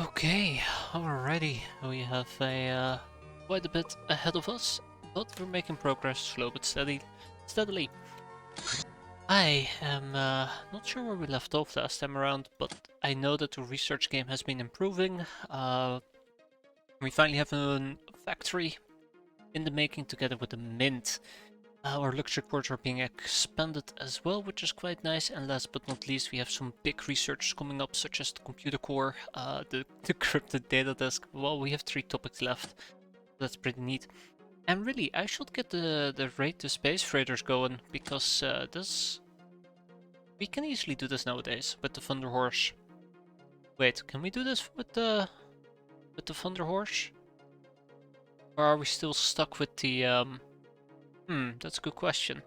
Okay, alrighty. We have a quite a bit ahead of us, but we're making progress, slow but steadily. I am not sure where we left off last time around, but I know that the research game has been improving. We finally have a factory in the making together with the mint. Our luxury quarters are being expanded as well, which is quite nice. And last but not least, we have some big research coming up, such as the computer core, the cryptid data disk. Well, we have 3 topics left. That's pretty neat. And really, I should get the raid to space freighters going, because we can easily do this nowadays with the Thunder Horse. Wait, can we do this with the Thunder Horse? Or are we still stuck with the that's a good question.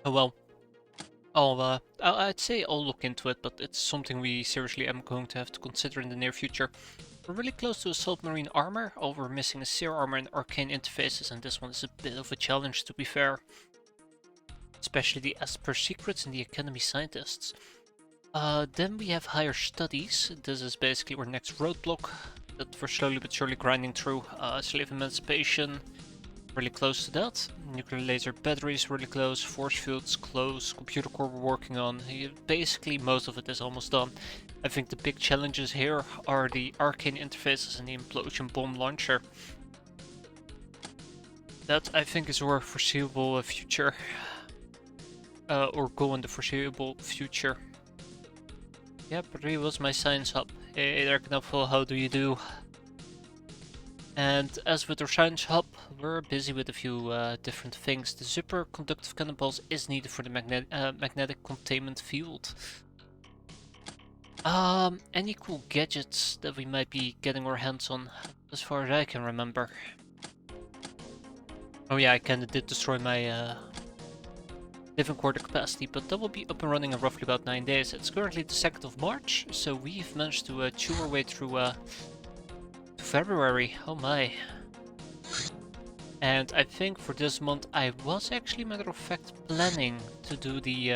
Oh well. I'd say I'll look into it, but it's something we seriously am going to have to consider in the near future. We're really close to a submarine armor. All we're missing is Seer armor and arcane interfaces, and this one is a bit of a challenge, to be fair. Especially the Esper secrets and the Academy scientists. Then we have higher studies. This is basically our next roadblock that we're slowly but surely grinding through. Slave emancipation, really close to that. Nuclear laser batteries, really close. Force fields, close. Computer core we're working on. Basically, most of it is almost done. I think the big challenges here are the arcane interfaces and the implosion bomb launcher. That, I think, is our foreseeable future. Or goal in the foreseeable future. Yep, really was my science hub. Hey there, Knuffle, how do you do? And as with our science hub, we're busy with a few different things. The superconductive cannonballs is needed for the magnetic containment field. Any cool gadgets that we might be getting our hands on, as far as I can remember. Oh yeah, I kinda did destroy my living quarter capacity, but that will be up and running in roughly about 9 days. It's currently the 2nd of March, so we've managed to chew our way through to February. Oh my. And I think for this month I was actually, matter of fact, planning to do the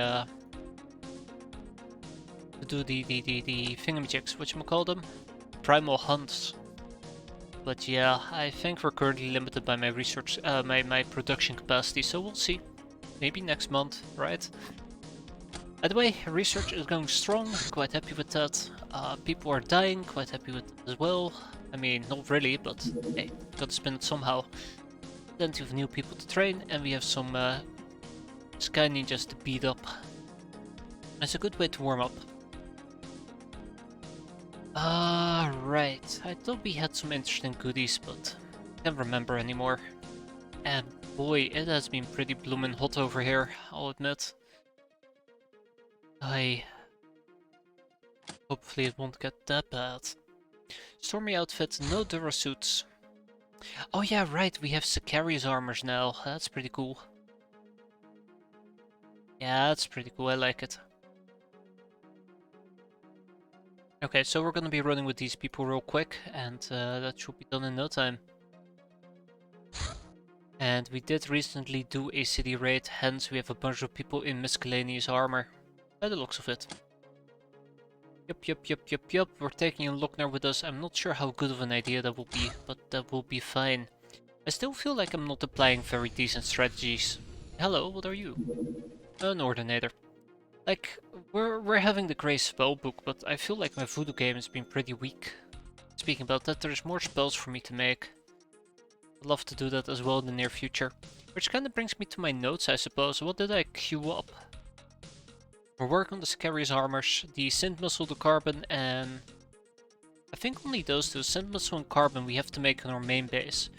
thingamajigs, whatchamacallem? Primal hunts. But yeah, I think we're currently limited by my research, my production capacity, so we'll see. Maybe next month, right? By the way, research is going strong, quite happy with that. People are dying, quite happy with it as well. I mean, not really, but hey, gotta spin it somehow. Plenty of new people to train, and we have some Sky Ninjas to beat up. It's a good way to warm up. Right. I thought we had some interesting goodies, but can't remember anymore. And boy, it has been pretty bloomin' hot over here, I'll admit. Hopefully it won't get that bad. Stormy outfit, no Dura suits. Oh yeah, right, we have Sicarius armors now. That's pretty cool. Yeah, that's pretty cool, I like it. Okay, so we're gonna be running with these people real quick, and that should be done in no time. And we did recently do a city raid, hence we have a bunch of people in miscellaneous armor, by the looks of it. Yep, we're taking a Lochner with us. I'm not sure how good of an idea that will be, but that will be fine. I still feel like I'm not applying very decent strategies. Hello, what are you? An Ordinator. Like, we're having the Grey spell book, but I feel like my voodoo game has been pretty weak. Speaking about that, there's more spells for me to make. I'd love to do that as well in the near future. Which kind of brings me to my notes, I suppose. What did I queue up? We're working on the Sicarius armors, the Synth Missile, the Carbon, and I think only those two, Synth Missile and Carbon, we have to make on our main base.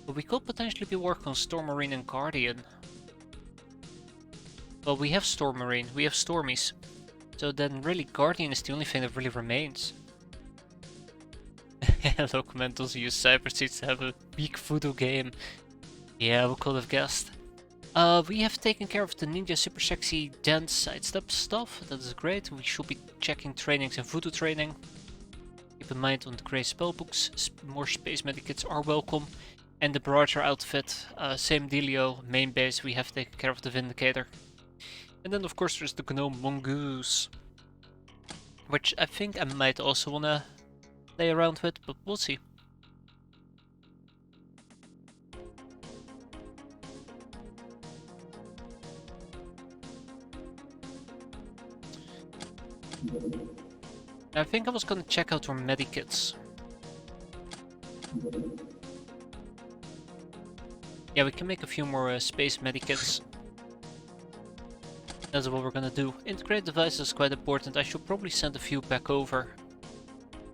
But we could potentially be working on Storm Marine and Guardian. Well, we have Storm Marine, we have Stormies. So then really Guardian is the only thing that really remains. Locomentals use cyber seats to have a weak voodoo game. Yeah, we could have guessed. We have taken care of the ninja super sexy dance sidestep stuff. That is great. We should be checking trainings and voodoo training. Keep in mind on the grey spellbooks, more space medikits are welcome. And the Barrage outfit, same dealio, main base, we have taken care of the Vindicator. And then of course there's the Gnome Mongoose. which I think I might also wanna play around with, but we'll see. I think I was gonna check out our medikits. Yeah, we can make a few more space medikits. That's what we're gonna do. Integrate devices is quite important. I should probably send a few back over.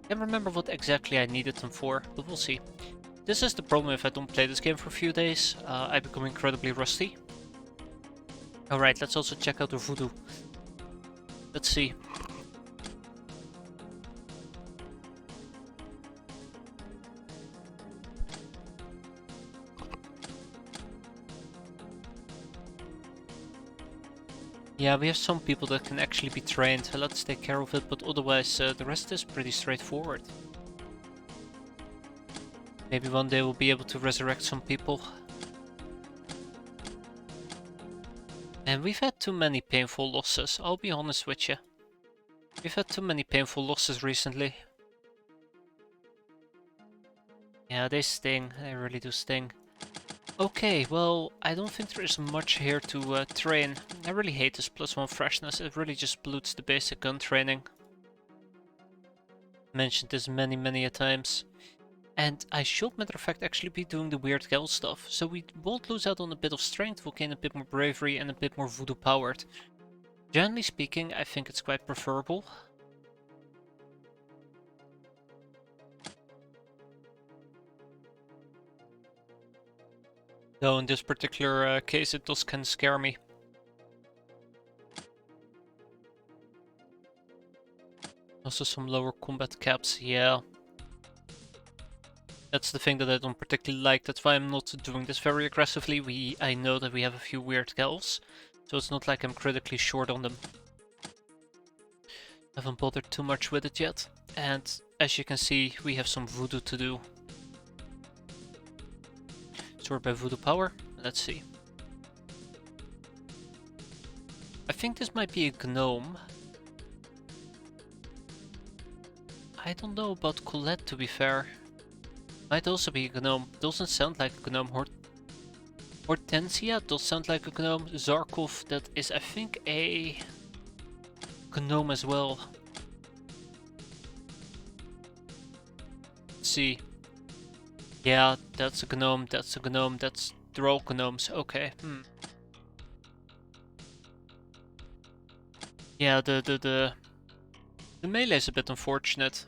Can't remember what exactly I needed them for, but we'll see. This is the problem if I don't play this game for a few days. I become incredibly rusty. Alright, let's also check out the voodoo. Let's see. Yeah, we have some people that can actually be trained. Let's take care of it, but otherwise the rest is pretty straightforward. Maybe one day we'll be able to resurrect some people. And we've had too many painful losses, I'll be honest with you. We've had too many painful losses recently. Yeah, they sting, they really do sting. Okay, well, I don't think there is much here to train. I really hate this +1 freshness, it really just pollutes the basic gun training. Mentioned this many a times. And I should, matter of fact, actually be doing the weird gal stuff, so we won't lose out on a bit of strength, we'll gain a bit more bravery and a bit more voodoo powered. Generally speaking, I think it's quite preferable. Though in this particular case it does kind of scare me. Also some lower combat caps, yeah. That's the thing that I don't particularly like, that's why I'm not doing this very aggressively. I know that we have a few weird gals, so it's not like I'm critically short on them. Haven't bothered too much with it yet, and as you can see we have some voodoo to do. Sort by voodoo power, let's see. I think this might be a gnome. I don't know about Colette, to be fair. Might also be a gnome. Doesn't sound like a gnome. Hortensia does sound like a gnome. Zarkov, that is I think a gnome as well. Let's see. Yeah, that's a gnome, that's a gnome, they're all gnomes, okay. Yeah, the melee is a bit unfortunate.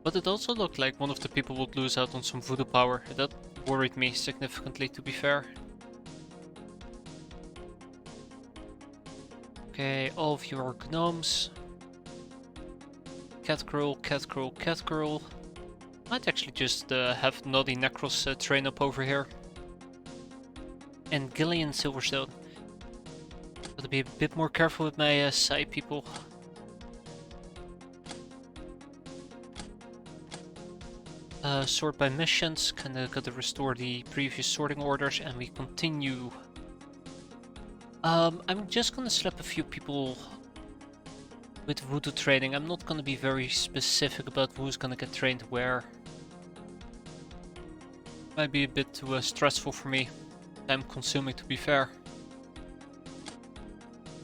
But it also looked like one of the people would lose out on some voodoo power. That worried me significantly, to be fair. Okay, all of you are gnomes. Cat girl, cat girl, cat girl. Might actually just have Noddy Necros train up over here. And Gillian Silverstone. Gotta be a bit more careful with my side people. Sort by missions, kinda gotta restore the previous sorting orders and we continue. I'm just gonna slap a few people with voodoo training. I'm not gonna be very specific about who's gonna get trained where. Might be a bit too stressful for me. Time consuming, to be fair.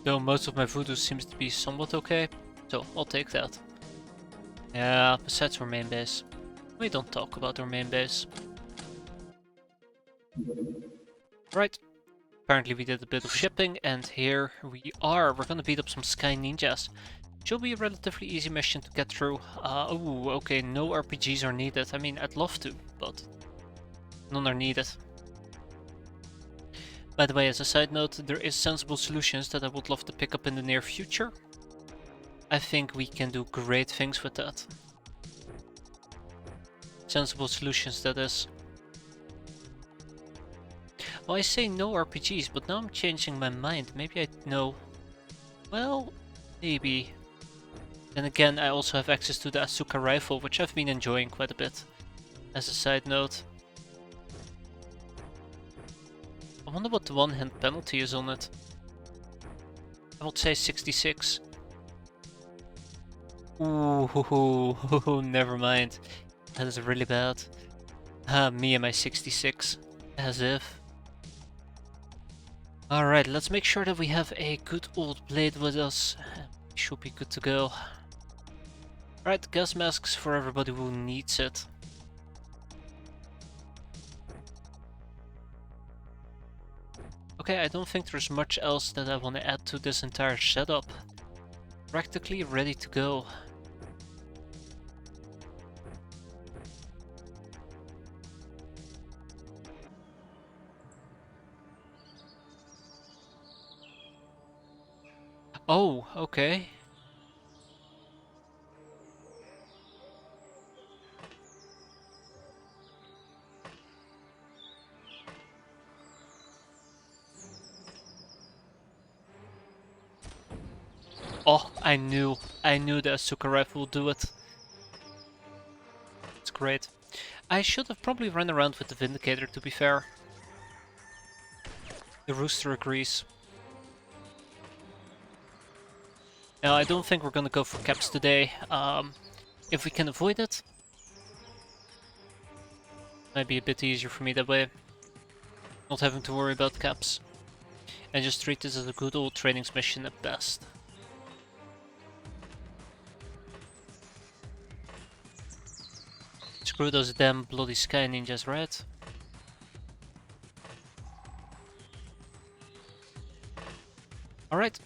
Though most of my voodoo seems to be somewhat okay, so I'll take that. Yeah, besides our main base. We don't talk about our main base. Right. Apparently we did a bit of shipping and here we are. We're gonna beat up some Sky Ninjas. Should be a relatively easy mission to get through. Oh, okay, no RPGs are needed. I mean, I'd love to, but none are needed. By the way, as a side note, there is Sensible Solutions that I would love to pick up in the near future. I think we can do great things with that. Sensible Solutions, that is. Well, I say no RPGs, but now I'm changing my mind. Maybe I know. Well, maybe. Then again, I also have access to the Asuka rifle, which I've been enjoying quite a bit. As a side note. I wonder what the one-hand penalty is on it. I would say 66. Ooh, never mind. That is really bad. Me and my 66. As if. Alright, let's make sure that we have a good old blade with us. We should be good to go. Alright, gas masks for everybody who needs it. Okay, I don't think there's much else that I want to add to this entire setup. Practically ready to go. Oh, okay. Oh, I knew the Asuka rifle would do it. It's great. I should have probably run around with the Vindicator, to be fair. The Rooster agrees. No, I don't think we're gonna go for caps today. If we can avoid it, might be a bit easier for me that way. Not having to worry about caps. And just treat this as a good old trainings mission at best. Screw those damn bloody sky ninjas, right? Alright.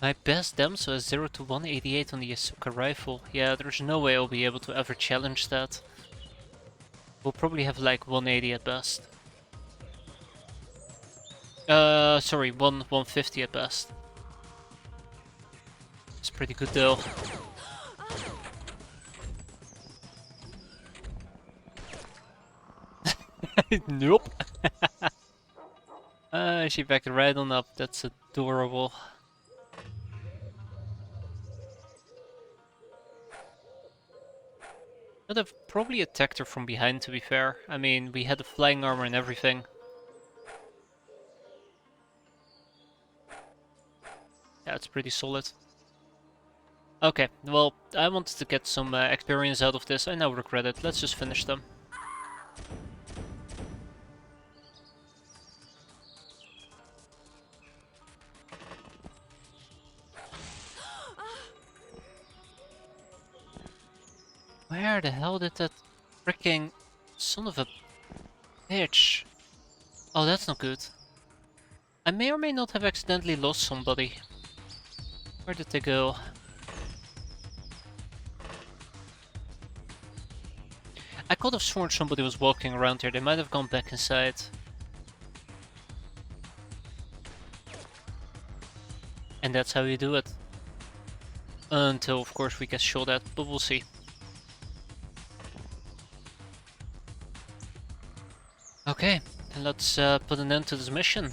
My best damso is 0 to 188 on the Asuka rifle. Yeah, there's no way I'll be able to ever challenge that. We'll probably have like 180 at best. Sorry, 150 at best. It's pretty good though. Nope. She backed right on up. That's adorable. I'd have probably attacked her from behind, to be fair. I mean, we had the flying armor and everything. Yeah, it's pretty solid. Okay, well, I wanted to get some experience out of this. I now regret it. Let's just finish them. Where the hell did that freaking son of a bitch? Oh, that's not good. I may or may not have accidentally lost somebody. Where did they go? I could have sworn somebody was walking around here. They might have gone back inside. And that's how you do it. Until, of course, we get shot at, but we'll see. Okay, let's put an end to this mission.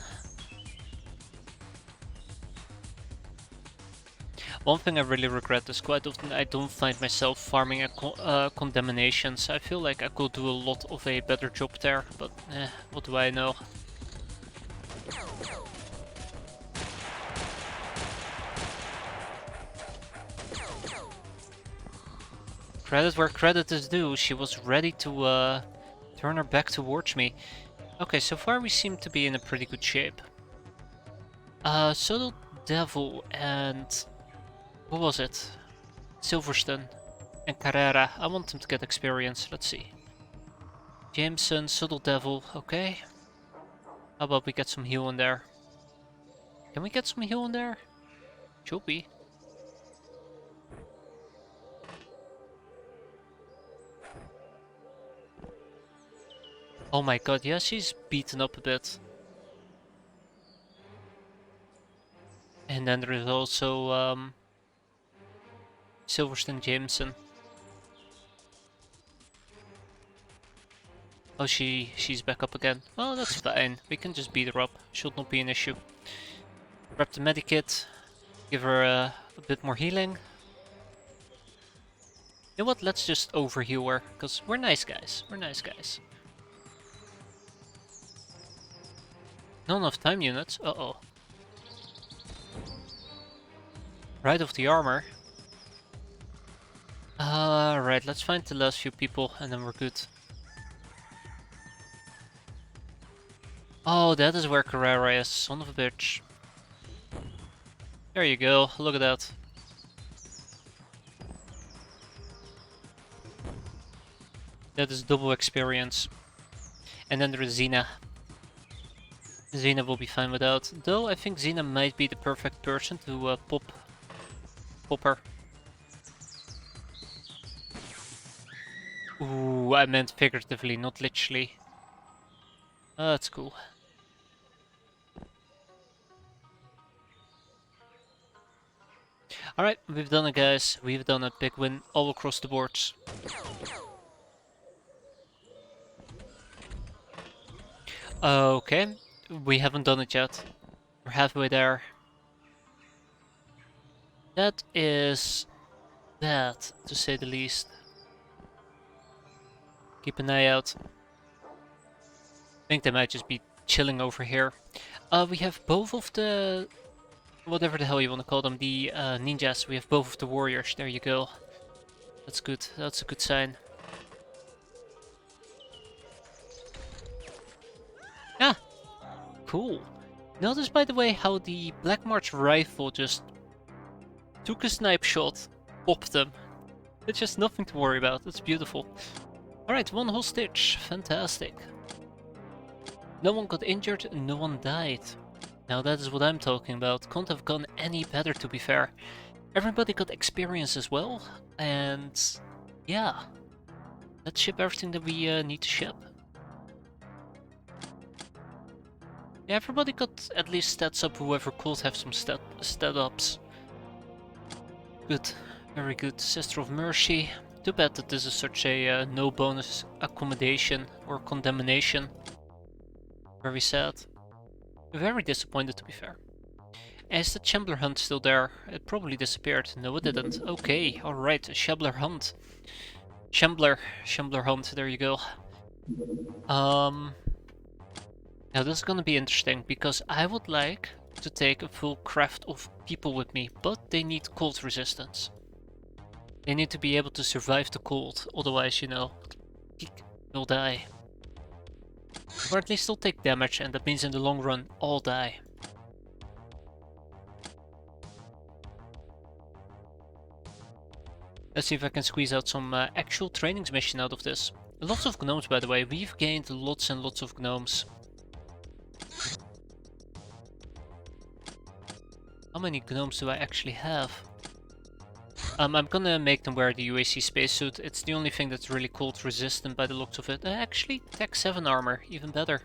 One thing I really regret is quite often I don't find myself farming condemnations. I feel like I could do a lot of a better job there, but what do I know? Credit where credit is due, she was ready to turn her back towards me. Okay, so far we seem to be in a pretty good shape. Subtle Devil and... what was it? Silverstone and Carrera. I want them to get experience. Let's see. Jameson, Subtle Devil. Okay. How about we get some heal in there? Can we get some heal in there? Should be. Oh my god, yeah, she's beaten up a bit. And then there is also Silverstone Jameson. Oh, she's back up again. Oh, that's fine. We can just beat her up. Should not be an issue. Grab the medikit. Give her a bit more healing. You know what? Let's just overheal her, because we're nice guys. We're nice guys. Not enough time units. Uh-oh. Right of the armor. Right, let's find the last few people and then we're good. Oh, that is where Carrera is, son of a bitch. There you go, look at that. That is double experience. And then there is Xena. Xena will be fine without. Though I think Xena might be the perfect person to pop her. Ooh, I meant figuratively, not literally. That's cool. Alright, we've done it guys. We've done a big win all across the boards. Okay, we haven't done it yet. We're halfway there. That is bad, to say the least. Keep an eye out. I think they might just be chilling over here. We have both of the... whatever the hell you want to call them, the ninjas. We have both of the warriors. There you go. That's good. That's a good sign. Ah! Cool. Notice, by the way, how the Black March rifle just took a snipe shot, popped them. It's just nothing to worry about. It's beautiful. Alright, one hostage. Fantastic. No one got injured, no one died. Now that is what I'm talking about. Can't have gone any better, to be fair. Everybody got experience as well, and yeah. Let's ship everything that we need to ship. Yeah, everybody got at least stats up, whoever could have some stat ups. Good, very good. Sister of Mercy. Too bad that this is such a no bonus accommodation or condemnation. Very sad. Very disappointed, to be fair. Is the Shambler Hunt still there? It probably disappeared. No, it didn't. Okay, alright. Shambler Hunt. Shambler Hunt, there you go. Now this is gonna be interesting, because I would like to take a full craft of people with me, but they need cold resistance. They need to be able to survive the cold, otherwise, you know, they'll die. Or at least they'll take damage, and that means in the long run, all die. Let's see if I can squeeze out some actual trainings mission out of this. Lots of gnomes, by the way. We've gained lots and lots of gnomes. How many gnomes do I actually have? I'm gonna make them wear the UAC spacesuit. It's the only thing that's really cold resistant by the looks of it. Actually, Tech 7 armor, even better.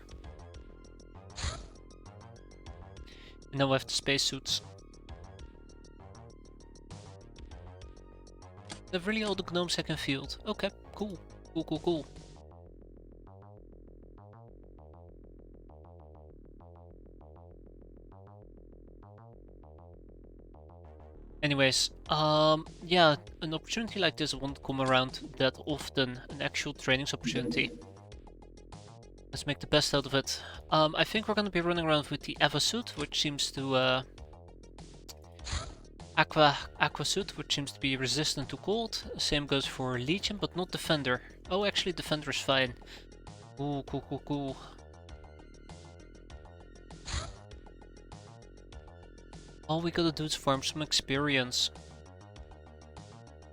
And now I have the spacesuits. They're really all the gnomes I can field. Okay, cool. Cool. Anyways, yeah, an opportunity like this won't come around that often, an actual trainings opportunity. Let's make the best out of it. I think we're gonna be running around with the Eva suit, which seems to, Aqua suit, which seems to be resistant to cold. Same goes for Legion, but not Defender. Oh, actually Defender is fine. Ooh, cool. All we gotta do is farm some experience.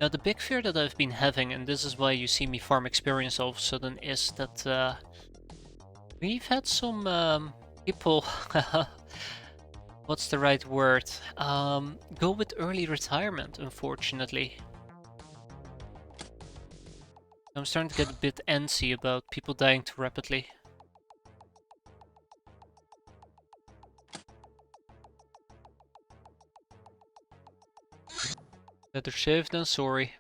Now the big fear that I've been having, and this is why you see me farm experience all of a sudden, is that we've had some people, what's the right word, go with early retirement, unfortunately. I'm starting to get a bit antsy about people dying too rapidly. Better safe than sorry.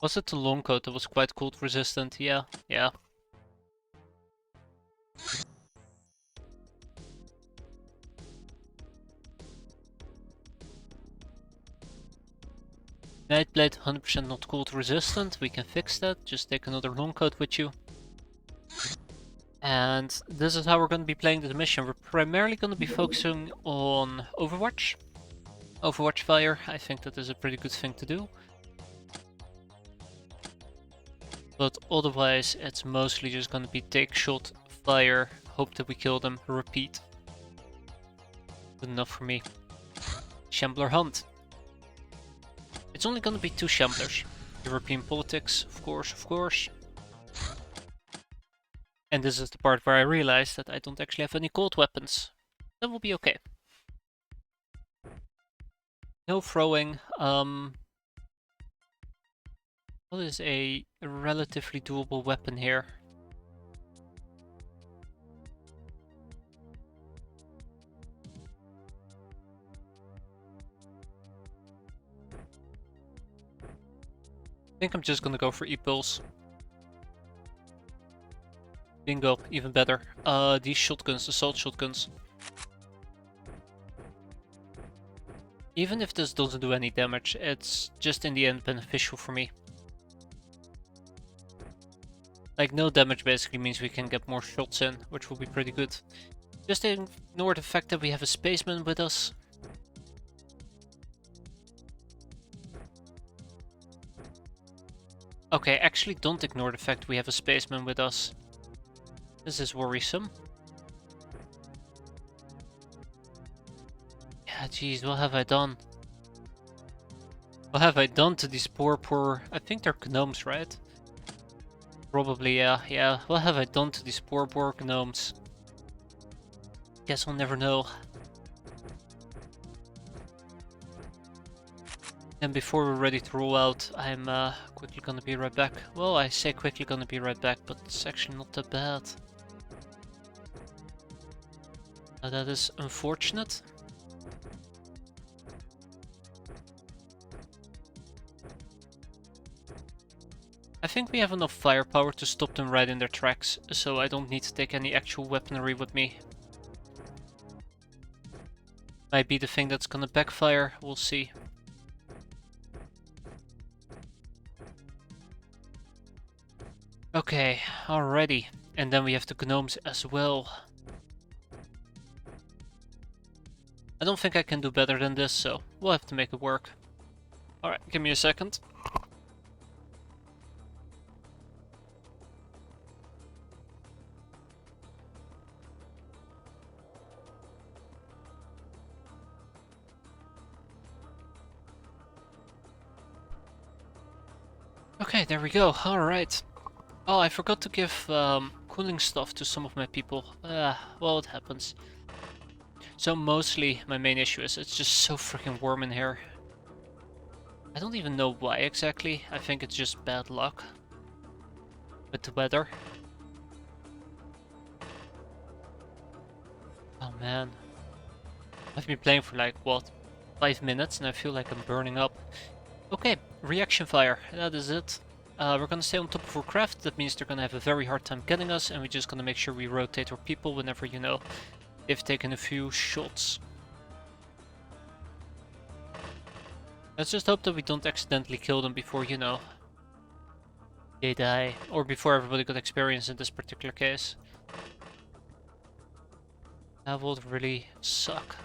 Was it the long coat that was quite cold resistant? Yeah. Nightblade 100% not cold resistant, we can fix that, just take another long coat with you. And this is how we're going to be playing the mission. We're primarily going to be focusing on Overwatch. Overwatch fire, I think that is a pretty good thing to do. But otherwise, it's mostly just going to be take shot, fire, hope that we kill them, repeat. Good enough for me. Shambler hunt. It's only going to be 2 shamblers. European politics, of course, of course. And this is the part where I realize that I don't actually have any cold weapons. That will be okay. No throwing. What is a relatively doable weapon here? I think I'm just gonna go for E-pulse. Bingo, even better. These shotguns, assault shotguns. Even if this doesn't do any damage, it's just in the end beneficial for me. Like, no damage basically means we can get more shots in, which will be pretty good. Just ignore the fact that we have a spaceman with us. Okay, actually don't ignore the fact we have a spaceman with us. This is worrisome. Yeah, jeez, what have I done? What have I done to these poor... I think they're gnomes, right? Probably, yeah. What have I done to these poor gnomes? Guess we'll never know. And before we're ready to roll out, I'm quickly gonna be right back. Well, I say quickly gonna be right back, but it's actually not that bad. That is unfortunate. I think we have enough firepower to stop them right in their tracks, so I don't need to take any actual weaponry with me. Might be the thing that's gonna backfire, we'll see. Okay, alrighty. And then we have the gnomes as well. I don't think I can do better than this, so we'll have to make it work. Alright, give me a second. Okay, there we go. Alright. Oh, I forgot to give cooling stuff to some of my people. Well, it happens. So mostly my main issue is it's just so freaking warm in here. I don't even know why exactly. I think it's just bad luck with the weather. Oh man. I've been playing for like, what, 5 minutes and I feel like I'm burning up. Okay, reaction fire, that is it. We're gonna stay on top of our craft, that means they're gonna have a very hard time getting us, and we're just gonna make sure we rotate our people whenever, you know, they've taken a few shots. Let's just hope that we don't accidentally kill them before, you know, they die, or before everybody got experience in this particular case. That would really suck.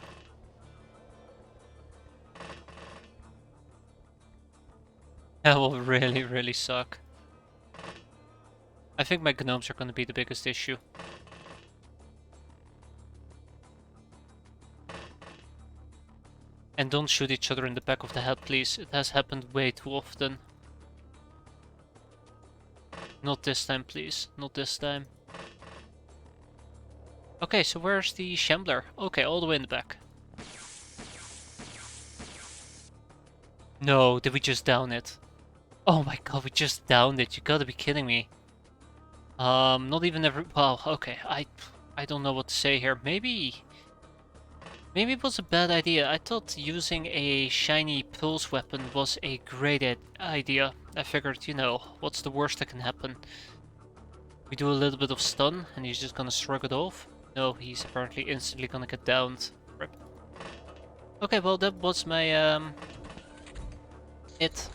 That will really, really suck. I think my gnomes are going to be the biggest issue. And don't shoot each other in the back of the head, please. It has happened way too often. Not this time, please. Not this time. Okay, so where's the shambler? Okay, all the way in the back. No, did we just down it? Oh my god, we just downed it. You gotta be kidding me. Not even every... Well, okay, I don't know what to say here. Maybe it was a bad idea. I thought using a shiny pulse weapon was a great idea. I figured, you know, what's the worst that can happen? We do a little bit of stun and he's just gonna shrug it off. No, he's apparently instantly gonna get downed. Rip. Okay, well that was my it.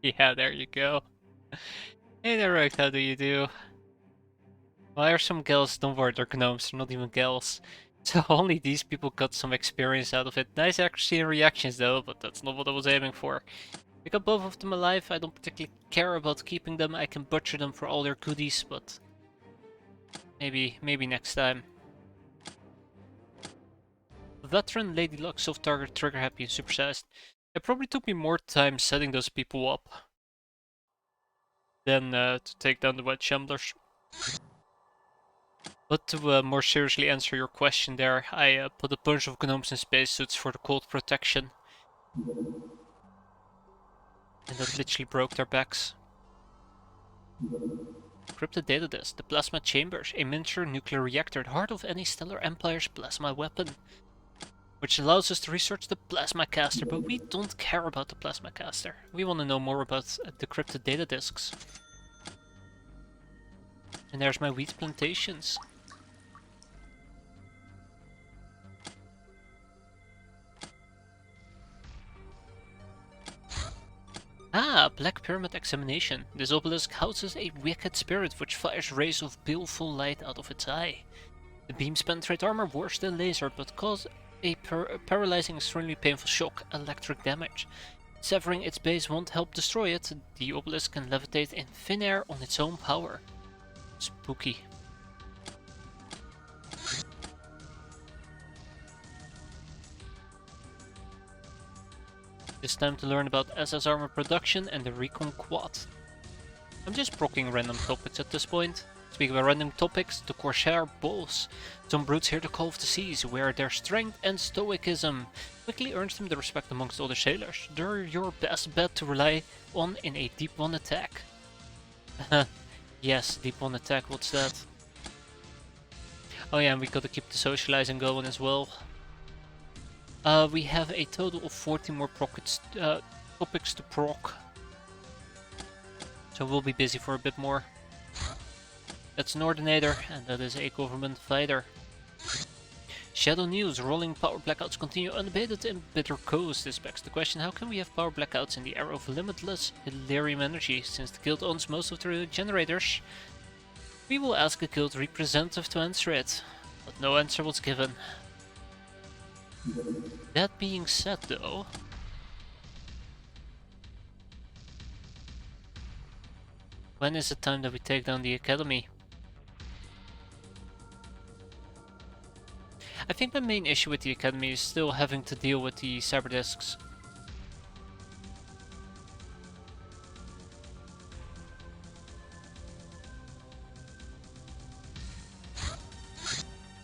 Yeah, there you go. Hey there, Rick, how do you do? Why are some gals? Don't worry, they're gnomes, they're not even gals. So only these people got some experience out of it. Nice accuracy and reactions though, but that's not what I was aiming for. We got both of them alive. I don't particularly care about keeping them. I can butcher them for all their goodies, but maybe next time. Veteran Lady Luck, soft target, trigger happy, and supersized. It probably took me more time setting those people up than to take down the White Shamblers. But to more seriously answer your question there, I put a bunch of gnomes in spacesuits for the cold protection. And that literally broke their backs. Encrypted data disk, the plasma chambers, a miniature nuclear reactor, the heart of any stellar empire's plasma weapon. Which allows us to research the plasma caster, but we don't care about the plasma caster. We want to know more about decrypted data disks. And there's my wheat plantations. Ah, Black Pyramid Examination. This obelisk houses a wicked spirit which fires rays of baleful light out of its eye. The beams penetrate armor worse than laser, but cause a paralyzing, extremely painful shock, electric damage. Severing its base won't help destroy it. The obelisk can levitate in thin air on its own power. Spooky. It's time to learn about SS armor production and the Recon Quad. I'm just proccing random topics at this point. Speaking of random topics, the Corsair Bulls. Some brutes here to Call of the Seas, where their strength and stoicism quickly earns them the respect amongst other sailors. They're your best bet to rely on in a deep one attack. Yes, deep one attack, what's that? Oh yeah, and we gotta keep the socializing going as well. We have a total of 40 more topics to proc. So we'll be busy for a bit more. That's an Ordinator, and that is a government fighter. Shadow News, rolling power blackouts continue unabated in Bitter Coast. This begs the question, how can we have power blackouts in the era of limitless Hilarium energy, since the guild owns most of the generators? We will ask a guild representative to answer it, but no answer was given. That being said though, when is it time that we take down the academy? I think the main issue with the academy is still having to deal with the cyber disks.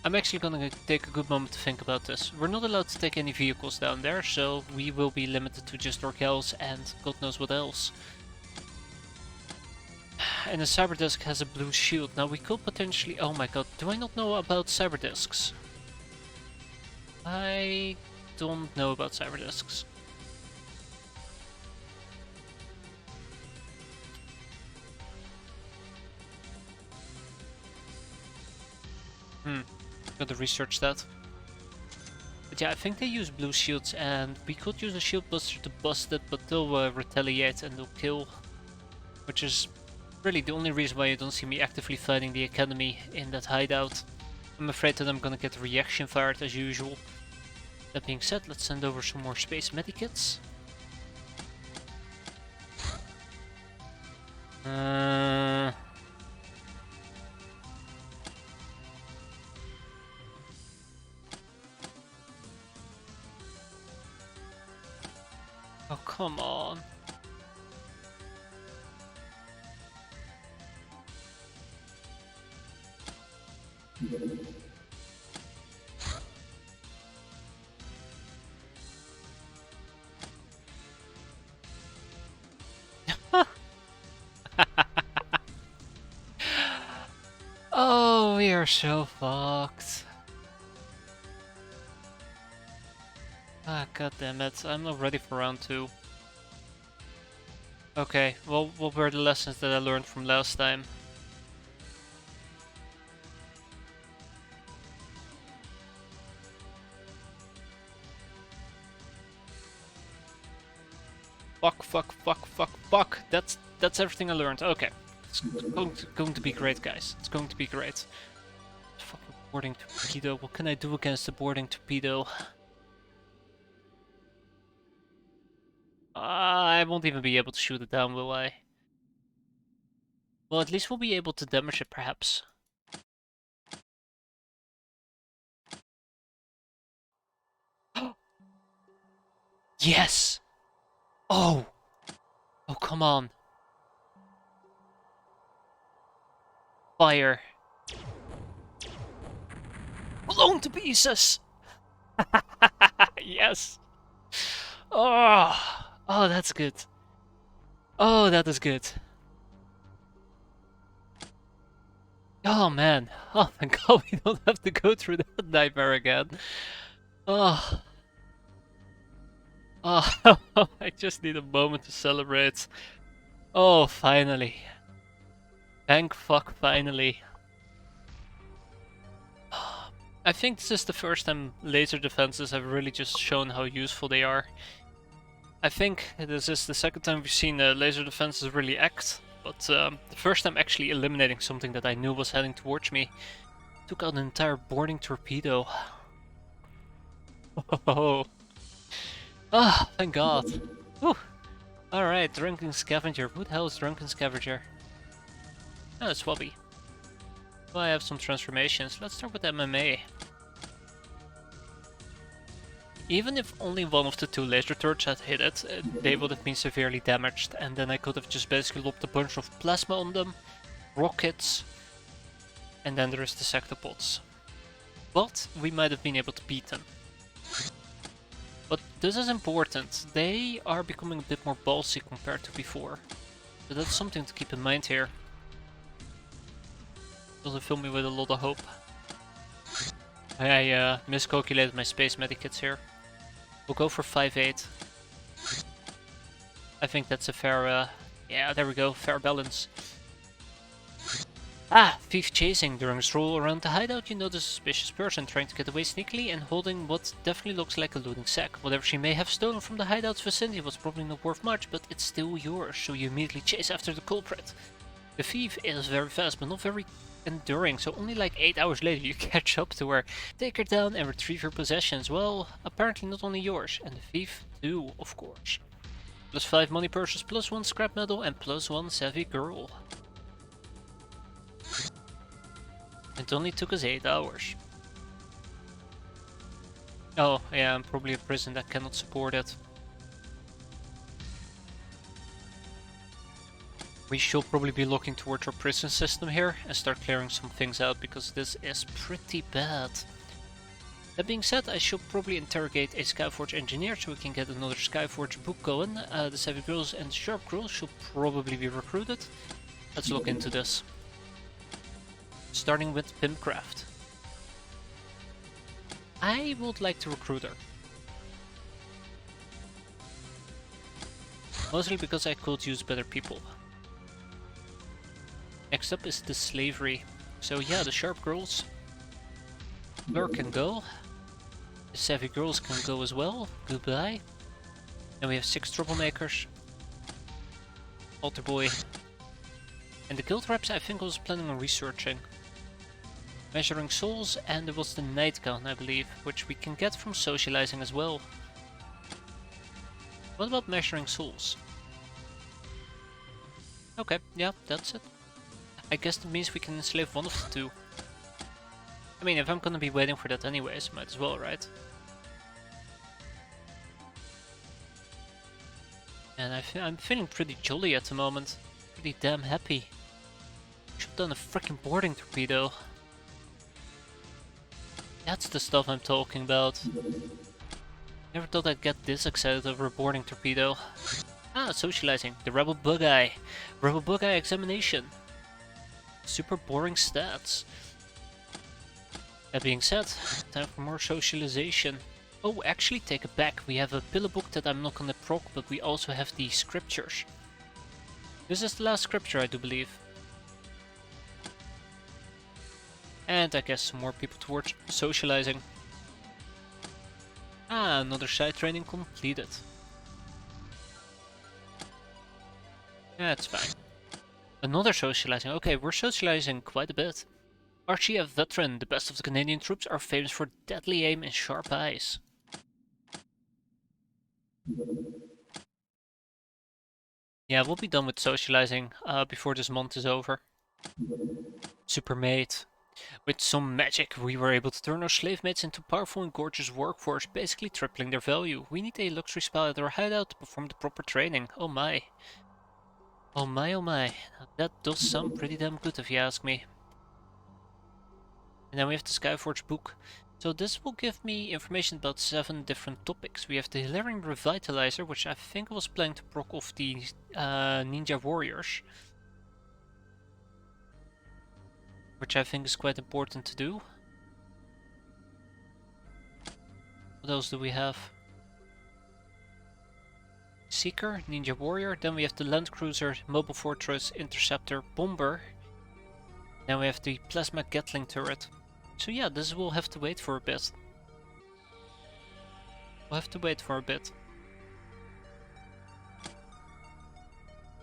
I'm actually gonna take a good moment to think about this. We're not allowed to take any vehicles down there, so we will be limited to just Orgels and God knows what else. And the cyber disk has a blue shield. Now we could potentially... Oh my god, do I not know about cyber disks? I don't know about cyber disks. Gotta research that. But yeah, I think they use blue shields, and we could use a shield buster to bust it, but they'll retaliate and they'll kill. Which is really the only reason why you don't see me actively fighting the academy in that hideout. I'm afraid that I'm gonna get reaction fired as usual. That being said, let's send over some more space medikits. Oh, come on. Oh, we are so fucked. Ah, god damn it. I'm not ready for round 2. Okay, well, what were the lessons that I learned from last time? Fuck. fuck. That's everything I learned. Okay. It's going to be great, guys. It's going to be great. Fucking boarding torpedo. What can I do against the boarding torpedo? I won't even be able to shoot it down, will I? Well, at least we'll be able to damage it, perhaps. Yes! Oh! Oh, come on. Fire. Blown to pieces! Yes! Oh! Oh, that's good. Oh, that is good. Oh, man. Oh, thank God we don't have to go through that nightmare again. Oh. Oh, I just need a moment to celebrate. Oh, finally. Thank fuck, finally. I think this is the first time laser defenses have really just shown how useful they are. I think this is the second time we've seen laser defenses really act, but the first time actually eliminating something that I knew was heading towards me. Took out an entire boarding torpedo. Oh, ah, thank God. Whew. Alright, Drunken Scavenger. Who the hell is Drunken Scavenger? Oh, it's Wobby. Well, I have some transformations. Let's start with MMA. Even if only one of the two laser turrets had hit it, they would have been severely damaged, and then I could have just basically lobbed a bunch of plasma on them, rockets, and then there is the sectopods. But we might have been able to beat them. But this is important. They are becoming a bit more ballsy compared to before. So that's something to keep in mind here. Doesn't fill me with a lot of hope. I miscalculated my space medikits here. We'll go for 5-8. I think that's a fair, yeah, there we go, fair balance. Ah, thief chasing. During a stroll around the hideout, you notice a suspicious person trying to get away sneakily and holding what definitely looks like a looting sack. Whatever she may have stolen from the hideout's vicinity was probably not worth much, but it's still yours, so you immediately chase after the culprit. The thief is very fast, but not very enduring, so only like 8 hours later you catch up to her, take her down and retrieve her possessions. Well, apparently not only yours, and the thief too, of course. +5 money purses, +1 scrap metal, and +1 savvy girl. It only took us 8 hours. Oh, yeah, I'm probably a prison that cannot support it. We should probably be looking towards our prison system here and start clearing some things out, because this is pretty bad. That being said, I should probably interrogate a Skyforge engineer so we can get another Skyforge book going. The Savvy Girls and Sharp Girls should probably be recruited. Let's look into this. Starting with Pimpcraft. I would like to recruit her. Mostly because I could use better people. Next up is the slavery. So yeah, the Sharp Girls. Blur can go. The Savvy Girls can go as well. Goodbye. And we have 6 troublemakers. Altar Boy. And the guild reps I think I was planning on researching. Measuring souls, and there was the night gun, I believe, which we can get from socializing as well. What about measuring souls? Okay, yeah, that's it. I guess that means we can enslave one of the two. I mean, if I'm gonna be waiting for that anyways, might as well, right? And I'm feeling pretty jolly at the moment. Pretty damn happy. Should have done a freaking boarding torpedo. That's the stuff I'm talking about. Never thought I'd get this excited over a boarding torpedo. Ah, socializing. The Rebel Bug-Eye. Rebel Bug-Eye examination. Super boring stats. That being said, time for more socialization. Oh, actually take it back. We have a pillar book that I'm not gonna proc, but we also have the scriptures. This is the last scripture, I do believe. And I guess some more people towards socializing. Ah, another side training completed. Yeah, it's fine. Another socializing. Okay, we're socializing quite a bit. RCF veteran, the best of the Canadian troops, are famous for deadly aim and sharp eyes. Yeah, we'll be done with socializing before this month is over. Supermate. With some magic, we were able to turn our slave mates into powerful and gorgeous workforce, basically tripling their value. We need a luxury spell at our hideout to perform the proper training. Oh my. Oh my, oh my. That does sound pretty damn good if you ask me. And then we have the Skyforge book. So this will give me information about 7 different topics. We have the Hilarion Revitalizer, which I think I was planning to proc off the Ninja Warriors. Which I think is quite important to do. What else do we have? Seeker, Ninja Warrior. Then we have the Land Cruiser, Mobile Fortress, Interceptor, Bomber. Then we have the Plasma Gatling turret. So yeah, this will have to wait for a bit. We'll have to wait for a bit.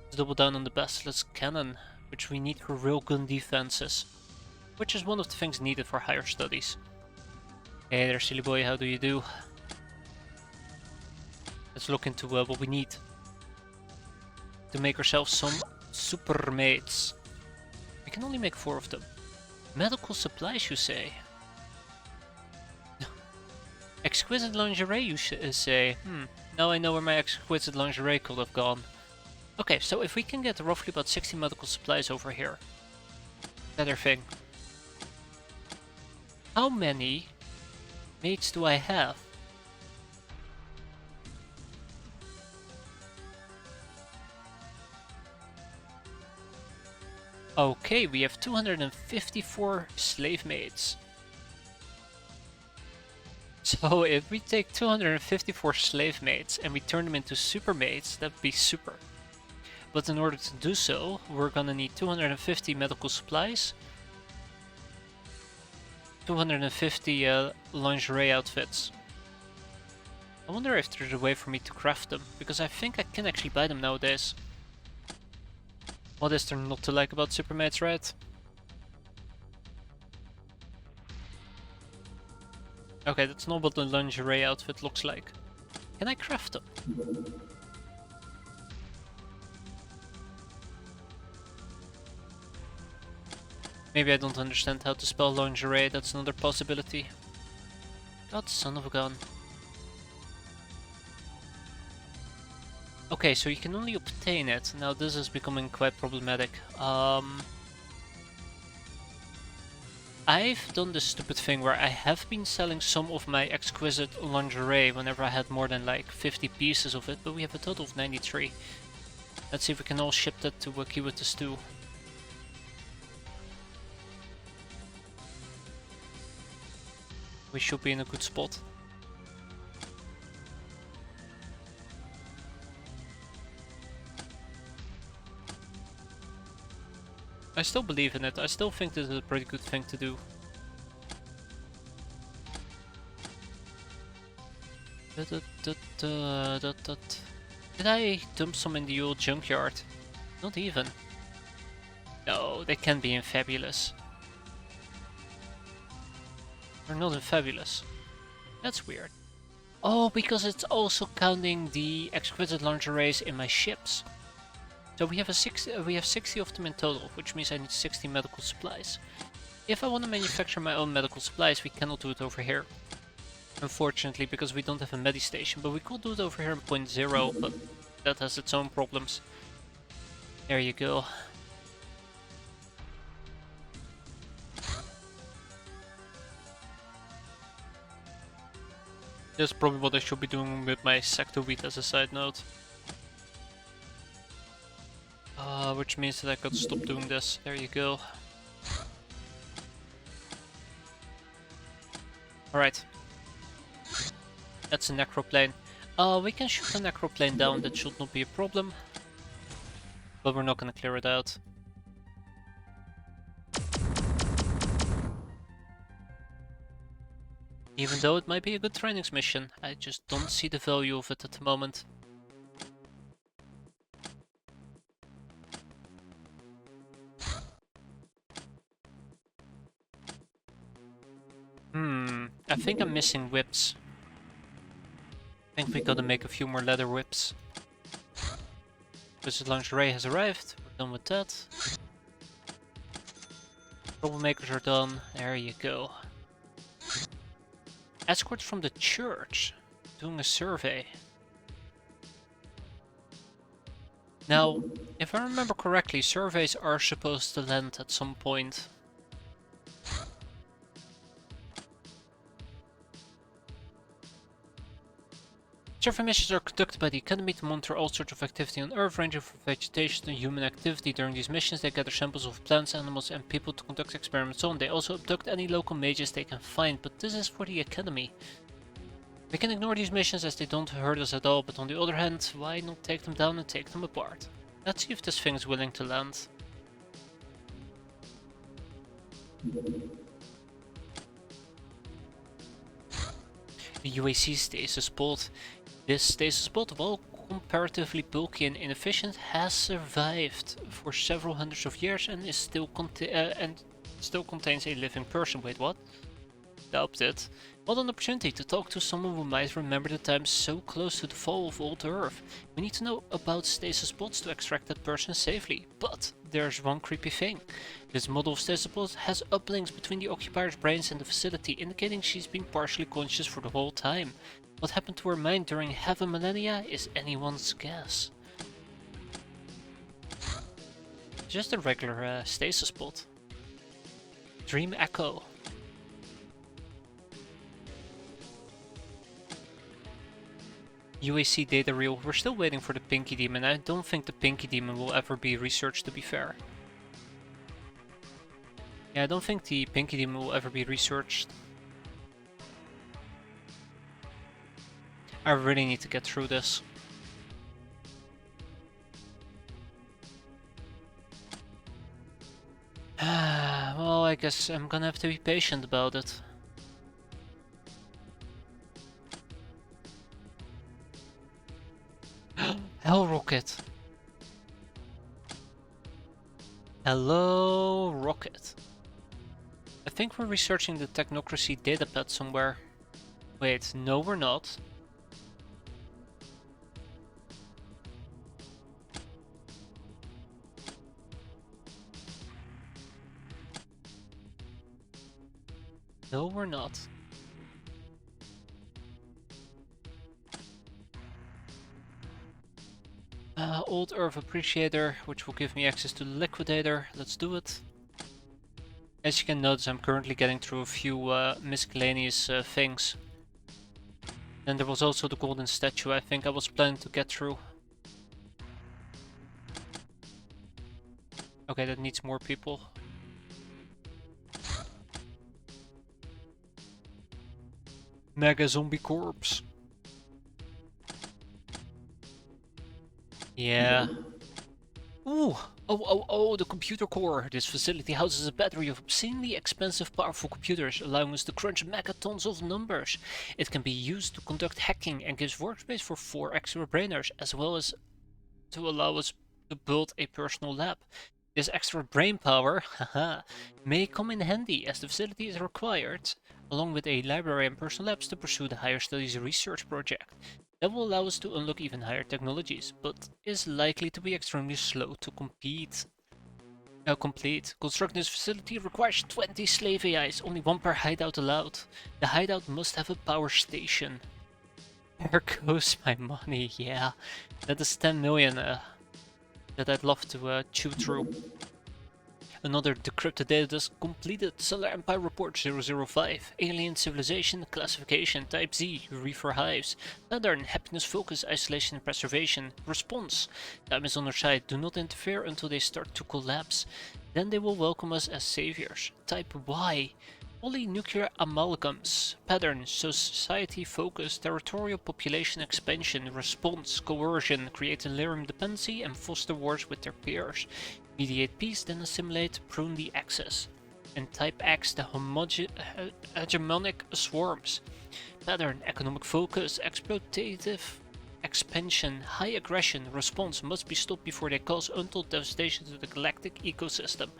Let's double down on the Basilisk Cannon, which we need for railgun defenses. Which is one of the things needed for higher studies. Hey there, silly boy, how do you do? Let's look into what we need to make ourselves some super mates. We can only make 4 of them. Medical supplies, you say? Exquisite lingerie, you say? Now I know where my exquisite lingerie could have gone. Okay, so if we can get roughly about 60 medical supplies over here. Better thing. How many mates do I have? Okay, we have 254 slave mates. So if we take 254 slave mates and we turn them into super mates, that'd be super. But in order to do so, we're gonna need 250 medical supplies, 250 lingerie outfits. I wonder if there's a way for me to craft them, because I think I can actually buy them nowadays. What is there not to like about supermates, right? Okay, that's not what the lingerie outfit looks like. Can I craft them? Maybe I don't understand how to spell lingerie, that's another possibility. God son of a gun. Okay, so you can only obtain it. Now this is becoming quite problematic. I've done this stupid thing where I have been selling some of my exquisite lingerie whenever I had more than like 50 pieces of it, but we have a total of 93. Let's see if we can all ship that to Wiki with the stew. We should be in a good spot. I still believe in it. I still think this is a pretty good thing to do. Did I dump some in the old junkyard? Not even. No, they can be in Fabulous. They're not in Fabulous. That's weird. Oh, because it's also counting the exquisite lingeries in my ships. So we have 60 of them in total, which means I need 60 medical supplies. If I want to manufacture my own medical supplies, we cannot do it over here. Unfortunately, because we don't have a medi-station, but we could do it over here in point 0, but that has its own problems. There you go. That's probably what I should be doing with my sector wheat as a side note. Which means that I could stop doing this. There you go. Alright. That's a necroplane. We can shoot a necroplane down, that should not be a problem. But we're not gonna clear it out. Even though it might be a good training mission, I just don't see the value of it at the moment. I think I'm missing whips. I think we gotta make a few more leather whips. Because lingerie has arrived. We're done with that. Troublemakers are done. There you go. Escort from the church. Doing a survey. Now, if I remember correctly, surveys are supposed to land at some point. Survey missions are conducted by the Academy to monitor all sorts of activity on Earth, ranging from vegetation to human activity. During these missions, they gather samples of plants, animals, and people to conduct experiments on. They also abduct any local mages they can find, but this is for the Academy. We can ignore these missions as they don't hurt us at all, but on the other hand, why not take them down and take them apart? Let's see if this thing is willing to land. The UAC stasis pod. This stasis pod, while comparatively bulky and inefficient, has survived for several hundreds of years and is still still contains a living person. Wait, what? Doubt it. What an opportunity to talk to someone who might remember the times so close to the fall of old Earth. We need to know about stasis pods to extract that person safely. But there's one creepy thing. This model of stasis pod has uplinks between the occupier's brains and the facility, indicating she's been partially conscious for the whole time. What happened to her mind during half a millennia is anyone's guess. Just a regular stasis pod. Dream Echo. UAC data reel. We're still waiting for the Pinky Demon. I don't think the Pinky Demon will ever be researched, to be fair. Yeah, I don't think the Pinky Demon will ever be researched. I really need to get through this. Well, I guess I'm gonna have to be patient about it. Hell Rocket. Hello, Rocket. I think we're researching the Technocracy datapad somewhere. Wait, no we're not. No we're not. Old Earth Appreciator, which will give me access to the Liquidator. Let's do it. As you can notice, I'm currently getting through a few miscellaneous things. Then there was also the golden statue I think I was planning to get through. Okay, that needs more people. Mega zombie corpse. Yeah. Ooh! Oh, the computer core. This facility houses a battery of obscenely expensive, powerful computers, allowing us to crunch megatons of numbers. It can be used to conduct hacking and gives workspace for 4 extra brainers, as well as to allow us to build a personal lab. This extra brain power, may come in handy as the facility is required, along with a library and personal labs to pursue the higher studies research project. That will allow us to unlock even higher technologies, but is likely to be extremely slow to complete. Constructing this facility requires 20 slave AIs, only 1 per hideout allowed. The hideout must have a power station. There goes my money, yeah. That is 10 million that I'd love to chew through. Another decrypted data disk completed. Solar Empire Report 005. Alien Civilization Classification Type Z. Reefer Hives. Pattern Happiness Focus Isolation and Preservation. Response. Time is on their side. Do not interfere until they start to collapse. Then they will welcome us as saviors. Type Y. Polynuclear amalgams. Pattern Society Focus. Territorial Population Expansion. Response Coercion. Create delirium dependency and foster wars with their peers. Mediate peace, then assimilate, prune the axis. And type X, the hegemonic swarms. Pattern, economic focus, exploitative expansion, high aggression response must be stopped before they cause untold devastation to the galactic ecosystem.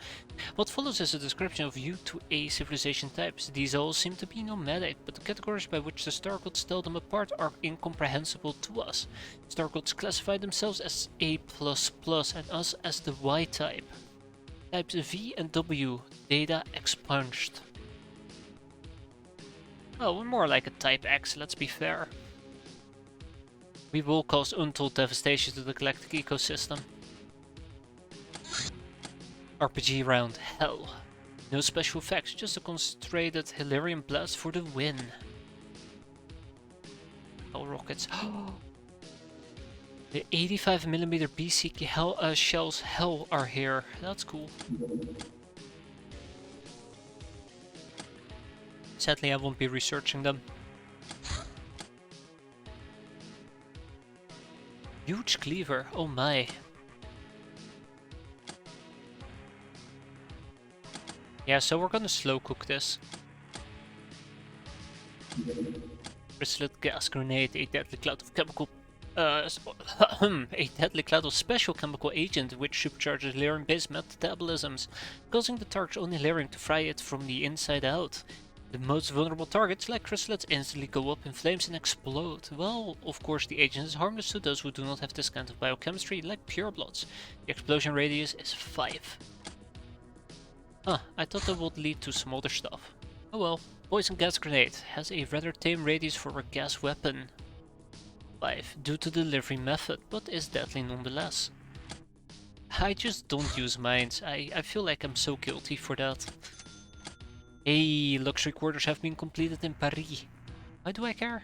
What follows is a description of U-A civilization types. These all seem to be nomadic, but the categories by which the Star Gods tell them apart are incomprehensible to us. Star Gods classify themselves as A++ and us as the Y-type. Types V and W, data expunged. Oh, we're more like a Type X, let's be fair. We will cause untold devastation to the galactic ecosystem. RPG round, hell. No special effects, just a concentrated Hilarion blast for the win. Hell rockets. The 85mm BC shells hell are here. That's cool. Sadly, I won't be researching them. Huge cleaver, oh my. Yeah, so we're gonna slow cook this. Crystalline gas grenade, a deadly cloud of chemical a deadly cloud of special chemical agent which supercharges Lyrium-based metabolisms, causing the target's only Lyrium to fry it from the inside out. The most vulnerable targets, like crystallines, instantly go up in flames and explode. Well, of course the agent is harmless to those who do not have this kind of biochemistry, like purebloods. The explosion radius is 5. Huh, I thought that would lead to some other stuff. Oh well. Poison gas grenade has a rather tame radius for a gas weapon. 5, due to the delivery method, but is deadly nonetheless. I just don't use mines. I feel like I'm so guilty for that. Hey, luxury quarters have been completed in Paris. Why do I care?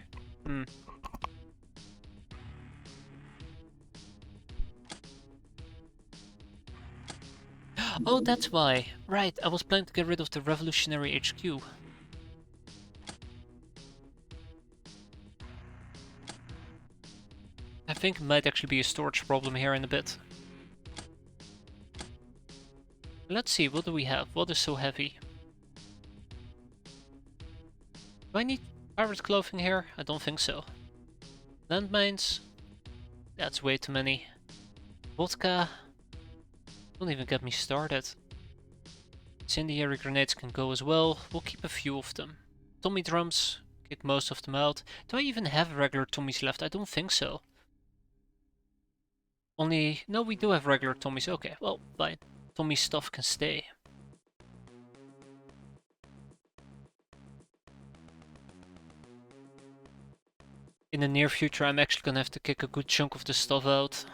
Oh, that's why. Right, I was planning to get rid of the revolutionary HQ. I think it might actually be a storage problem here in a bit. Let's see, what do we have? What is so heavy? Do I need pirate clothing here? I don't think so. Landmines? That's way too many. Vodka? Don't even get me started. Incendiary grenades can go as well. We'll keep a few of them. Tommy drums, kick most of them out. Do I even have regular Tommies left? I don't think so. Only... no, we do have regular Tommies. Okay, well, fine. Tommy stuff can stay. In the near future, I'm actually gonna have to kick a good chunk of the stuff out.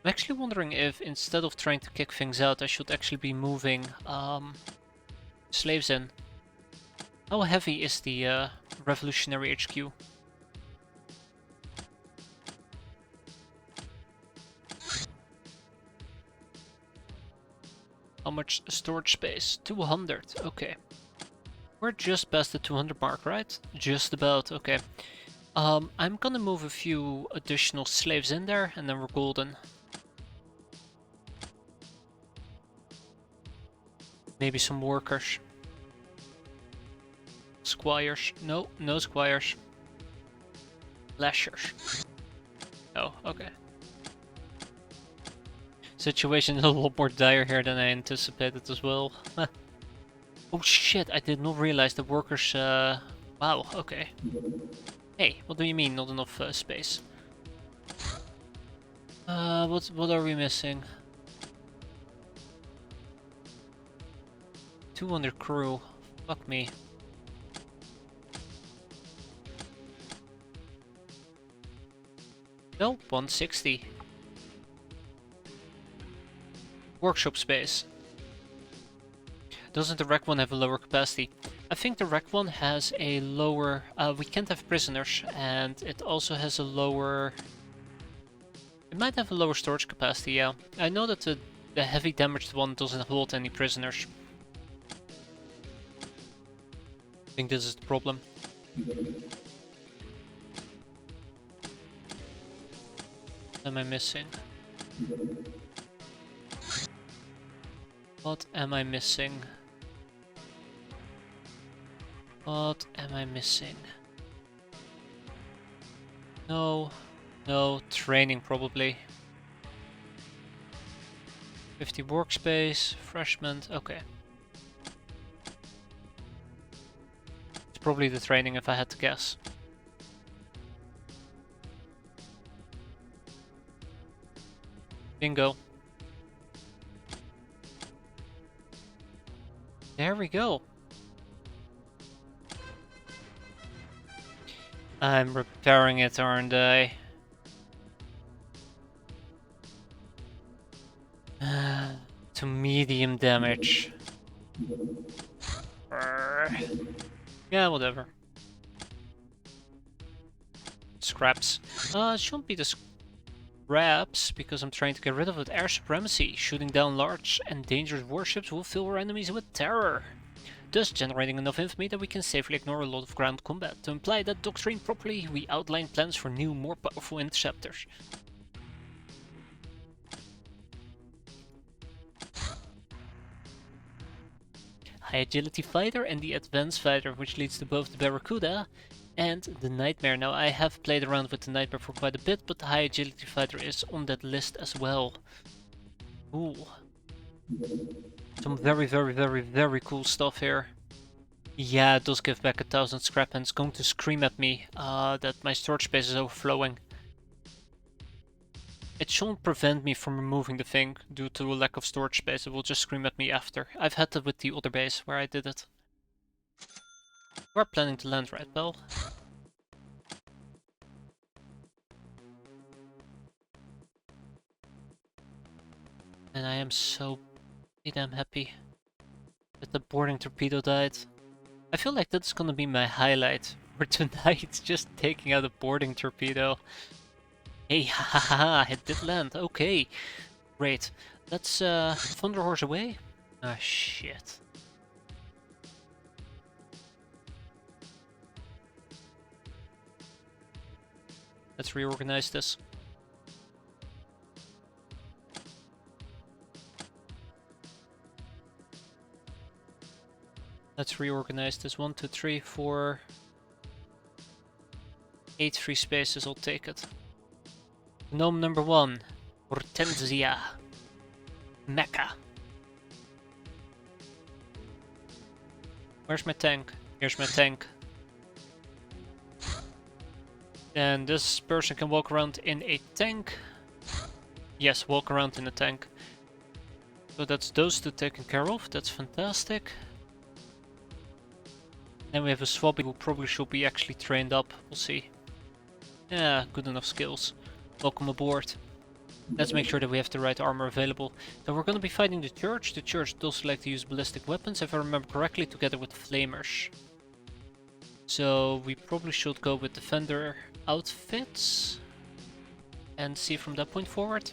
I'm actually wondering if, instead of trying to kick things out, I should actually be moving slaves in. How heavy is the revolutionary HQ? How much storage space? 200, okay. We're just past the 200 mark, right? Just about, okay. I'm gonna move a few additional slaves in there, and then we're golden. Maybe some workers. Squires. No, no squires. Lashers. Oh, okay. Situation is a lot more dire here than I anticipated as well. Oh shit, I did not realize the workers... wow, okay. Hey, what do you mean, not enough space? What are we missing? 200 crew. Fuck me. Nope, 160. Workshop space. Doesn't the rec one have a lower capacity? I think the rec one has a lower... we can't have prisoners, and it also has a lower... It might have a lower storage capacity, yeah. I know that the heavy damaged one doesn't hold any prisoners. I think this is the problem. What am I missing? What am I missing? What am I missing? No, no, training probably. 50 workspace, freshman, okay. It's probably the training if I had to guess. Bingo. There we go. I'm repairing it, aren't I? To medium damage. Yeah, whatever. Scraps. It shouldn't be the scraps, because I'm trying to get rid of it. Air supremacy. Shooting down large and dangerous warships will fill our enemies with terror, thus generating enough infamy that we can safely ignore a lot of ground combat. To imply that doctrine properly, we outline plans for new, more powerful interceptors. High agility fighter and the advanced fighter, which leads to both the Barracuda and the Nightmare. Now, I have played around with the Nightmare for quite a bit, but the high agility fighter is on that list as well. Ooh. Some very, very, very, very cool stuff here. Yeah, it does give back 1000 scrap, and it's going to scream at me that my storage space is overflowing. It shouldn't prevent me from removing the thing due to a lack of storage space. It will just scream at me after. I've had that with the other base where I did it. We're planning to land, right, Bell? And I am so damn happy that the boarding torpedo died. I feel like that's gonna be my highlight for tonight, just taking out a boarding torpedo. Hey, haha, it did land. Okay, great. Let's Thunder Horse away. Ah, shit. Let's reorganize this. Let's reorganize this. 1, 2, 3, 4, 8 free spaces. I'll take it. Gnome number 1, Hortensia. Mecha. Where's my tank? Here's my tank. And this person can walk around in a tank. Yes, walk around in a tank. So that's those two taken care of. That's fantastic. Then we have a Swabby who probably should be actually trained up. We'll see. Yeah, good enough skills. Welcome aboard. Let's make sure that we have the right armor available. So we're going to be fighting the church. The church does like to use ballistic weapons, if I remember correctly, together with flamers. So we probably should go with defender outfits and see from that point forward.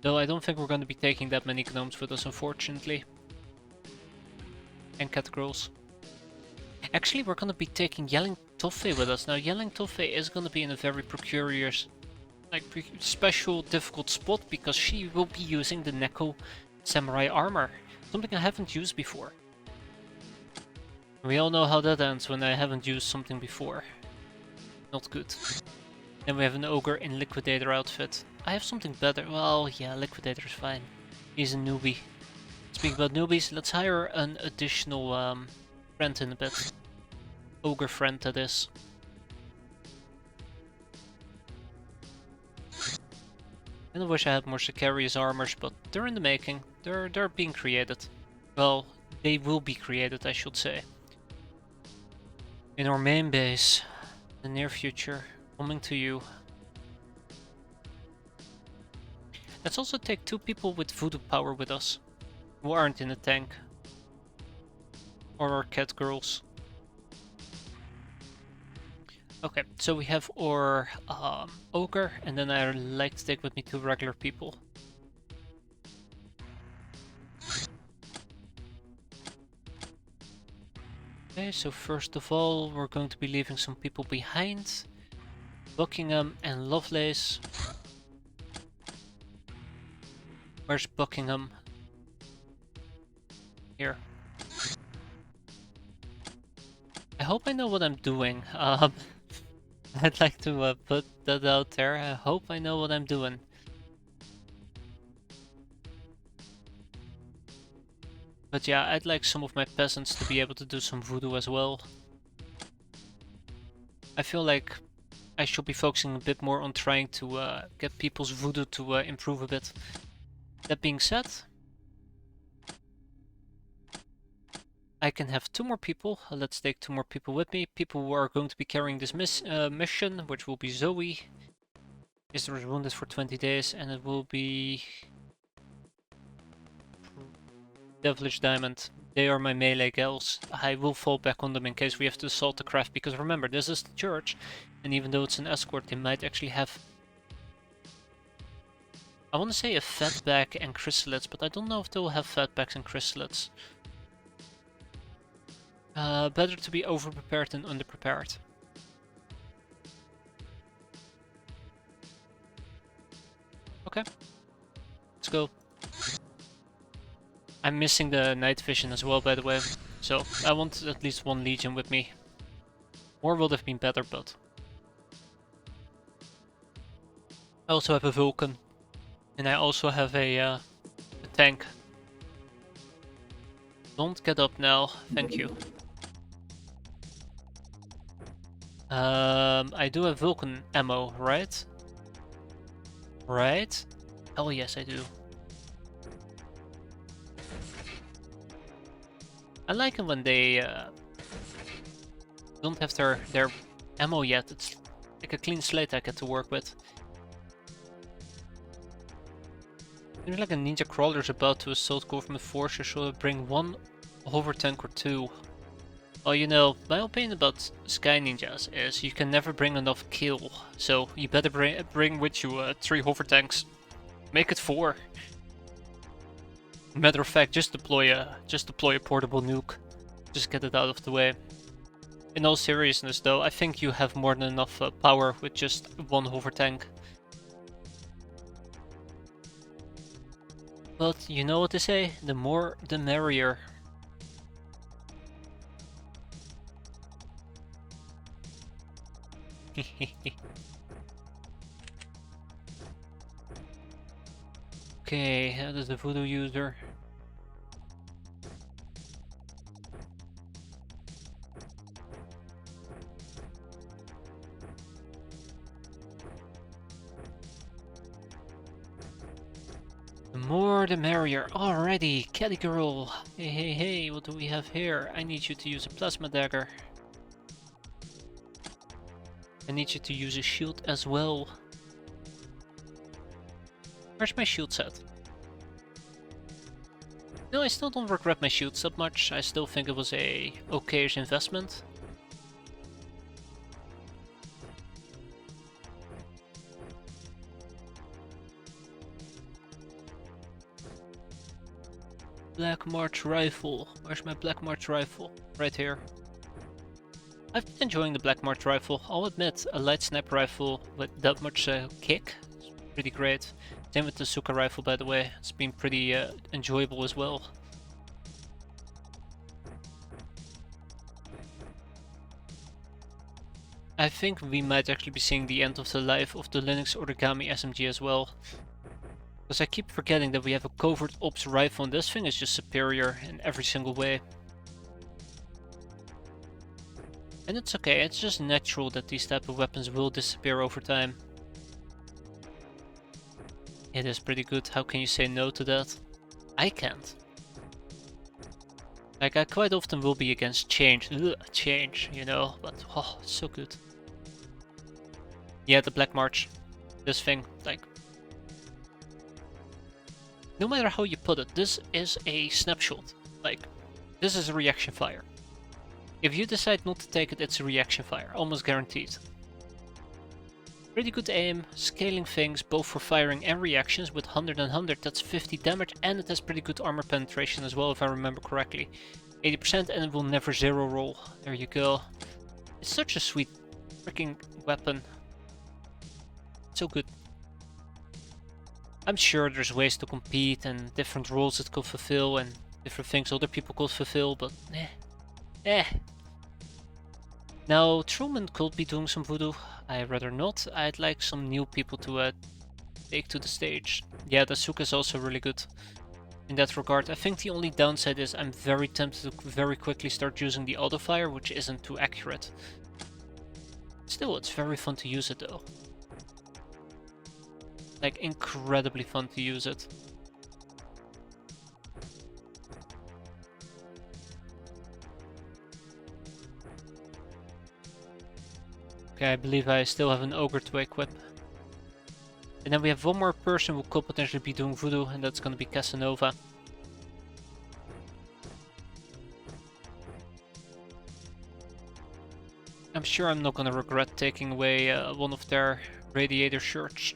Though I don't think we're going to be taking that many gnomes with us, unfortunately. And cat girls. Actually, we're going to be taking Yelling Toffee with us. Now, Yelling Toffee is going to be in a very precarious, special, difficult spot, because she will be using the Neko Samurai armor. Something I haven't used before. We all know how that ends when I haven't used something before. Not good. Then we have an ogre in Liquidator outfit. I have something better. Well, yeah, Liquidator's fine. He's a newbie. Speaking about newbies, let's hire an additional friend in a bit. Ogre friend, that is. And I wish I had more Sicarius armors, but they're in the making. They're being created. Well, they will be created, I should say. In our main base, in the near future, coming to you. Let's also take 2 people with voodoo power with us, who aren't in the tank. Or our cat girls. Okay, so we have our ogre, and then I like to take with me 2 regular people. Okay, so first of all, we're going to be leaving some people behind. Buckingham and Lovelace. Where's Buckingham? Here. I hope I know what I'm doing. I'd like to put that out there. I hope I know what I'm doing. But yeah, I'd like some of my peasants to be able to do some voodoo as well. I feel like I should be focusing a bit more on trying to get people's voodoo to improve a bit. That being said, I can have 2 more people. Let's take 2 more people with me. People who are going to be carrying this mission, which will be Zoe. Is wounded for 20 days, and it will be Devilish Diamond. They are my melee gals. I will fall back on them in case we have to assault the craft, because remember, this is the church, and even though it's an escort, they might actually have... I want to say a fatback and chrysalids, but I don't know if they will have fatbacks and chrysalids. Better to be over-prepared than under-prepared. Okay, let's go. I'm missing the night vision as well, by the way, so I want at least 1 legion with me. More would have been better, but... I also have a Vulcan, and I also have a tank. Don't get up now, thank you. I do have Vulcan ammo, right? Right? Oh yes, I do. I like it when they don't have their ammo yet. It's like a clean slate I get to work with. Seems like a ninja crawler is about to assault government forces, so bring 1 hover tank or 2. Well, you know, my opinion about Sky Ninjas is you can never bring enough kill, so you better bring with you 3 hover tanks. Make it 4. Matter of fact, just deploy a portable nuke. Just get it out of the way. In all seriousness though, I think you have more than enough power with just 1 hover tank. But you know what they say, the more the merrier. Okay, that is the voodoo user. The more the merrier. Alrighty, Caddy Girl. Hey, hey, hey, what do we have here? I need you to use a plasma dagger. I need you to use a shield as well. Where's my shield set? No, I still don't regret my shield that much. I still think it was a okayish investment. Black March rifle. Where's my Black March rifle? Right here. I've been enjoying the Black March rifle. I'll admit, a light sniper rifle with that much kick is pretty great. Same with the Suka rifle, by the way. It's been pretty enjoyable as well. I think we might actually be seeing the end of the life of the Linux Origami SMG as well. Because I keep forgetting that we have a covert ops rifle and this thing is just superior in every single way. And it's okay, it's just natural that these type of weapons will disappear over time. It is pretty good, how can you say no to that? I can't. Like, I quite often will be against change, change, you know, but oh, it's so good. Yeah, the Black March. This thing, like... No matter how you put it, this is a snapshot. Like, this is a reaction fire. If you decide not to take it, it's a reaction fire, almost guaranteed. Pretty good aim, scaling things both for firing and reactions with 100 and 100, that's 50 damage, and it has pretty good armor penetration as well if I remember correctly. 80% and it will never zero roll. There you go. It's such a sweet freaking weapon. So good. I'm sure there's ways to compete and different roles it could fulfill and different things other people could fulfill, but eh. Now, Truman could be doing some voodoo. I'd rather not. I'd like some new people to take to the stage. Yeah, Dasuka is also really good in that regard. I think the only downside is I'm very tempted to very quickly start using the auto fire, which isn't too accurate. Still, it's very fun to use it though. Like, incredibly fun to use it. Okay, I believe I still have an ogre to equip. And then we have one more person who could potentially be doing voodoo, and that's gonna be Casanova. I'm sure I'm not gonna regret taking away one of their radiator shirts.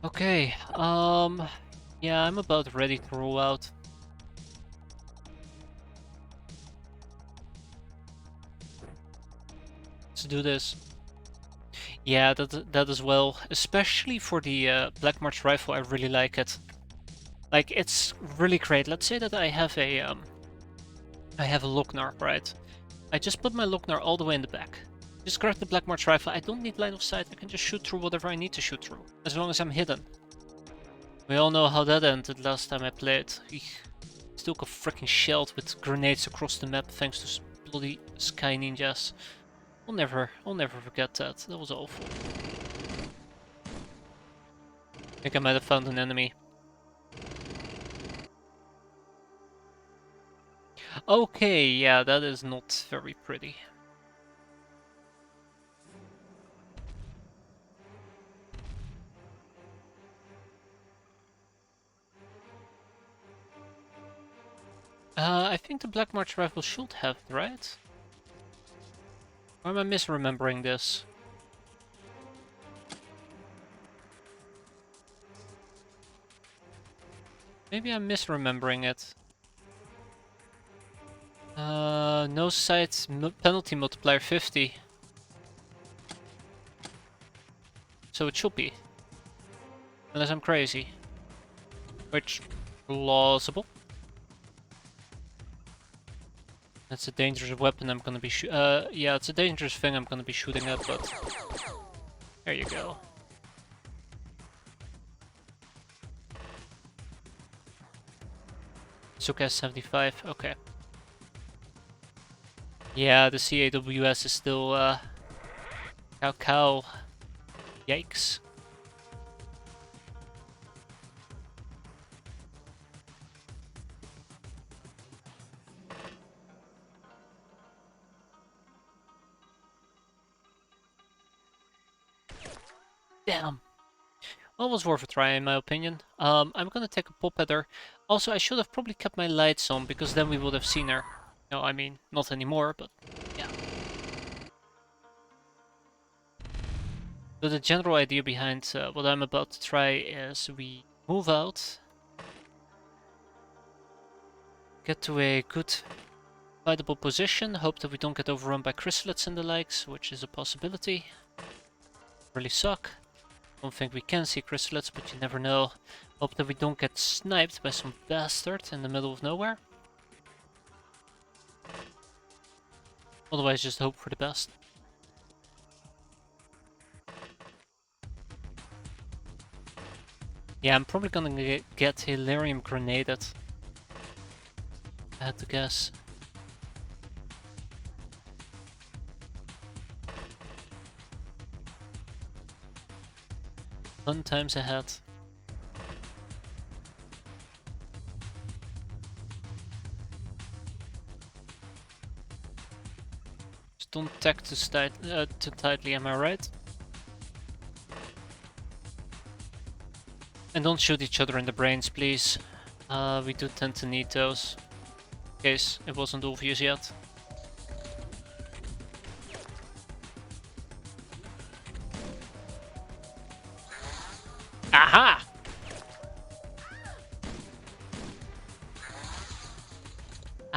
Okay, yeah, I'm about ready to roll out. Let's do this. Yeah, that as well. Especially for the Black March rifle, I really like it. Like, it's really great. Let's say that I have a Lochnar, right? I just put my Lochnar all the way in the back. Just grab the Black March rifle. I don't need line of sight. I can just shoot through whatever I need to shoot through, as long as I'm hidden. We all know how that ended last time I played. Still got freaking shelled with grenades across the map thanks to bloody Sky Ninjas. I'll never forget that. That was awful. I think I might have found an enemy. Okay, yeah, that is not very pretty. I think the Black March rifle should have it, right? Or am I misremembering this? Maybe I'm misremembering it. No sight penalty multiplier 50. So it should be. Unless I'm crazy. Which, plausible. That's a dangerous weapon I'm gonna be yeah, it's a dangerous thing I'm gonna be shooting at, but... There you go. Suka 75, okay. Yeah, the CAWS is still, cow. Yikes. Damn. Well, it was worth a try in my opinion. I'm gonna take a pop at her. Also, I should have probably kept my lights on, because then we would have seen her. No, I mean, not anymore, but yeah. So the general idea behind what I'm about to try is we move out, get to a good fightable position, hope that we don't get overrun by chrysalids and the likes, which is a possibility. Really suck. Don't think we can see chrysalids, but you never know. Hope that we don't get sniped by some bastard in the middle of nowhere. Otherwise, just hope for the best. Yeah, I'm probably gonna get Hilarium grenaded. I had to guess. Fun times ahead. Just don't tack too tightly, am I right? And don't shoot each other in the brains, please. We do tend to need those. In case it wasn't obvious yet. Aha!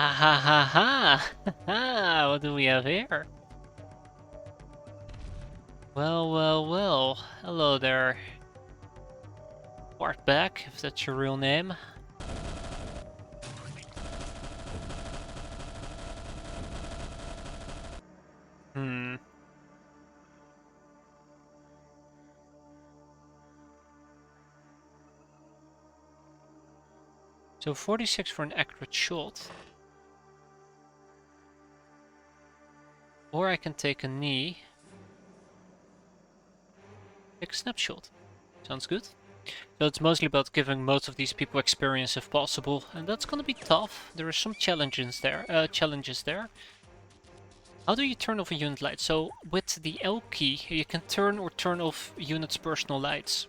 Ah ha ha ha! Ha! What do we have here? Well, well, well. Hello there. Bartback, if that's your real name. Hmm. So 46 for an accurate shot. Or I can take a knee. Take a snapshot. Sounds good. So it's mostly about giving most of these people experience if possible, and that's gonna be tough. There are some challenges there. How do you turn off a unit light? So with the L key, you can turn or turn off units' personal lights.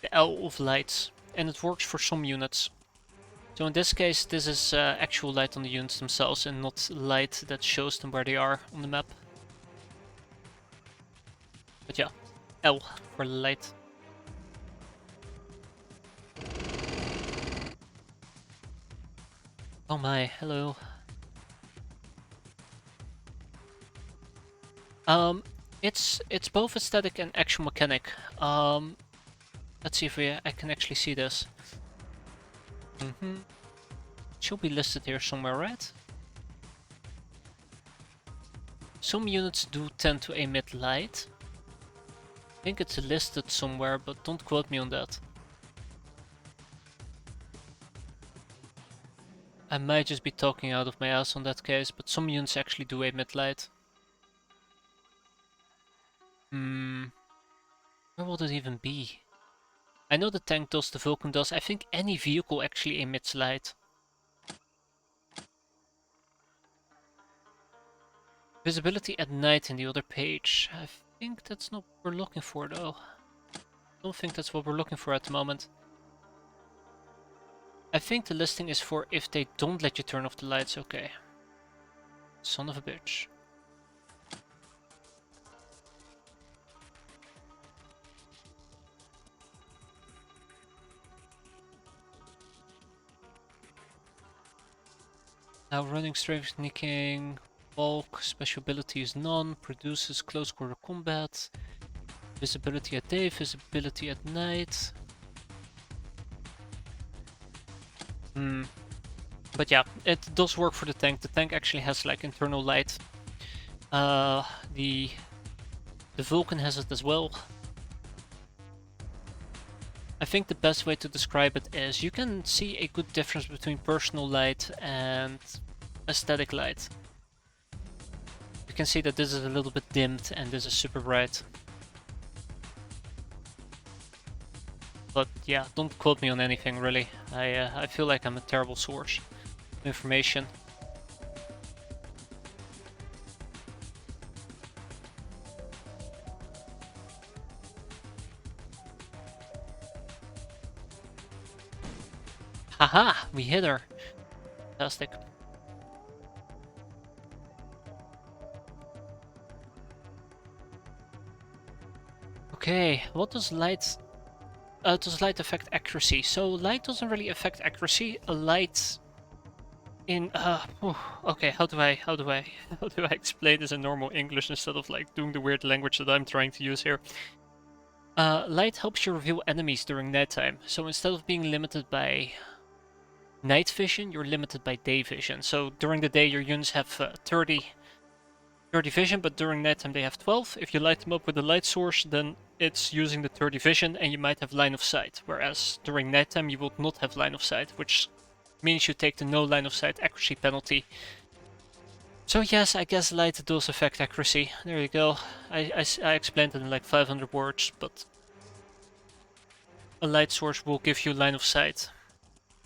The L of lights, and it works for some units. So in this case, this is actual light on the units themselves and not light that shows them where they are on the map. But yeah, L for light. Oh my, hello. It's both aesthetic and actual mechanic. Let's see if I can actually see this. Should be listed here somewhere, right? Some units do tend to emit light. I think it's listed somewhere, but don't quote me on that. I might just be talking out of my ass on that case, but some units actually do emit light. Where would it even be? I know the tank does, the Vulcan does. I think any vehicle actually emits light. Visibility at night in the other page. I think that's not what we're looking for though. I don't think that's what we're looking for at the moment. I think the listing is for if they don't let you turn off the lights. Okay. Son of a bitch. Now running, strength, sneaking, bulk, special ability is none, produces close quarter combat, visibility at day, visibility at night. But yeah, it does work for the tank. The tank actually has like internal light. The Vulcan has it as well. I think the best way to describe it is you can see a good difference between personal light and aesthetic light. You can see that this is a little bit dimmed and this is super bright. But yeah, don't quote me on anything really. I feel like I'm a terrible source of information. Haha, we hit her. Fantastic. Okay, what does light affect accuracy? So light doesn't really affect accuracy. A light in okay, how do I explain this in normal English instead of like doing the weird language that I'm trying to use here? Light helps you reveal enemies during nighttime. So instead of being limited by night vision, you're limited by day vision. So during the day your units have 30 vision, but during nighttime they have 12. If you light them up with a light source, then it's using the 30 vision and you might have line of sight. Whereas during nighttime you will not have line of sight, which means you take the no line of sight accuracy penalty. So yes, I guess light does affect accuracy. There you go. I explained it in like 500 words, but a light source will give you line of sight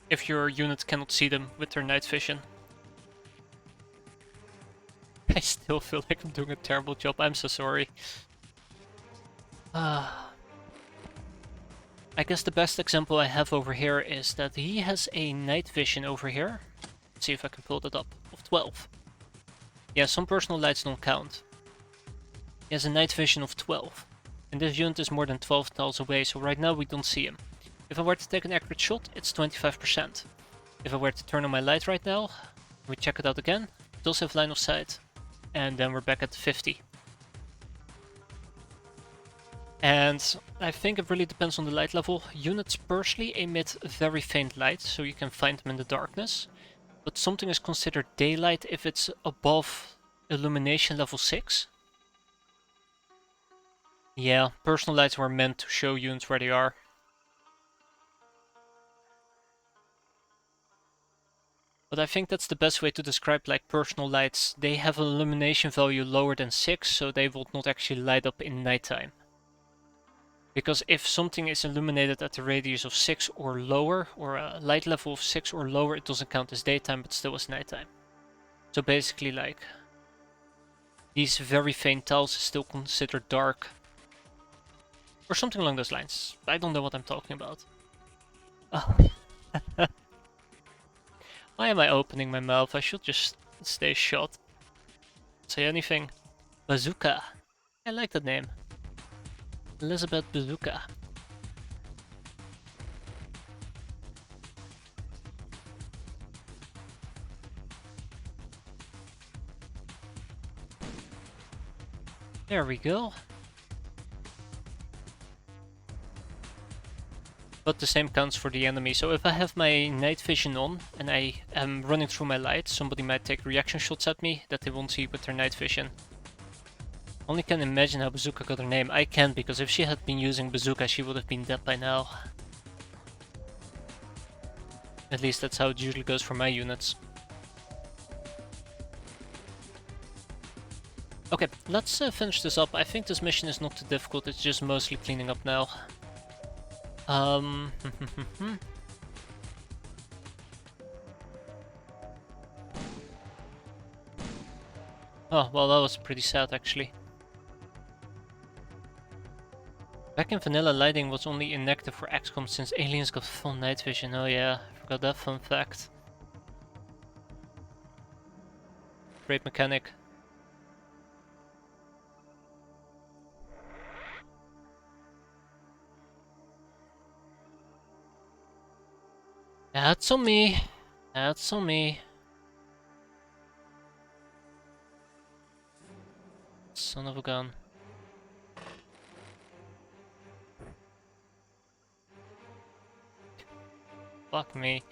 if your unit cannot see them with their night vision. I still feel like I'm doing a terrible job. I'm so sorry. I guess the best example I have over here is that he has a night vision over here. Let's see if I can pull that up. Of 12. Yeah, some personal lights don't count. He has a night vision of 12. And this unit is more than 12 tiles away, so right now we don't see him. If I were to take an accurate shot, it's 25%. if I were to turn on my light right now, we check it out again, it does have line of sight. And then we're back at 50. And I think it really depends on the light level. Units personally emit very faint light, so you can find them in the darkness. But something is considered daylight if it's above illumination level 6. Yeah, personal lights were meant to show units where they are. But I think that's the best way to describe like personal lights. They have an illumination value lower than 6, so they will not actually light up in nighttime. Because if something is illuminated at a radius of 6 or lower, or a light level of 6 or lower, it doesn't count as daytime, but still as nighttime. So basically, like, these very faint tiles is still considered dark. Or something along those lines. I don't know what I'm talking about. Oh. Why am I opening my mouth? I should just stay shut. Say anything. Bazooka. I like that name. Elizabeth Bazooka. There we go. But the same counts for the enemy. So if I have my night vision on and I am running through my light, somebody might take reaction shots at me that they won't see with their night vision. Only can imagine how Bazooka got her name. I can't, because if she had been using Bazooka, she would have been dead by now. At least that's how it usually goes for my units. Okay, let's finish this up. I think this mission is not too difficult, it's just mostly cleaning up now. Oh, well, that was pretty sad actually. Back in vanilla, lighting was only inactive for XCOM since aliens got full night vision. Oh yeah, I forgot that fun fact. Great mechanic. That's on me. That's on me. Son of a gun. Fuck me.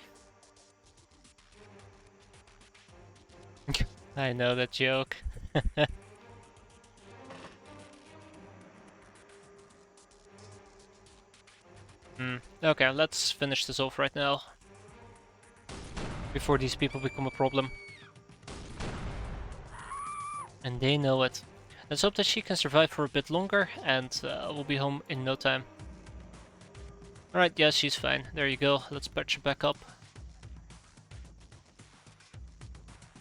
I know that joke. Okay, let's finish this off right now. Before these people become a problem. And they know it. Let's hope that she can survive for a bit longer, and we'll be home in no time. Alright, yeah, she's fine. There you go. Let's patch her back up.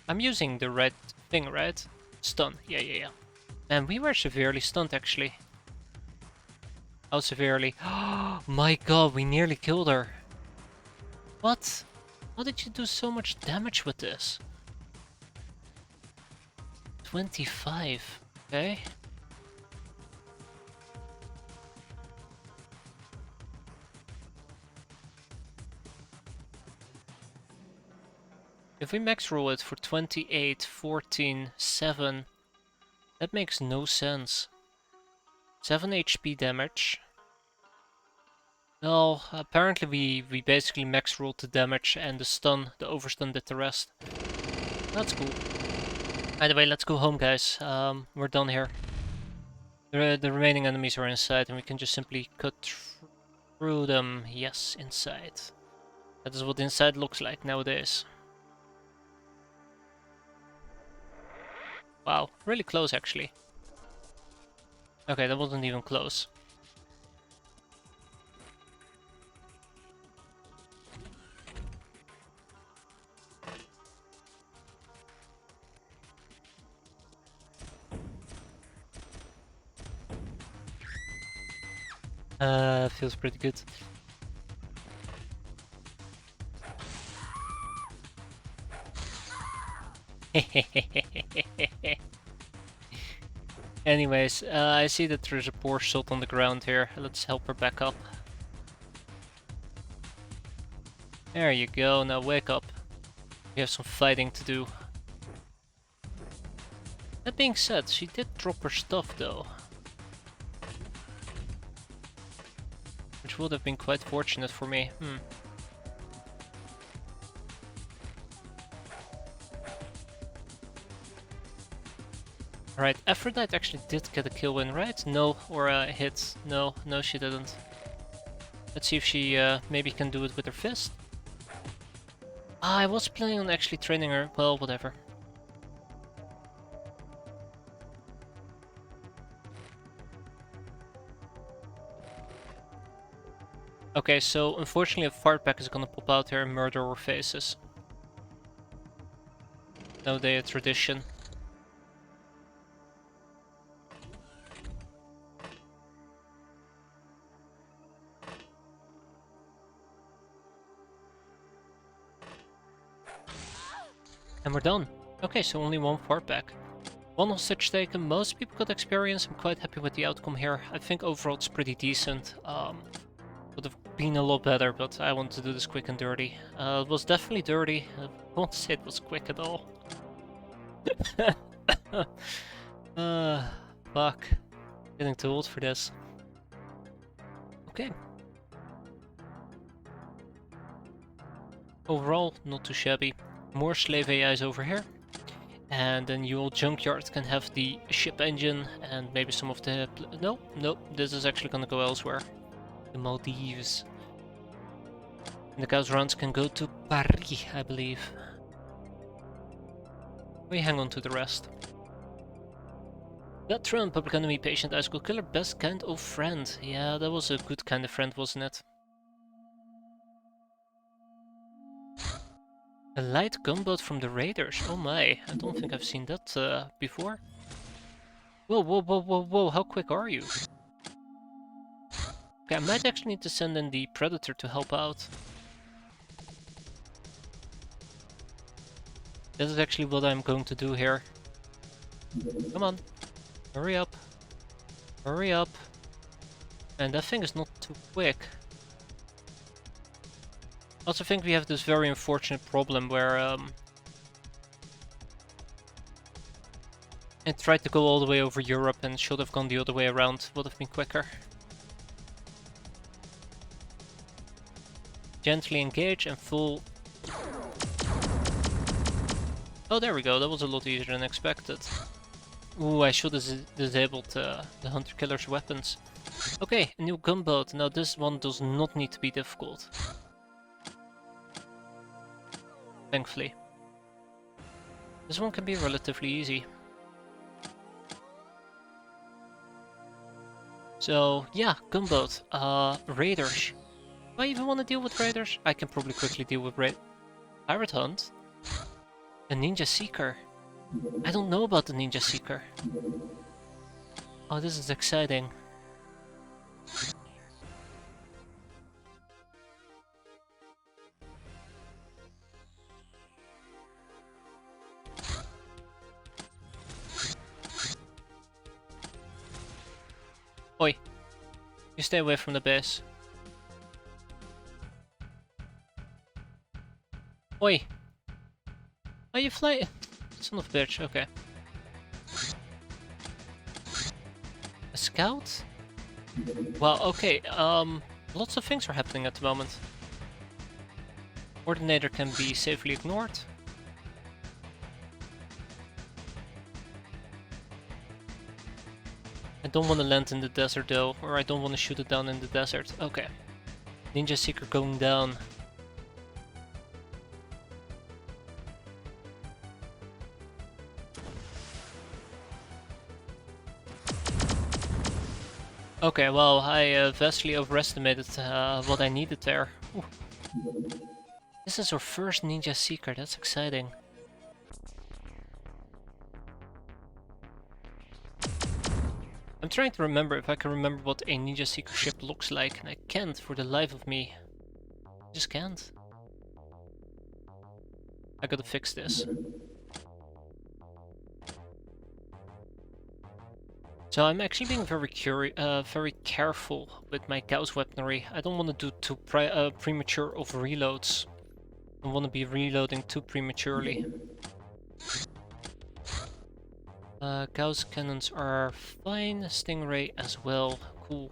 I'm using the right thing, right? Stun. Yeah. And we were severely stunned, actually. How severely? Oh my god, we nearly killed her. What? How did you do so much damage with this? 25. Okay. If we max roll it for 28, 14, 7, that makes no sense. 7 HP damage. No, apparently we basically max rolled the damage and the overstun did the rest. That's cool. Either way, let's go home, guys. We're done here. The remaining enemies are inside and we can just simply cut through them. Yes, inside. That is what the inside looks like nowadays. Wow, really close actually. Okay, that wasn't even close. Feels pretty good. Anyways, I see that there's a poor shot on the ground here. Let's help her back up. There you go, now wake up. We have some fighting to do. That being said, she did drop her stuff though. Which would have been quite fortunate for me. Right, Aphrodite actually did get a kill win, right? No, or a hit. No, she didn't. Let's see if she maybe can do it with her fist. Ah, I was planning on actually training her. Well, whatever. Okay, so unfortunately a fart pack is gonna pop out here and murder our faces. Nowadays a tradition. And we're done. Okay, so only one fart pack. One hostage taken, most people got experience. I'm quite happy with the outcome here. I think overall it's pretty decent. Would have been a lot better, but I wanted to do this quick and dirty. It was definitely dirty. I won't say it was quick at all. Fuck. Getting too old for this. Okay. Overall, not too shabby. More slave AIs over here. And then your junkyard can have the ship engine and maybe some of the... No, this is actually gonna go elsewhere. The Maldives. And the cows runs can go to Paris, I believe. We hang on to the rest. Veteran, public enemy, patient, high school killer, best kind of friend. Yeah, that was a good kind of friend, wasn't it? A light gunboat from the raiders. Oh my, I don't think I've seen that before. Whoa, how quick are you? Okay, I might actually need to send in the Predator to help out. This is actually what I'm going to do here. Come on, hurry up. Hurry up. And that thing is not too quick. I also think we have this very unfortunate problem where it tried to go all the way over Europe and should have gone the other way around, would have been quicker. Gently engage and full... Oh, there we go, that was a lot easier than expected. Ooh, I should have disabled the hunter-killer's weapons. Okay, a new gunboat. Now this one does not need to be difficult. Thankfully. This one can be relatively easy. So, yeah, gunboat. Raiders. Do I even want to deal with raiders? I can probably quickly deal with pirate hunt. A ninja seeker. I don't know about the ninja seeker. Oh, this is exciting. Oi, you stay away from the base. Oi! Are you flying? Son of a bitch, okay. A scout? Well, okay, lots of things are happening at the moment. Coordinator can be safely ignored. I don't want to land in the desert though, or I don't want to shoot it down in the desert. Okay. Ninja Seeker going down. Okay, well, I vastly overestimated what I needed there. Ooh. This is our first Ninja Seeker, that's exciting. I'm trying to remember if I can remember what a Ninja Seeker ship looks like, and I can't for the life of me. I just can't. I gotta fix this. So I'm actually being very careful with my Gauss weaponry. I don't want to do too premature over reloads. Don't want to be reloading too prematurely. Gauss cannons are fine, Stingray as well, cool.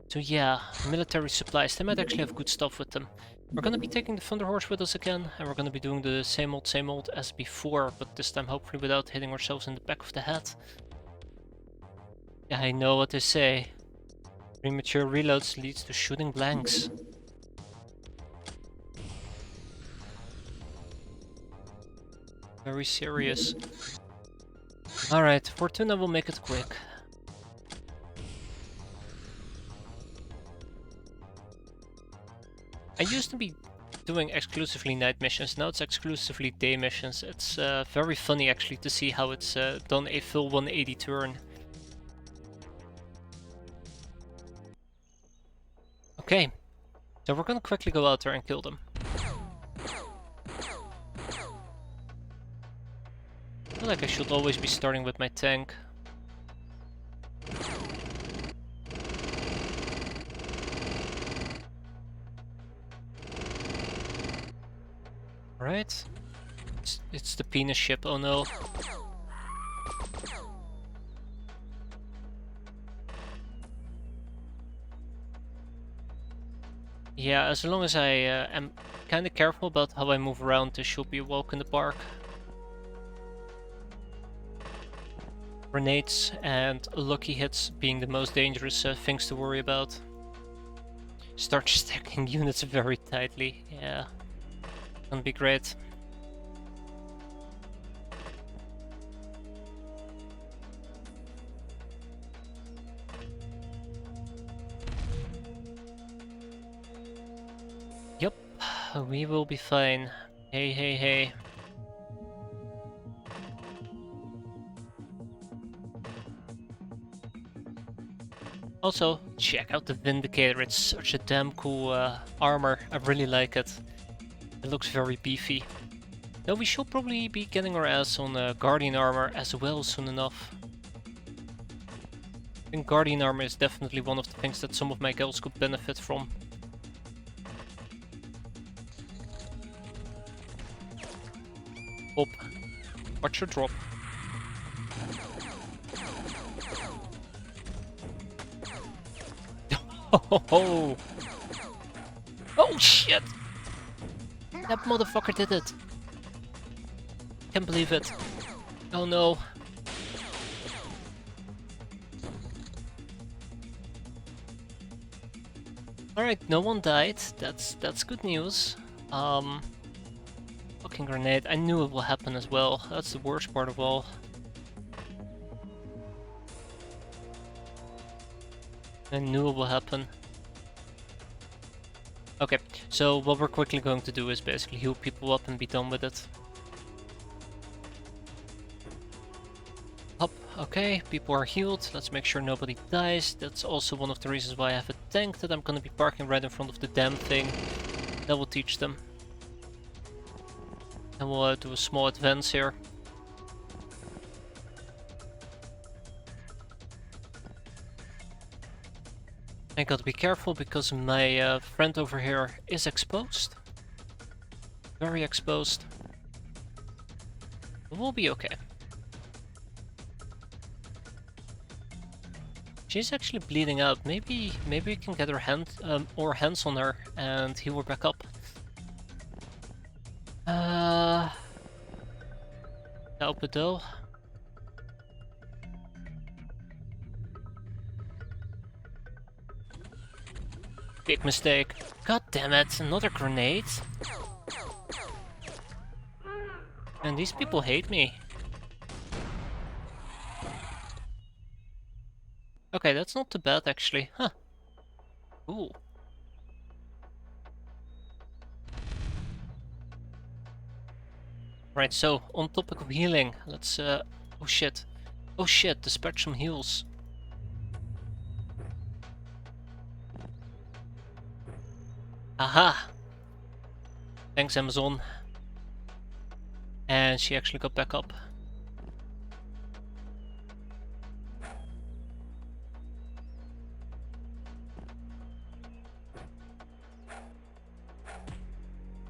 So yeah, military supplies, they might actually have good stuff with them. We're gonna be taking the Thunder Horse with us again, and we're gonna be doing the same old as before, but this time hopefully without hitting ourselves in the back of the head. Yeah, I know what they say. Premature reloads leads to shooting blanks. Very serious. Alright, Fortuna will make it quick. I used to be doing exclusively night missions, now it's exclusively day missions. It's very funny actually to see how it's done a full 180 turn. Okay, so we're gonna quickly go out there and kill them. I feel like I should always be starting with my tank. Right? It's the penis ship, oh no. Yeah, as long as I am kinda careful about how I move around, this should be a walk in the park. Grenades and lucky hits being the most dangerous things to worry about. Start stacking units very tightly, yeah. Gonna be great. Yep, we will be fine. Hey, hey, hey. Also, check out the Vindicator, it's such a damn cool armor, I really like it. It looks very beefy. Though we should probably be getting our ass on Guardian armor as well soon enough. I think Guardian armor is definitely one of the things that some of my guilds could benefit from. Op. Watch your drop. Oh, oh shit! That motherfucker did it! Can't believe it. Oh no. Alright, no one died. That's good news. Fucking grenade. I knew it will happen as well. That's the worst part of all. I knew it will happen. Okay, so what we're quickly going to do is basically heal people up and be done with it. Up, okay, people are healed. Let's make sure nobody dies. That's also one of the reasons why I have a tank that I'm gonna be parking right in front of the damn thing. That will teach them. And we'll do a small advance here. I gotta be careful because my friend over here is exposed. Very exposed. But we'll be okay. She's actually bleeding out. Maybe we can get our hands on her and heal her back up. Help it though. Big mistake. God damn it, another grenade. And these people hate me. Okay, that's not too bad actually. Huh. Ooh. Right, so on topic of healing, let's oh shit. Oh shit, dispatch some heals. Aha! Thanks, Amazon. And she actually got back up.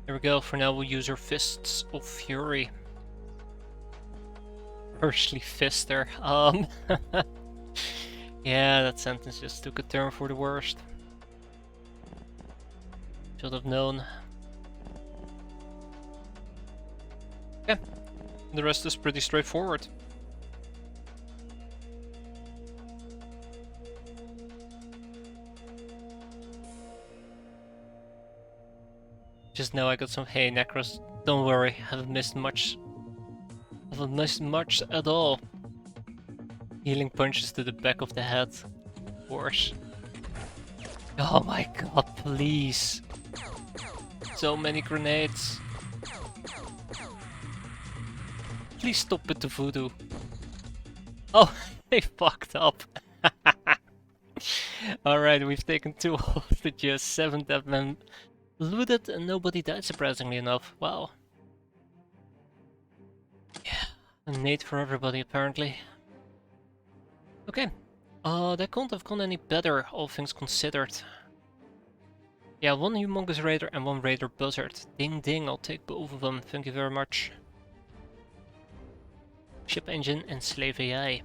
I There we go. For now, we'll use our Fists of Fury. Harshly fist there. Yeah, that sentence just took a turn for the worst. Should have known. Okay, the rest is pretty straightforward. Just know I got some hay necros. Don't worry, haven't missed much. Haven't missed much at all. Healing punches to the back of the head. Of course. Oh my god, please. So many grenades. Please stop with the voodoo. Oh, they fucked up. Alright, we've taken 2 hostages, 7 dead men looted, and nobody died surprisingly enough. Wow. Yeah, a nade for everybody apparently. Okay. That can't have gone any better, all things considered. Yeah, 1 humongous raider and 1 raider buzzard. Ding ding, I'll take both of them, thank you very much. Ship engine and slave AI.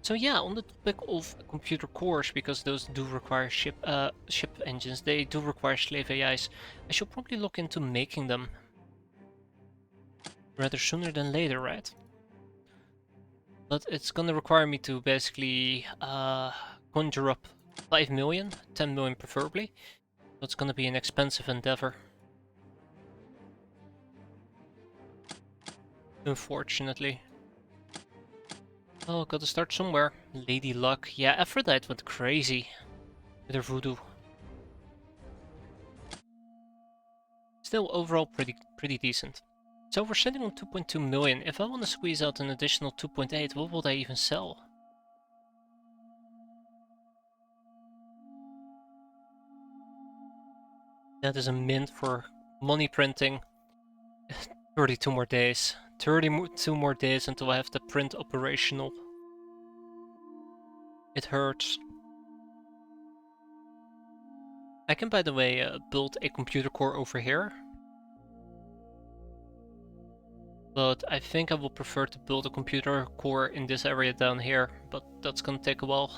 So yeah, on the topic of computer cores, because those do require ship engines, they do require slave AIs. I should probably look into making them. Rather sooner than later, right? But it's gonna require me to basically conjure up 5 million, 10 million preferably. So it's gonna be an expensive endeavor. Unfortunately. Oh, gotta start somewhere. Lady Luck. Yeah, Aphrodite went crazy with her voodoo. Still overall pretty decent. So we're sitting on 2.2 million. If I want to squeeze out an additional 2.8, what will I even sell? That is a mint for money printing. 32 more days. 32 more days until I have the print operational. It hurts. I can, by the way, build a computer core over here. But I think I will prefer to build a computer core in this area down here, but that's gonna take a while.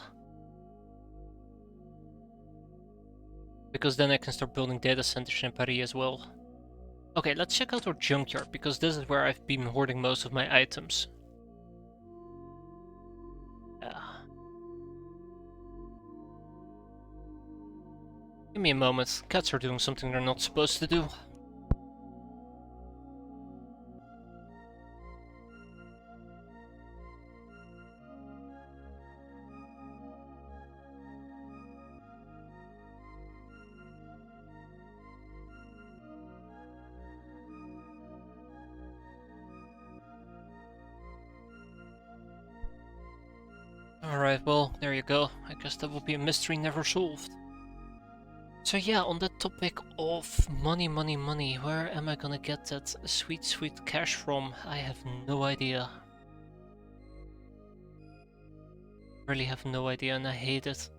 Because then I can start building data centers in Paris as well. Okay, let's check out our junkyard, because this is where I've been hoarding most of my items. Yeah. Give me a moment, cats are doing something they're not supposed to do. Alright, well, there you go. I guess that will be a mystery never solved. So yeah, on that topic of money, where am I gonna get that sweet cash from? I have no idea. Really have no idea and I hate it.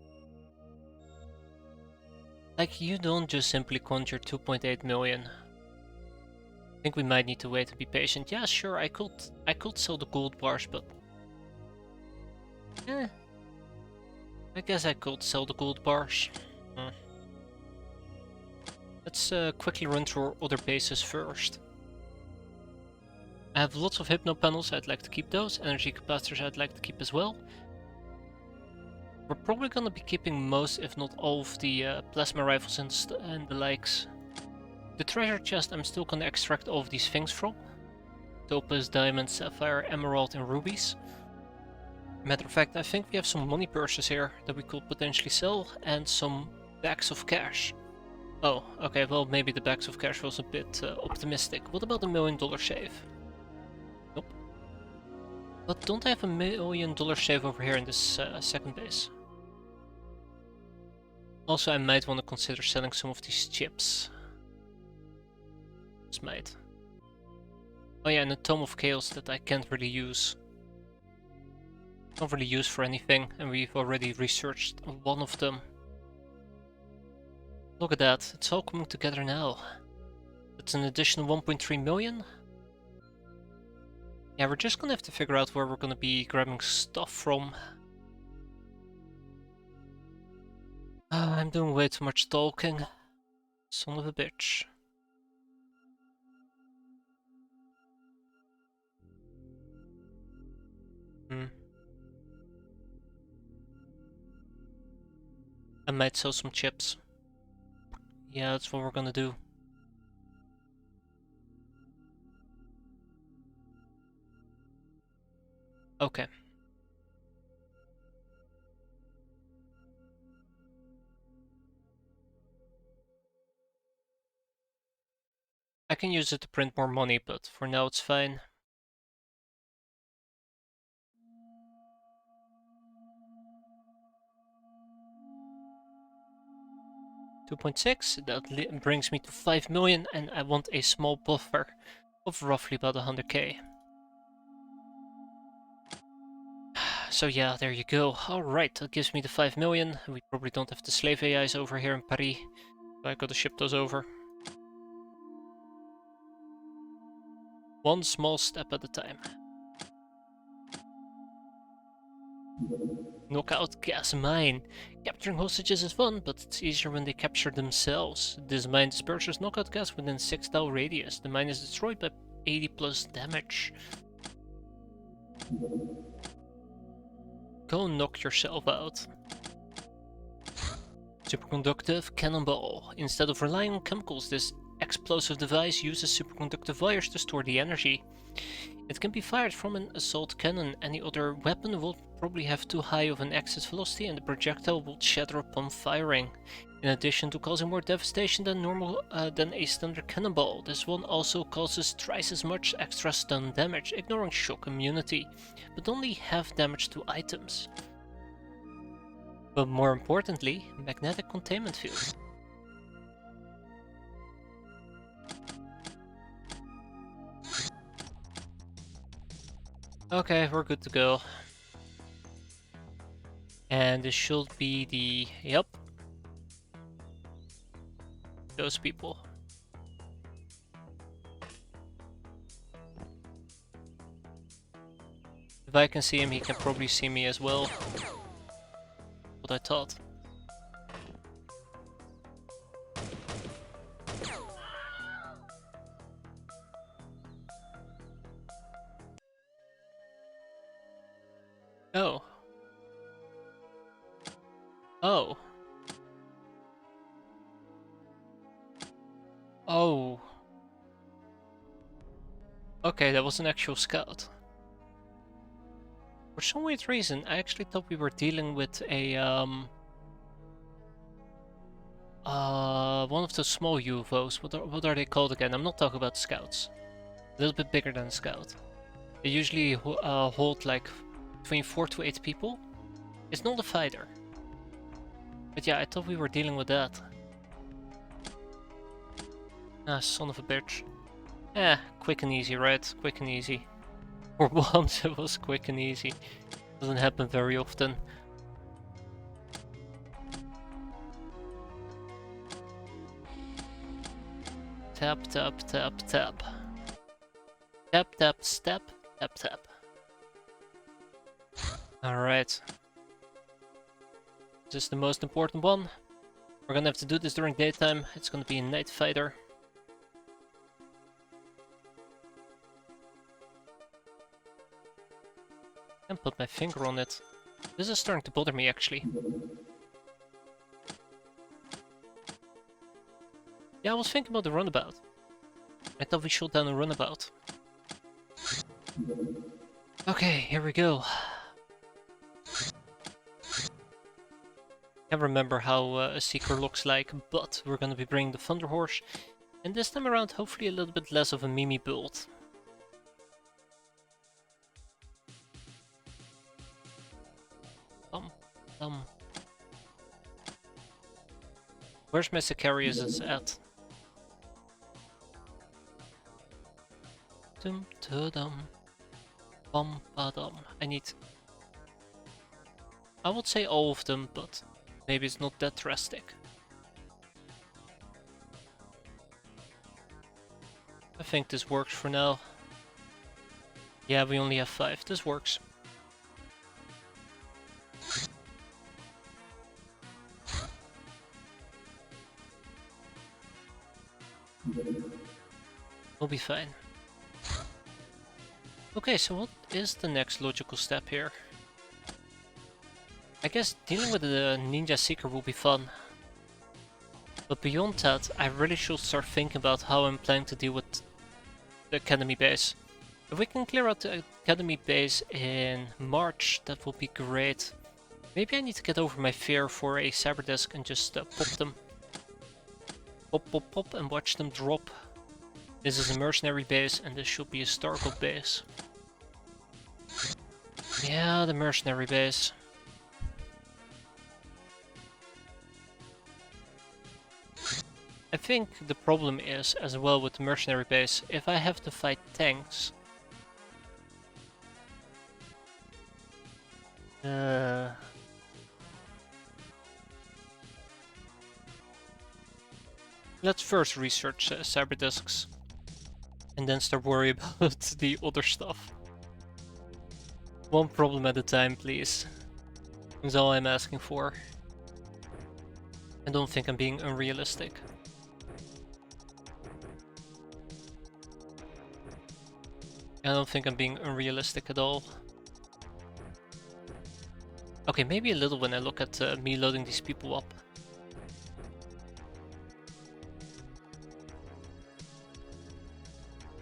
Like, you don't just simply conjure 2.8 million. I think we might need to wait and be patient. Yeah, sure, I could sell the gold bars, but... I guess I could sell the gold bars. Let's quickly run through our other bases first. I have lots of hypno panels, I'd like to keep those. Energy capacitors I'd like to keep as well. We're probably gonna be keeping most, if not all, of the plasma rifles and the likes. The treasure chest I'm still gonna extract all of these things from. Topaz, diamond, sapphire, emerald and rubies. Matter of fact, I think we have some money purses here that we could potentially sell, and some bags of cash. Oh, okay, well maybe the bags of cash was a bit optimistic. What about $1 million save? Nope. But don't I have $1 million save over here in this second base? Also, I might want to consider selling some of these chips. Just might. Oh yeah, and a Tome of Chaos that I can't really use. Not really used for anything, and we've already researched one of them. Look at that, it's all coming together now. It's an additional 1.3 million. Yeah, we're just gonna have to figure out where we're gonna be grabbing stuff from. I'm doing way too much talking. Son of a bitch. I might sell some chips. Yeah, that's what we're gonna do. Okay. I can use it to print more money, but for now it's fine. 2.6, that brings me to 5 million, and I want a small buffer of roughly about 100k. So yeah, there you go. Alright, that gives me the 5 million. We probably don't have the slave AIs over here in Paris, so I gotta ship those over. One small step at a time. Knockout gas mine. Capturing hostages is fun, but it's easier when they capture themselves. This mine disperses knockout gas within 6 tile radius. The mine is destroyed by 80 plus damage. Go knock yourself out. Superconductive cannonball. Instead of relying on chemicals, this explosive device uses superconductive wires to store the energy. It can be fired from an assault cannon. Any other weapon will probably have too high of an exit velocity and the projectile will shatter upon firing. In addition to causing more devastation than a standard cannonball, this one also causes twice as much extra stun damage, ignoring shock immunity, but only half damage to items. But more importantly, magnetic containment field. Okay, we're good to go. And this should be the... Yep. Those people. If I can see him, he can probably see me as well. What I thought. Oh. Oh. Oh. Okay, that was an actual scout. For some weird reason, I actually thought we were dealing with a, one of those small UFOs. What are they called again? I'm not talking about scouts. A little bit bigger than a scout. They usually hold like between 4 to 8 people. It's not a fighter. But yeah, I thought we were dealing with that. Ah, son of a bitch. Eh, quick and easy, right? Quick and easy. For once it was quick and easy. Doesn't happen very often. Tap, tap, tap, tap. Tap, tap, step, tap, tap. Alright. This is the most important one. We're gonna have to do this during daytime. It's gonna be a night fighter. Can't put my finger on it. This is starting to bother me actually. Yeah, I was thinking about the runabout. I thought we shot down a runabout. Okay, here we go. Can't remember how a Seeker looks like, but we're gonna be bringing the Thunder Horse. And this time around, hopefully a little bit less of a Mimi build. Where's my Sicarius at? Dum da dum. Bum ba dum. I need... I would say all of them, but maybe it's not that drastic. I think this works for now. Yeah, we only have 5. This works. We'll be fine. Okay, so what is the next logical step here? I guess dealing with the Ninja Seeker will be fun. But beyond that, I really should start thinking about how I'm planning to deal with the Academy base. If we can clear out the Academy base in March, that would be great. Maybe I need to get over my fear for a cyber disk and just pop them. Pop, pop, pop, and watch them drop. This is a mercenary base, and this should be a Stargod base. Yeah, the mercenary base. I think the problem is, as well with the mercenary base, if I have to fight tanks... Let's first research cyber disks. And then start worrying about the other stuff. One problem at a time, please. That's all I'm asking for. I don't think I'm being unrealistic. I don't think I'm being unrealistic at all. Okay, maybe a little when I look at me loading these people up.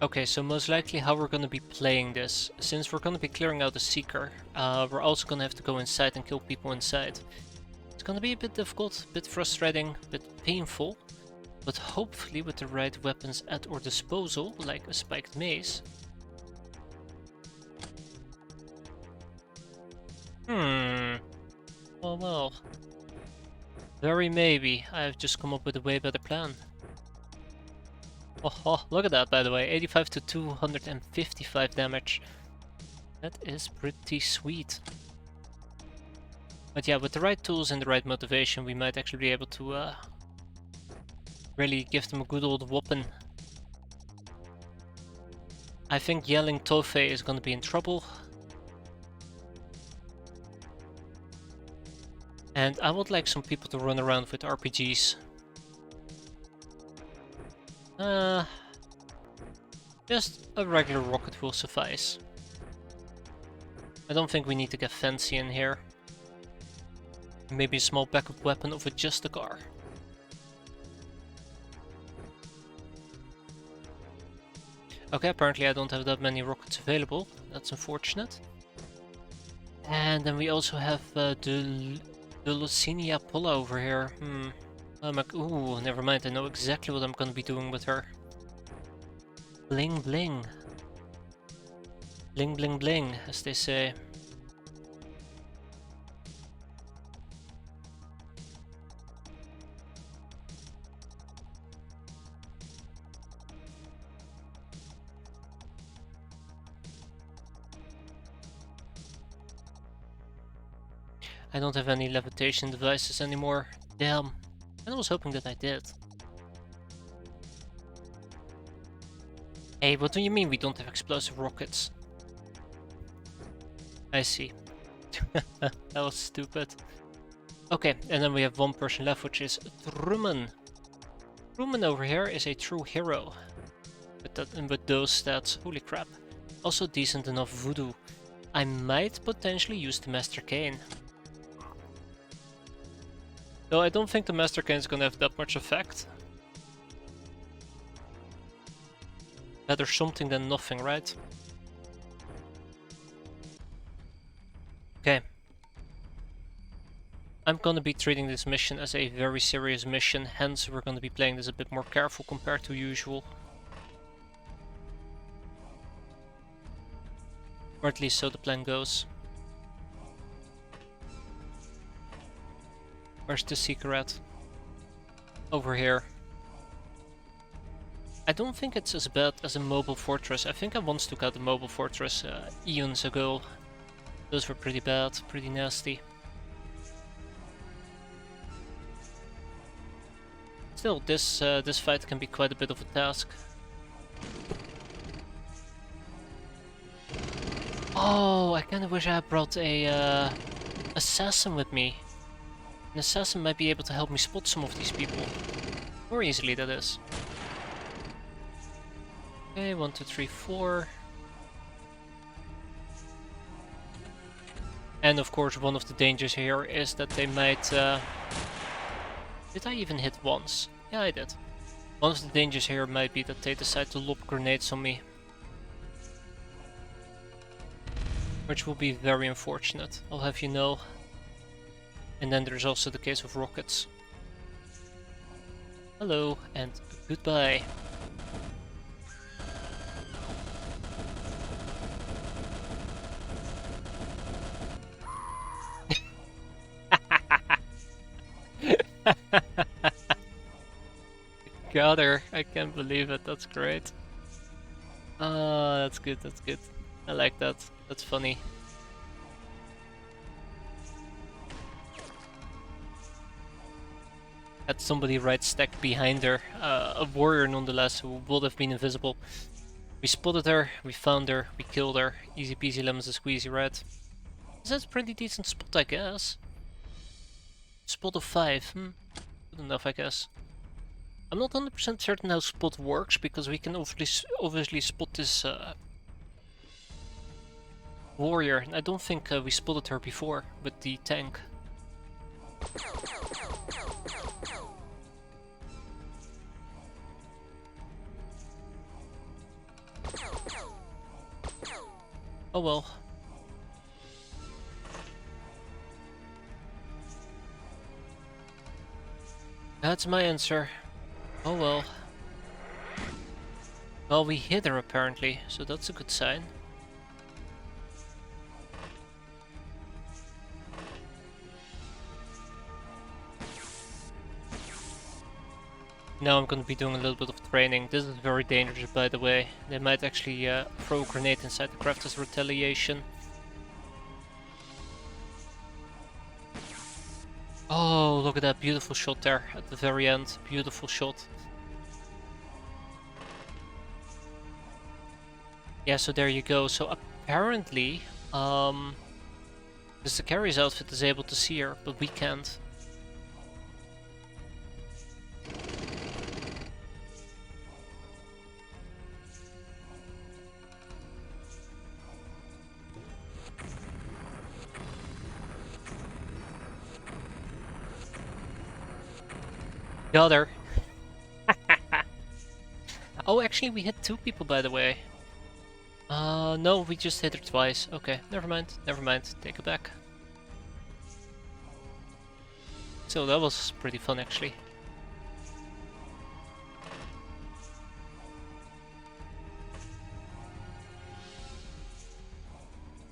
Okay, so most likely how we're gonna be playing this. Since we're gonna be clearing out the Seeker, we're also gonna have to go inside and kill people inside. It's gonna be a bit difficult, a bit frustrating, a bit painful. But hopefully with the right weapons at our disposal, like a spiked mace. Oh well. Very maybe. I've just come up with a way better plan. Oh, look at that, by the way. 85 to 255 damage. That is pretty sweet. But yeah, with the right tools and the right motivation, we might actually be able to really give them a good old whooping. I think yelling Tofe is gonna be in trouble. And I would like some people to run around with RPGs. Just a regular rocket will suffice. I don't think we need to get fancy in here. Maybe a small backup weapon of just a car. Okay, apparently I don't have that many rockets available. That's unfortunate. And then we also have the Lucinia Pola over here. Ooh, never mind. I know exactly what I'm gonna be doing with her. Bling bling. Bling bling bling, as they say. I don't have any levitation devices anymore. Damn. I was hoping that I did. Hey, what do you mean we don't have explosive rockets? I see. That was stupid. Okay, and then we have one person left, which is Truman. Truman over here is a true hero. With those stats, holy crap. Also decent enough voodoo. I might potentially use the Master Cane. Though I don't think the Master Cane is gonna have that much effect. Better something than nothing, right? Okay. I'm gonna be treating this mission as a very serious mission, hence we're gonna be playing this a bit more careful compared to usual. Or at least so the plan goes. Where's the Seeker at? Over here. I don't think it's as bad as a mobile fortress. I think I once took out a mobile fortress eons ago. Those were pretty bad, pretty nasty. Still, this fight can be quite a bit of a task. Oh, I kind of wish I had brought a assassin with me. An assassin might be able to help me spot some of these people. More easily, that is. Okay, 1, 2, 3, 4. And of course, one of the dangers here is that they might... Did I even hit once? Yeah, I did. One of the dangers here might be that they decide to lob grenades on me. Which will be very unfortunate, I'll have you know. And then there's also the case of rockets. Hello, and goodbye. Got her, I can't believe it, that's great. That's good, that's good. I like that, that's funny. Had somebody right stacked behind her, a warrior nonetheless, who would have been invisible. We spotted her, we found her, we killed her. Easy peasy lemons and squeezy, right? That's a pretty decent spot, I guess. Spot of 5, good enough, I guess. I'm not 100% certain how spot works, because we can obviously spot this warrior, and I don't think we spotted her before with the tank. Oh well. That's my answer. Oh well. Well, we hit her apparently, so that's a good sign. Now I'm gonna be doing a little bit of training. This is very dangerous, by the way. They might actually throw a grenade inside the craft as retaliation. Oh, look at that beautiful shot there at the very end. Beautiful shot. Yeah, so there you go. So apparently, the Sicarius outfit is able to see her, but we can't. Got her. Oh, actually, we hit 2 people, by the way. No, we just hit her twice. Okay, never mind, take it back. So that was pretty fun, actually.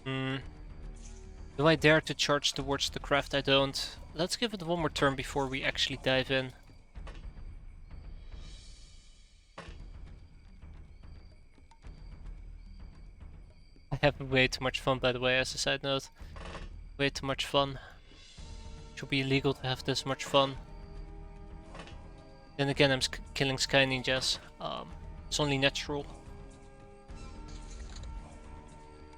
Do I dare to charge towards the craft? I don't. Let's give it one more turn before we actually dive in. I have way too much fun, by the way, as a side note. Way too much fun. Should be illegal to have this much fun. Then again, I'm killing Sky Ninjas. It's only natural.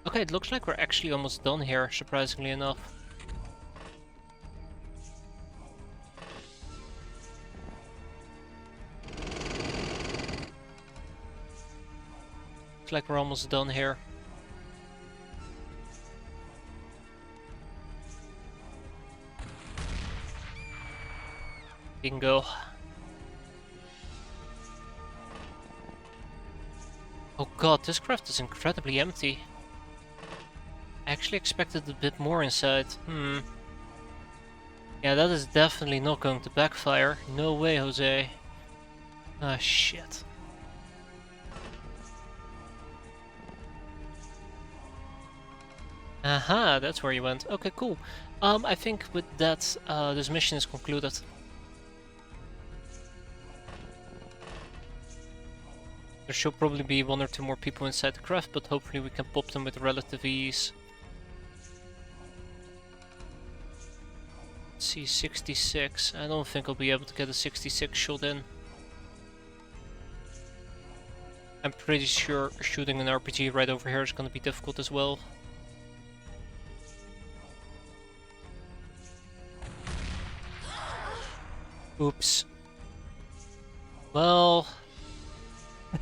Okay, it looks like we're actually almost done here, surprisingly enough. Looks like we're almost done here. Bingo. Oh god, this craft is incredibly empty. I actually expected a bit more inside. Yeah, that is definitely not going to backfire. No way, Jose. Ah, shit. Aha, that's where you went. Okay, cool. I think with that, this mission is concluded. There should probably be 1 or 2 more people inside the craft, but hopefully we can pop them with relative ease. Let's see, 66. I don't think I'll be able to get a 66 shot in. I'm pretty sure shooting an RPG right over here is going to be difficult as well. Oops. Well,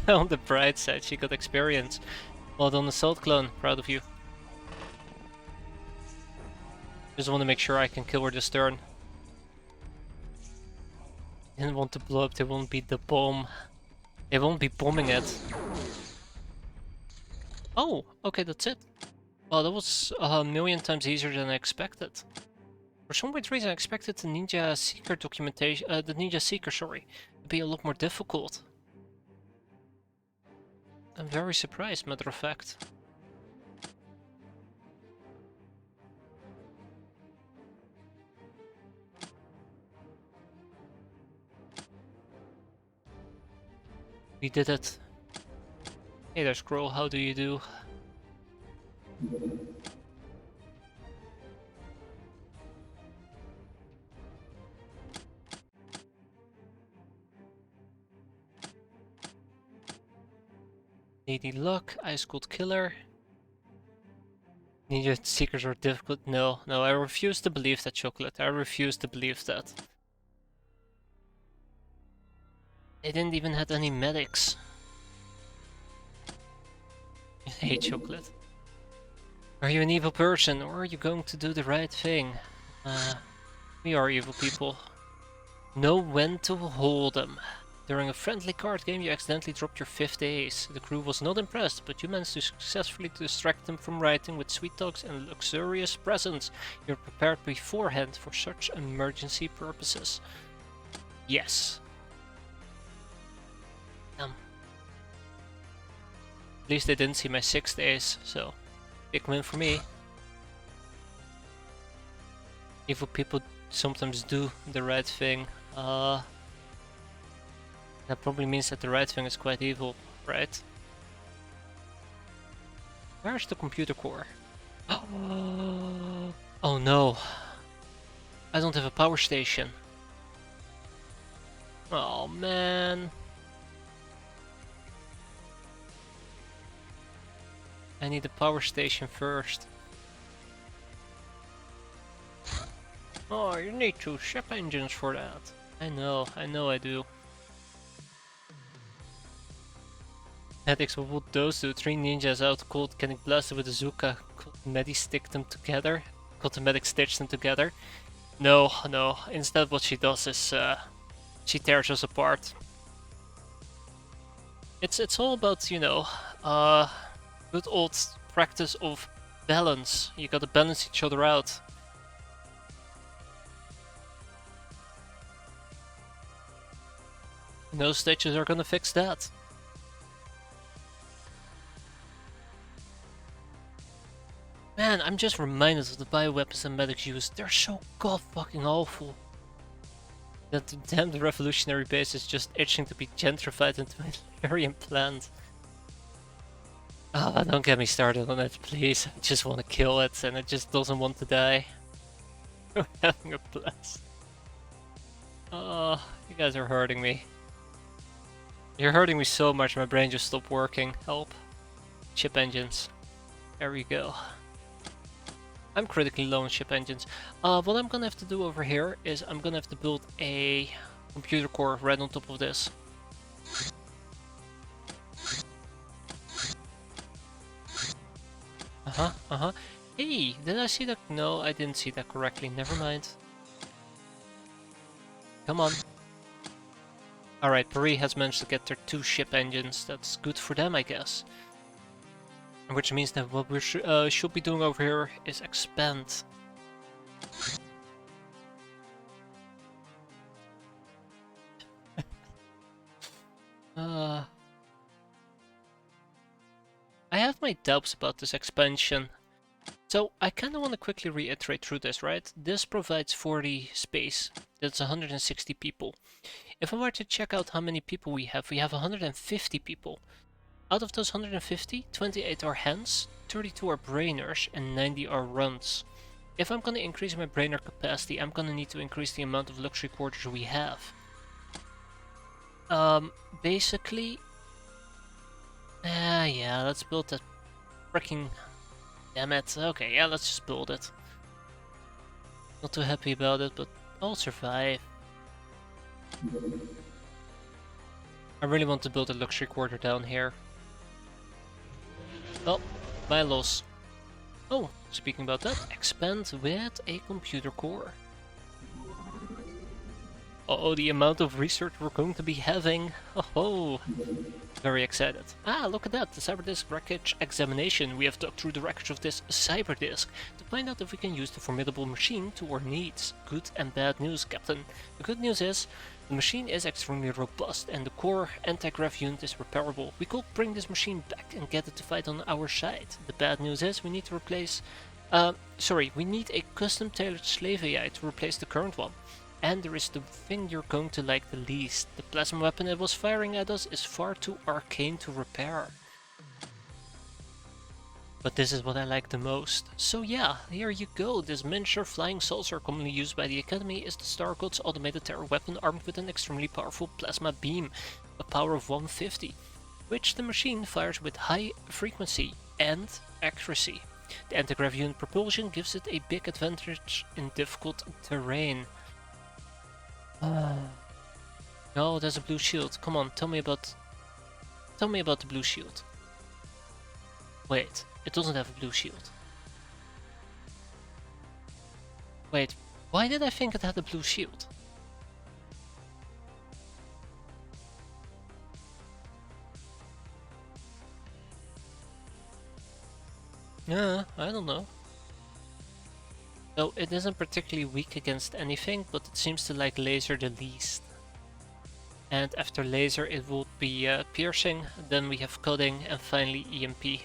on the bright side, she got experience. Well done, Assault Clone. Proud of you. Just want to make sure I can kill her this turn. Didn't want to blow up, they won't be the bomb. They won't be bombing it. Oh, okay, that's it. Well, that was a million times easier than I expected. For some weird reason, I expected the Ninja Seeker documentation, the Ninja Seeker, sorry, to be a lot more difficult. I'm very surprised, matter of fact. We did it. Hey there, Scroll, how do you do? Lady Luck, Ice Cold Killer. Ninja Seekers are difficult. No, I refuse to believe that, Chocolate. I refuse to believe that. They didn't even have any medics. Hey, Chocolate. Are you an evil person, or are you going to do the right thing? We are evil people. Know when to hold them. During a friendly card game, you accidentally dropped your 5th ace. The crew was not impressed, but you managed to successfully distract them from writing with sweet talks and luxurious presents. You're prepared beforehand for such emergency purposes. Yes. At least they didn't see my 6th ace, so big win for me. Evil people sometimes do the right thing. That probably means that the right thing is quite evil, right? Where's the computer core? Oh no. I don't have a power station. Oh man. I need a power station first. Oh, you need 2 ship engines for that. I know I do. Medics, what would those do? 3 ninjas out cold, getting blasted with a Zuka. Could Medi stick them together? Could the medic stitch them together? No. Instead what she does is she tears us apart. It's all about, you know, good old practice of balance. You gotta balance each other out. No stages are gonna fix that. Man, I'm just reminded of the bioweapons and medics use. They're so god fucking awful. That damned revolutionary base is just itching to be gentrified into an Aryan plant. Oh, don't get me started on it, please. I just want to kill it and it just doesn't want to die. We're having a blast. Oh, you guys are hurting me. You're hurting me so much my brain just stopped working. Help. Chip engines. There we go. I'm critically low on ship engines. What I'm gonna have to do over here is I'm gonna have to build a computer core right on top of this. Hey, did I see that? No, I didn't see that correctly. Never mind. Come on. Alright, Paris has managed to get their 2 ship engines. That's good for them, I guess. Which means that what we should be doing over here is expand. I have my doubts about this expansion. So I kind of want to quickly reiterate through this, right? This provides 40 space. That's 160 people. If I were to check out how many people we have 150 people. Out of those 150, 28 are hands, 32 are brainers, and 90 are runs. If I'm gonna increase my brainer capacity, I'm gonna need to increase the amount of luxury quarters we have. Basically... yeah, let's build that freaking... Damn it. Okay, yeah, let's just build it. Not too happy about it, but I'll survive. I really want to build a luxury quarter down here. Well, my loss. Oh, speaking about that, expand with a computer core. Uh-oh, the amount of research we're going to be having. Oh, very excited. Ah, look at that, the cyberdisk wreckage examination. We have dug through the wreckage of this cyberdisk to find out if we can use the formidable machine to our needs. Good and bad news, Captain. The good news is, the machine is extremely robust and the core anti-grav unit is repairable. We could bring this machine back and get it to fight on our side. The bad news is, we need to replace... we need a custom-tailored slave AI to replace the current one. And there is the thing you're going to like the least. The plasma weapon it was firing at us is far too arcane to repair. But this is what I like the most. So yeah, here you go. This miniature flying saucer commonly used by the Academy is the Star God's automated terror weapon armed with an extremely powerful plasma beam, a power of 150, which the machine fires with high frequency and accuracy. The anti-grav unit propulsion gives it a big advantage in difficult terrain. No, there's a blue shield. Come on, tell me about the blue shield. Wait, it doesn't have a blue shield. Wait, why did I think it had a blue shield? Yeah, I don't know. So it isn't particularly weak against anything, but it seems to like laser the least. And after laser it would be piercing, then we have cutting, and finally EMP.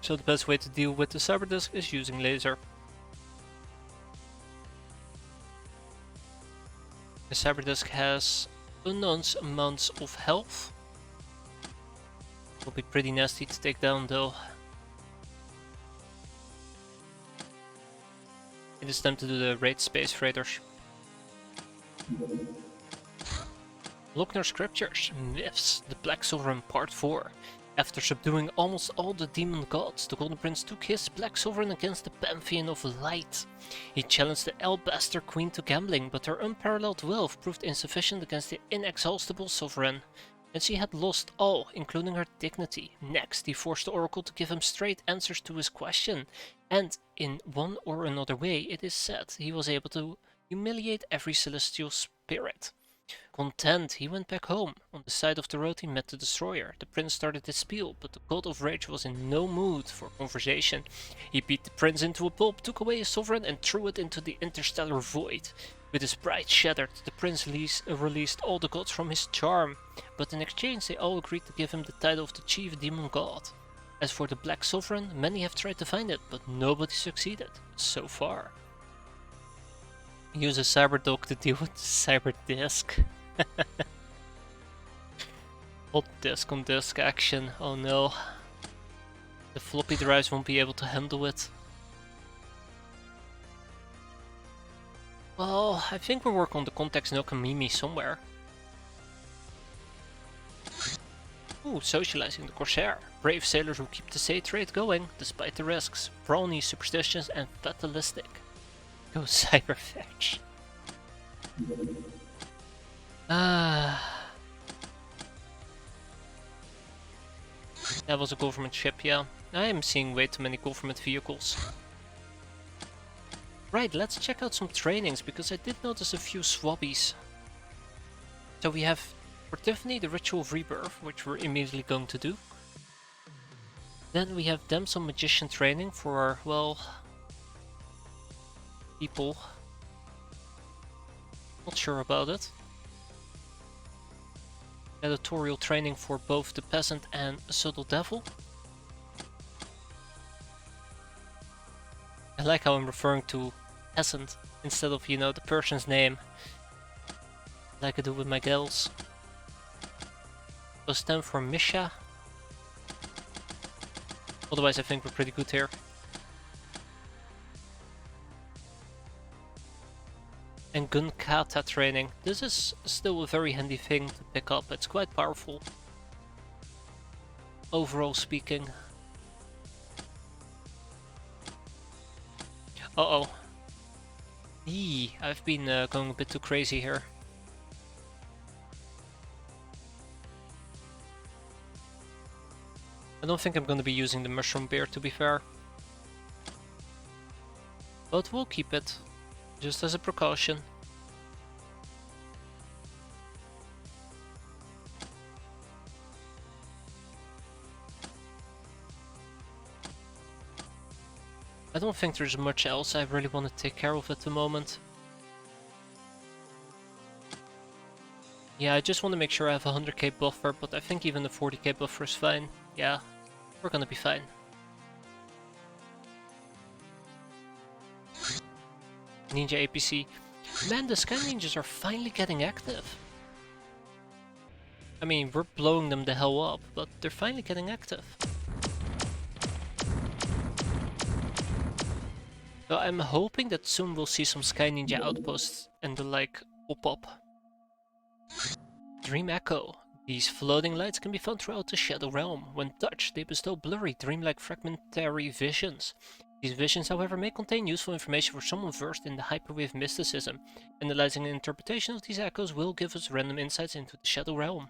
So the best way to deal with the cyberdisk is using laser. The cyberdisk has unknown amounts of health. Will be pretty nasty to take down though. It is time to do the raid space freighters. Lochner Scriptures, Myths, the Black Sovereign Part 4. After subduing almost all the demon gods, the Golden Prince took his Black Sovereign against the Pantheon of Light. He challenged the Alabaster Queen to gambling, but her unparalleled wealth proved insufficient against the inexhaustible Sovereign, and she had lost all, including her dignity. Next, he forced the Oracle to give him straight answers to his question, and in one or another way, it is said, he was able to humiliate every celestial spirit. Content, he went back home. On the side of the road he met the Destroyer. The prince started his spiel, but the God of Rage was in no mood for conversation. He beat the prince into a pulp, took away his sovereign and threw it into the interstellar void. With his pride shattered, the prince released all the gods from his charm, but in exchange they all agreed to give him the title of the chief demon god. As for the Black Sovereign, many have tried to find it, but nobody succeeded, so far. Use a cyberdog to deal with the cyberdisk. Hot disk on disk action, oh no. The floppy drives won't be able to handle it. Well, I think we'll work on the Context no Kamimi somewhere. Ooh, socializing the Corsair. Brave sailors who keep the sea trade going, despite the risks. Brawny, superstitious and fatalistic. Go cyberfetch. That was a government ship, yeah. I am seeing way too many government vehicles. Right, let's check out some trainings, because I did notice a few swabbies. So we have, for Tiffany, the Ritual of Rebirth, which we're immediately going to do. Then we have some Magician training for our, well, people. Not sure about it. Editorial training for both the Peasant and Subtle Devil. I like how I'm referring to Peasant instead of, you know, the person's name, like I do with my girls. So stand for Misha. Otherwise I think we're pretty good here. And Gun Kata training. This is still a very handy thing to pick up. It's quite powerful, overall speaking. Uh-oh. I've been going a bit too crazy here. I don't think I'm going to be using the mushroom beer, to be fair. But we'll keep it, just as a precaution. I don't think there's much else I really want to take care of at the moment. Yeah, I just want to make sure I have a 100k buffer, but I think even the 40k buffer is fine. Yeah, we're gonna be fine. Ninja APC. Man, the Sky Ninjas are finally getting active. I mean, we're blowing them the hell up, but they're finally getting active. So I'm hoping that soon we'll see some Sky Ninja outposts and the like pop up. Dream Echo. These floating lights can be found throughout the Shadow Realm. When touched, they bestow blurry, dreamlike fragmentary visions. These visions, however, may contain useful information for someone versed in the hyperwave mysticism. Analyzing an interpretation of these echoes will give us random insights into the Shadow Realm.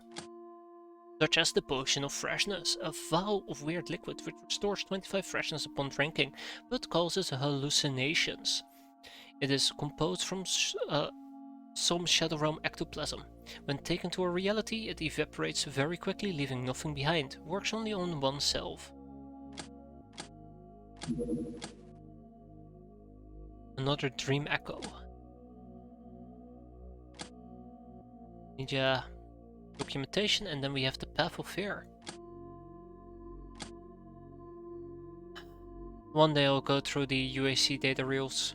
Such as the Potion of Freshness, a vial of weird liquid which restores 25 freshness upon drinking, but causes hallucinations. It is composed from some Shadow Realm ectoplasm. When taken to a reality, it evaporates very quickly, leaving nothing behind. Works only on oneself. Another Dream Echo. Ninja documentation, and then we have the Path of Fear. One day I'll go through the UAC data reels.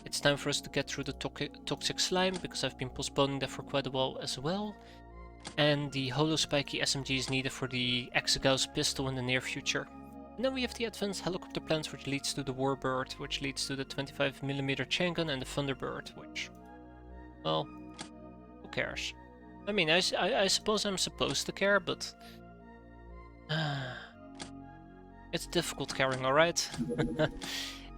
It's time for us to get through the toxic slime, because I've been postponing that for quite a while as well. And the holo spiky SMG is needed for the X-Gauss pistol in the near future. And then we have the advanced helicopter plans, which leads to the Warbird, which leads to the 25mm chain gun, and the Thunderbird, which, well, who cares? I mean, I suppose I'm supposed to care, but it's difficult carrying, alright?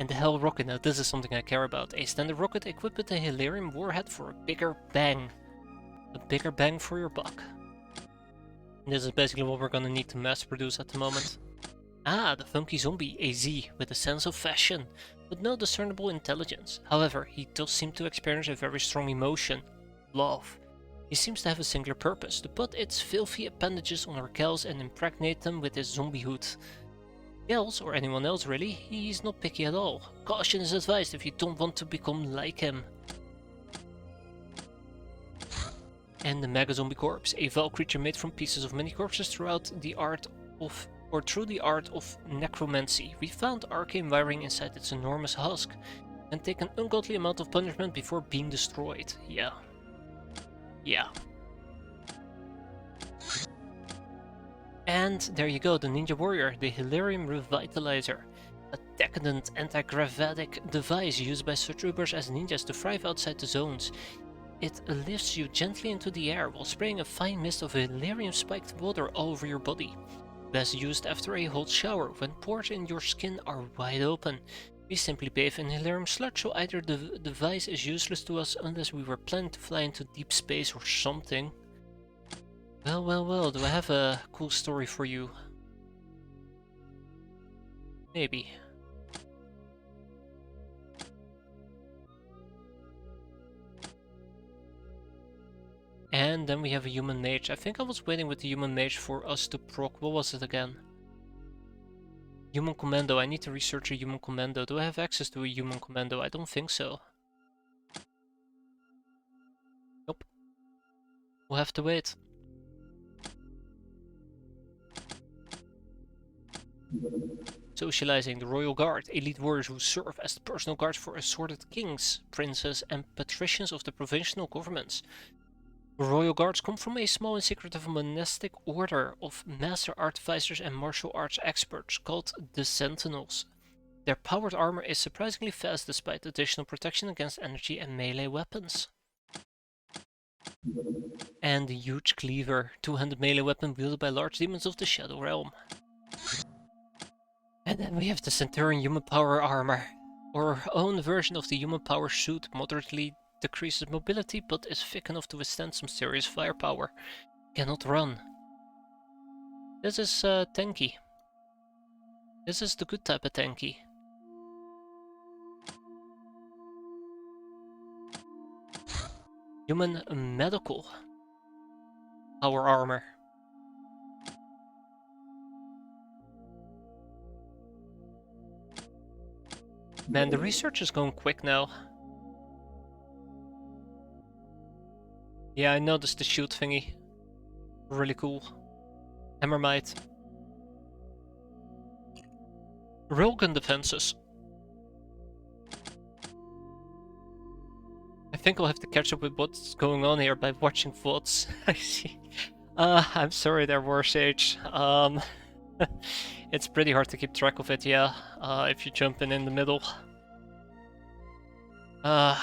And the Hell Rocket, now this is something I care about. A standard rocket equipped with a Hilarium warhead for a bigger bang. A bigger bang for your buck. And this is basically what we're gonna need to mass produce at the moment. Ah, the funky zombie, AZ, with a sense of fashion, but no discernible intelligence. However, he does seem to experience a very strong emotion, love. He seems to have a singular purpose, to put its filthy appendages on our gals and impregnate them with his zombie hood. Gals, or anyone else really, he's not picky at all. Caution is advised if you don't want to become like him. And the Mega Zombie Corpse, a vile creature made from pieces of many corpses through the art of necromancy. We found arcane wiring inside its enormous husk, and take an ungodly amount of punishment before being destroyed. Yeah. And there you go, the Ninja Warrior, the Hilarium Revitalizer. A decadent anti-gravitic device used by such ubers as ninjas to thrive outside the zones. It lifts you gently into the air while spraying a fine mist of Hilarium-spiked water all over your body. Best used after a hot shower, when pores in your skin are wide open. We simply bathe in Hilarium sludge, so either the device is useless to us unless we were planning to fly into deep space or something. Well, do I have a cool story for you? Maybe. And then we have a human mage. I think I was waiting with the human mage for us to proc. What was it again? Human commando. I need to research a human commando. Do I have access to a human commando? I don't think so. Nope. We'll have to wait. Socializing the Royal Guard, elite warriors who serve as the personal guards for assorted kings, princes, and patricians of the provincial governments. The Royal Guards come from a small and secretive monastic order of master artificers and martial arts experts called the Sentinels. Their powered armor is surprisingly fast despite additional protection against energy and melee weapons. And the huge cleaver, two-handed melee weapon wielded by large demons of the Shadow Realm. And then we have the Centurion human power armor. Our own version of the human power suit moderately decreases mobility, but is thick enough to withstand some serious firepower. Cannot run. This is tanky. This is the good type of tanky. Human medical power armor. Man, the research is going quick now. Yeah, I noticed the shoot thingy. Really cool. Hammermite. Railgun defenses. I think I'll have to catch up with what's going on here by watching VODs. I see. I'm sorry there, Warsage. It's pretty hard to keep track of it, yeah, if you jump in the middle. But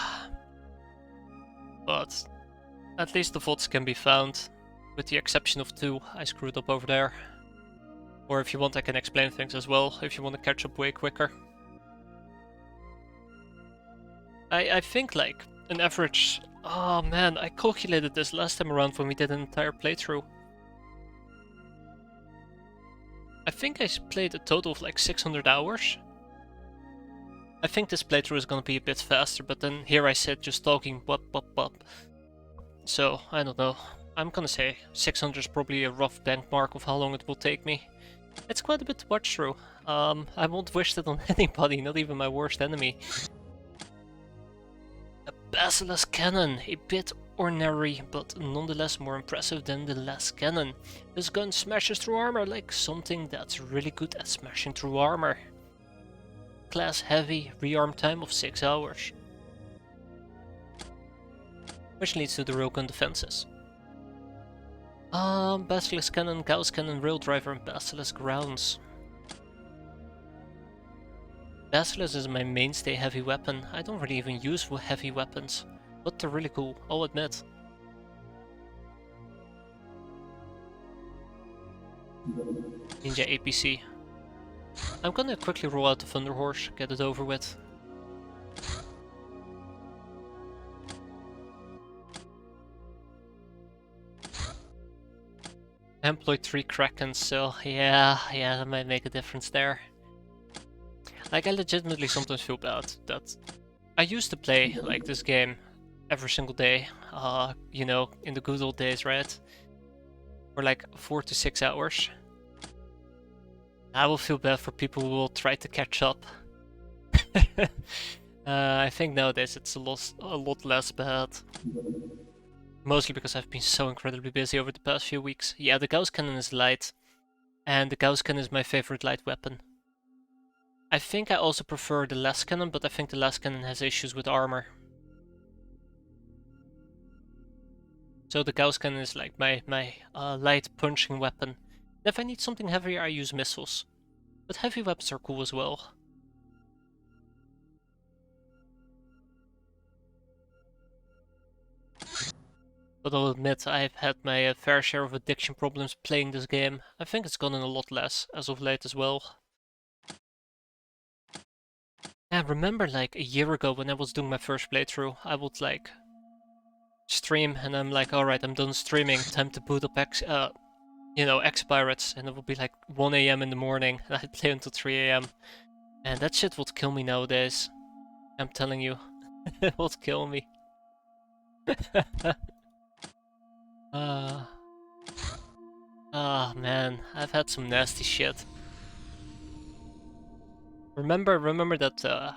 at least the VODs can be found, with the exception of 2 I screwed up over there. Or if you want, I can explain things as well, if you want to catch up way quicker. I think like an average... Oh man, I calculated this last time around when we did an entire playthrough. I think I played a total of like 600 hours. I think this playthrough is gonna be a bit faster, but then here I sit just talking bop. So, I don't know. I'm gonna say 600 is probably a rough benchmark of how long it will take me. It's quite a bit to watch through. I won't wish that on anybody, not even my worst enemy. A Basilisk cannon, a bit ordinary, but nonetheless more impressive than the last cannon. This gun smashes through armor like something that's really good at smashing through armor. Class heavy, rearm time of 6 hours. Which leads to the railgun defenses. Basilisk cannon, Gauss cannon, rail driver, and Basilisk rounds. Basilisk is my mainstay heavy weapon. I don't really even use heavy weapons, but they're really cool, I'll admit. Ninja APC. I'm gonna quickly roll out the Thunder Horse, get it over with. I employed 3 Krakens, so yeah, that might make a difference there. Like, I legitimately sometimes feel bad that I used to play like this game every single day, you know, in the good old days, right? For like 4 to 6 hours. I will feel bad for people who will try to catch up. I think nowadays it's a lot less bad. Mostly because I've been so incredibly busy over the past few weeks. Yeah, the Gauss cannon is light, and the Gauss cannon is my favorite light weapon. I think I also prefer the las cannon, but I think the las cannon has issues with armor. So the Gauss cannon is like my light punching weapon. If I need something heavier, I use missiles. But heavy weapons are cool as well. But I'll admit, I've had my fair share of addiction problems playing this game. I think it's gotten a lot less as of late as well. I remember like a year ago when I was doing my first playthrough, I would like stream and I'm like, alright, I'm done streaming, time to boot up X-piratez, and it would be like 1 AM in the morning and I'd play until 3 AM. And that shit would kill me nowadays. I'm telling you, it would kill me. Man, I've had some nasty shit. Remember that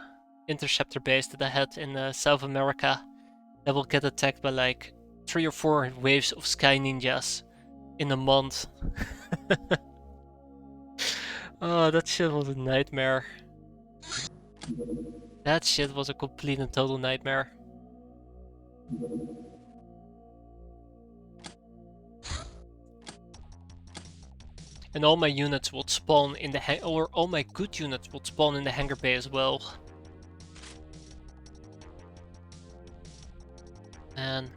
interceptor base that I had in South America that will get attacked by like 3 or 4 waves of sky ninjas in a month. Oh, that shit was a nightmare. That shit was a complete and total nightmare. And all my units would spawn in the or all my good units would spawn in the hangar bay as well. And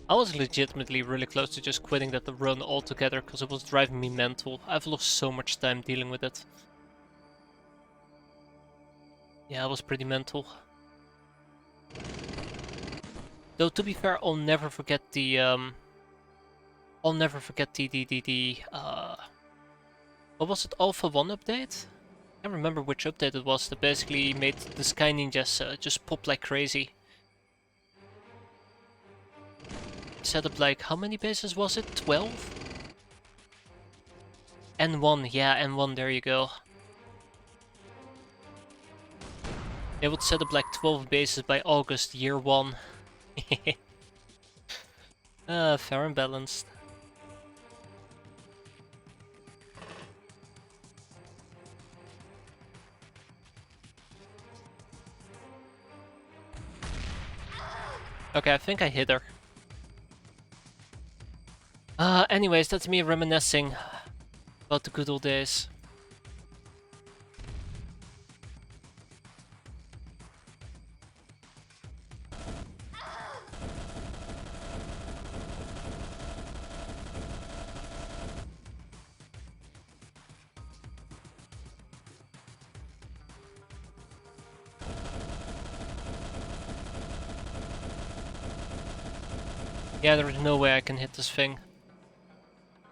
I was legitimately really close to just quitting that run altogether because it was driving me mental. I've lost so much time dealing with it. Yeah, it was pretty mental. Though to be fair, I'll never forget the what was it, Alpha 1 update? I can't remember which update it was that basically made the Sky Ninjas just pop like crazy. Set up like, how many bases was it? 12? N1, yeah, N1, there you go. They would set up like 12 bases by August, year 1. Fair and balanced. Okay, I think I hit her. Anyways, that's me reminiscing about the good old days. Yeah, there's no way I can hit this thing.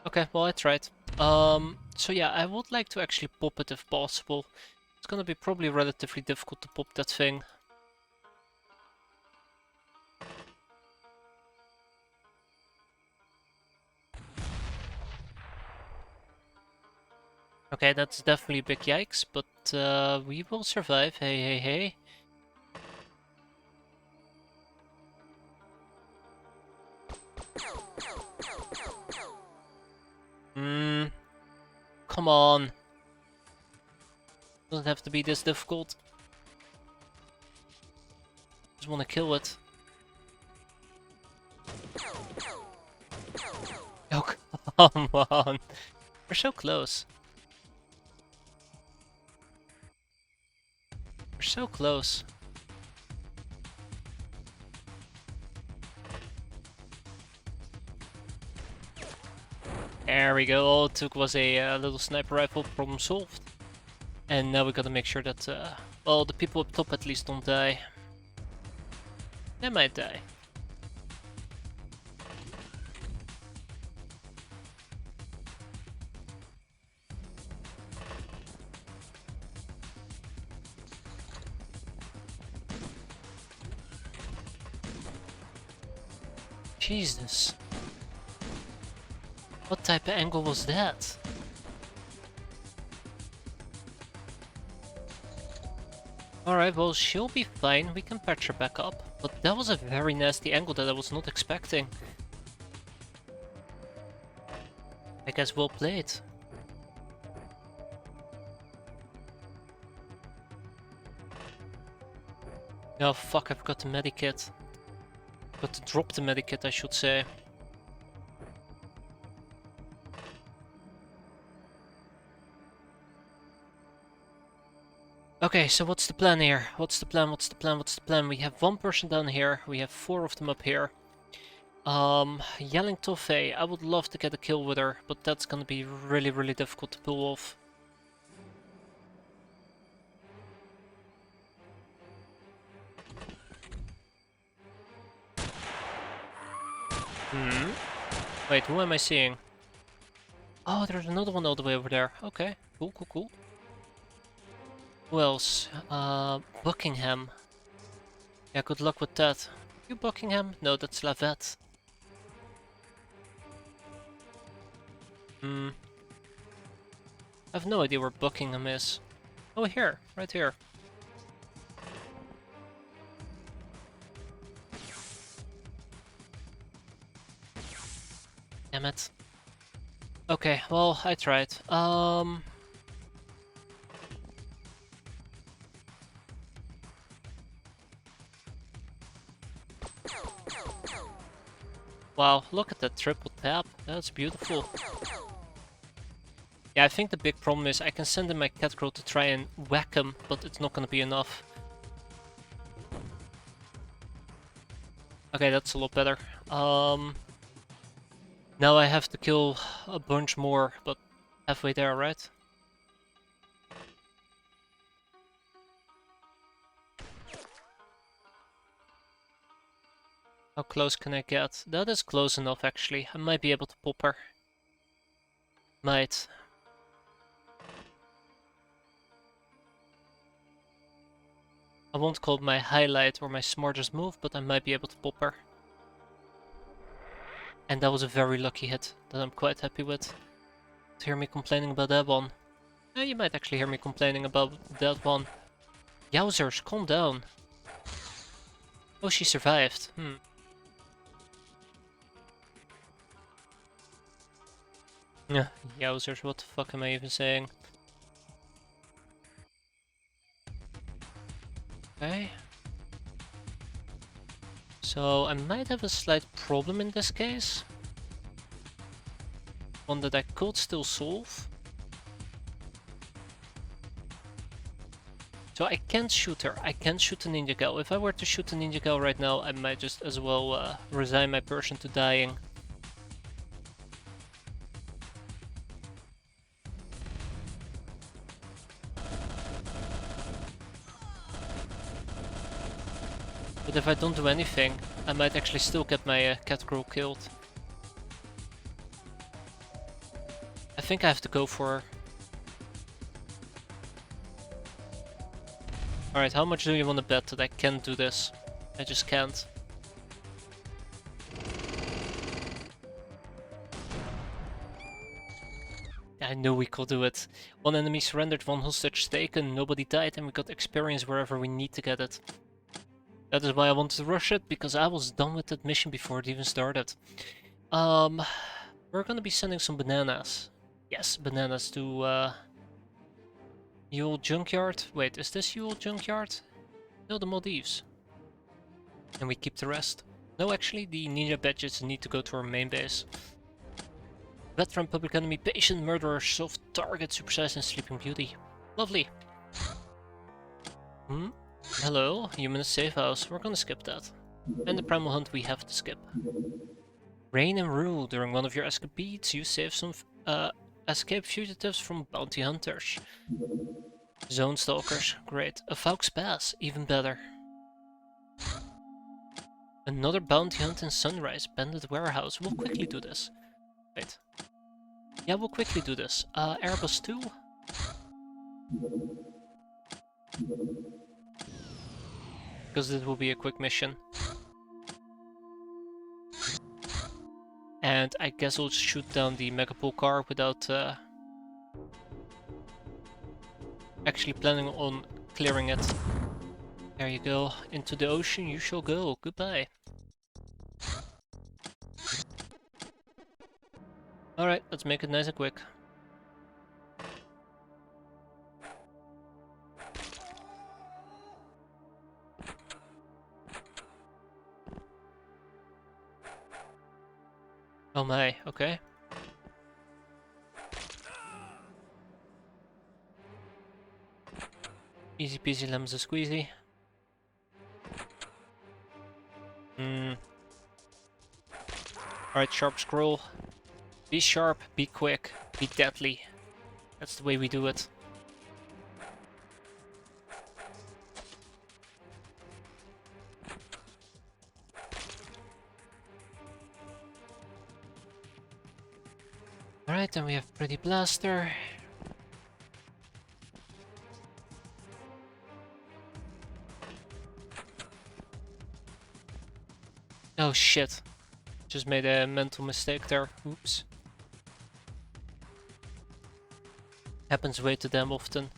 Okay, well I tried. So yeah, I would like to actually pop it if possible. It's gonna be probably relatively difficult to pop that thing. Okay, that's definitely a big yikes, but we will survive. Hey, hey, hey. Come on. Doesn't have to be this difficult. Just want to kill it. Oh, come on. We're so close. We're so close. There we go. All it took was a little sniper rifle, problem solved. And now we gotta make sure that, well, the people up top at least don't die. They might die. Jesus. What type of angle was that? Alright, well, she'll be fine. We can patch her back up. But that was a very nasty angle that I was not expecting. I guess well played. Oh fuck, I forgot the medikit. Got to drop the medikit, I should say. Okay, so what's the plan here? What's the plan? What's the plan? What's the plan? We have one person down here. We have 4 of them up here. Yelling Toffee. I would love to get a kill with her, but that's gonna be really, really difficult to pull off. Wait, who am I seeing? Oh, there's another one all the way over there. Okay, cool, cool, cool. Who else? Buckingham. Yeah, good luck with that. You Buckingham? No, that's Lavette. I have no idea where Buckingham is. Oh, here, right here. Damn it. Okay, well, I tried. Wow, look at that triple tap. That's beautiful. Yeah, I think the big problem is I can send in my Catgirl to try and whack him, but it's not gonna be enough. Okay, that's a lot better. Now I have to kill a bunch more, but halfway there, right? How close can I get? That is close enough, actually. I might be able to pop her. Might. I won't call it my highlight or my smartest move, but I might be able to pop her. And that was a very lucky hit that I'm quite happy with. To hear me complaining about that one. Yeah, you might actually hear me complaining about that one. Yowzers, calm down. Oh, she survived. Yeah, yowzers, what the fuck am I even saying? Okay. So, I might have a slight problem in this case. One that I could still solve. So I can't shoot her. I can't shoot a ninja gal. If I were to shoot a ninja gal right now, I might just as well resign my person to dying. But if I don't do anything, I might actually still get my cat girl killed. I think I have to go for her. Alright, how much do you want to bet that I can do this? I just can't. I knew we could do it. One enemy surrendered, one hostage taken, nobody died, and we got experience wherever we need to get it. That is why I wanted to rush it, because I was done with that mission before it even started. We're gonna be sending some bananas. Yes, bananas to Yule Junkyard. Wait, is this Yule Junkyard? No, the Maldives. And we keep the rest. No, actually, the ninja badges need to go to our main base. Veteran, public enemy, patient, murderer, soft target, supersize, and sleeping beauty. Lovely. Hello, human safe house. We're gonna skip that. And the primal hunt we have to skip. Reign and rule. During one of your escapades, you save some escape fugitives from bounty hunters. Zone stalkers. Great. A Faux Pass. Even better. Another bounty hunt in Sunrise. Bandit warehouse. We'll quickly do this. Wait. Yeah, we'll quickly do this. Airbus 2. Because this will be a quick mission. And I guess we'll shoot down the Megapole car without actually planning on clearing it. There you go. Into the ocean you shall go. Goodbye. Alright, let's make it nice and quick. Oh my, okay. Easy peasy lemons a squeezy. Alright, sharp scroll. Be sharp, be quick, be deadly. That's the way we do it. Alright, then we have Pretty Blaster. Oh shit. Just made a mental mistake there. Oops. Happens way too damn often.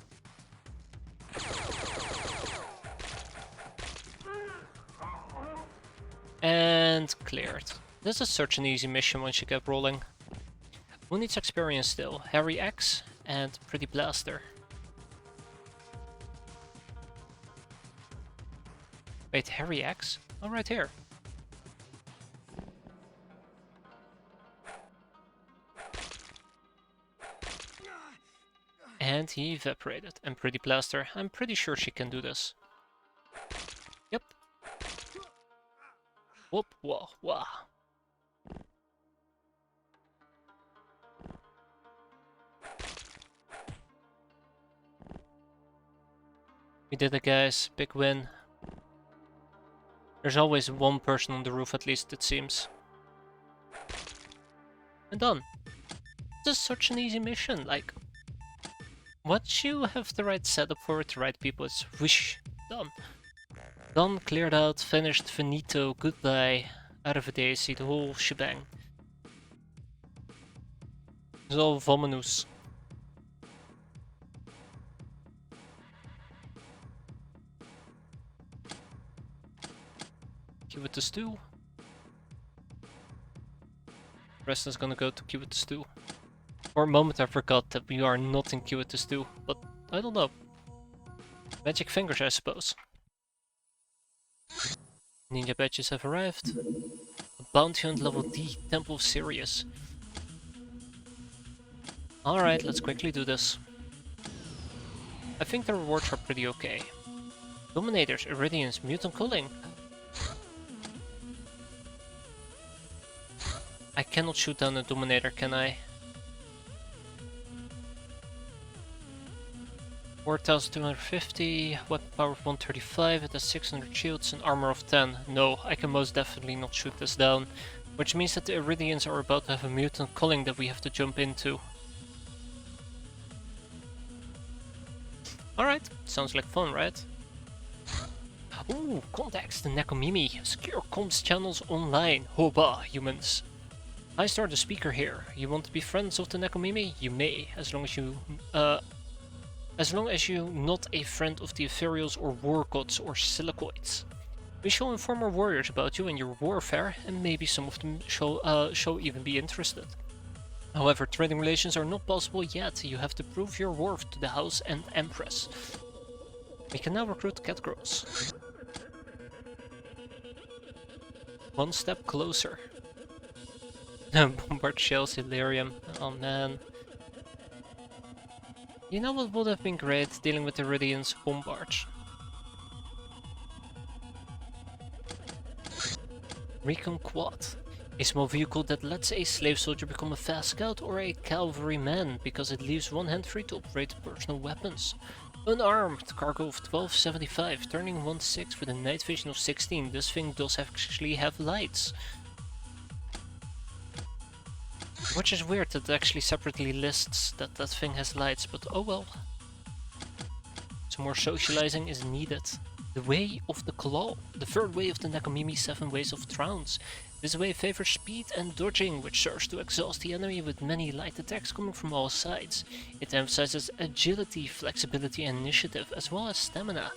And cleared. This is such an easy mission once you get rolling. Who needs experience still? Harry X and Pretty Blaster. Wait, Harry X? Oh, right here. And he evaporated. And Pretty Blaster, I'm pretty sure she can do this. Yep. Whoop, wah, wah. We did it, guys. Big win. There's always one person on the roof at least, it seems. And done. This is such an easy mission, like... Once you have the right setup for it, the right people, it's whoosh, done. Done, cleared out, finished, finito, goodbye, arrivederci, the whole shebang. It's all vomanus. Queue with the stew. Rest is gonna go to queue with the stew. For a moment I forgot that we are not in queue with the stew, but I don't know. Magic fingers, I suppose. Ninja badges have arrived. A bounty on level D, Temple of Sirius. Alright, let's quickly do this. I think the rewards are pretty okay. Dominators, Iridians, Mutant Culling. I cannot shoot down a Dominator, can I? 4250, weapon power of 135, it has 600 shields and armor of 10. No, I can most definitely not shoot this down. Which means that the Iridians are about to have a Mutant Culling that we have to jump into. Alright, sounds like fun, right? Ooh, contacts the Nekomimi. Secure comms channels online. Hoba, humans. I start the speaker here. You want to be friends of the Nekomimi? You may, as long as you're not a friend of the Ethereals or War Gods or Silicoids. We shall inform our warriors about you and your warfare, and maybe some of them shall even be interested. However, trading relations are not possible yet. You have to prove your worth to the House and Empress. We can now recruit cat girls. One step closer. Bombard shells, Illyrium. Oh man. You know what would have been great? Dealing with the Iridians, bombards. Recon Quad. A small vehicle that lets a slave soldier become a fast scout or a cavalryman, because it leaves one hand free to operate personal weapons. Unarmed, cargo of 1275, turning 1/6 with a night vision of 16. This thing does actually have lights. Which is weird that it actually separately lists that that thing has lights, but oh well. Some more socializing is needed. The Way of the Claw. The third way of the Nekomimi 7 Ways of Trounce. This way favors speed and dodging, which serves to exhaust the enemy with many light attacks coming from all sides. It emphasizes agility, flexibility and initiative, as well as stamina.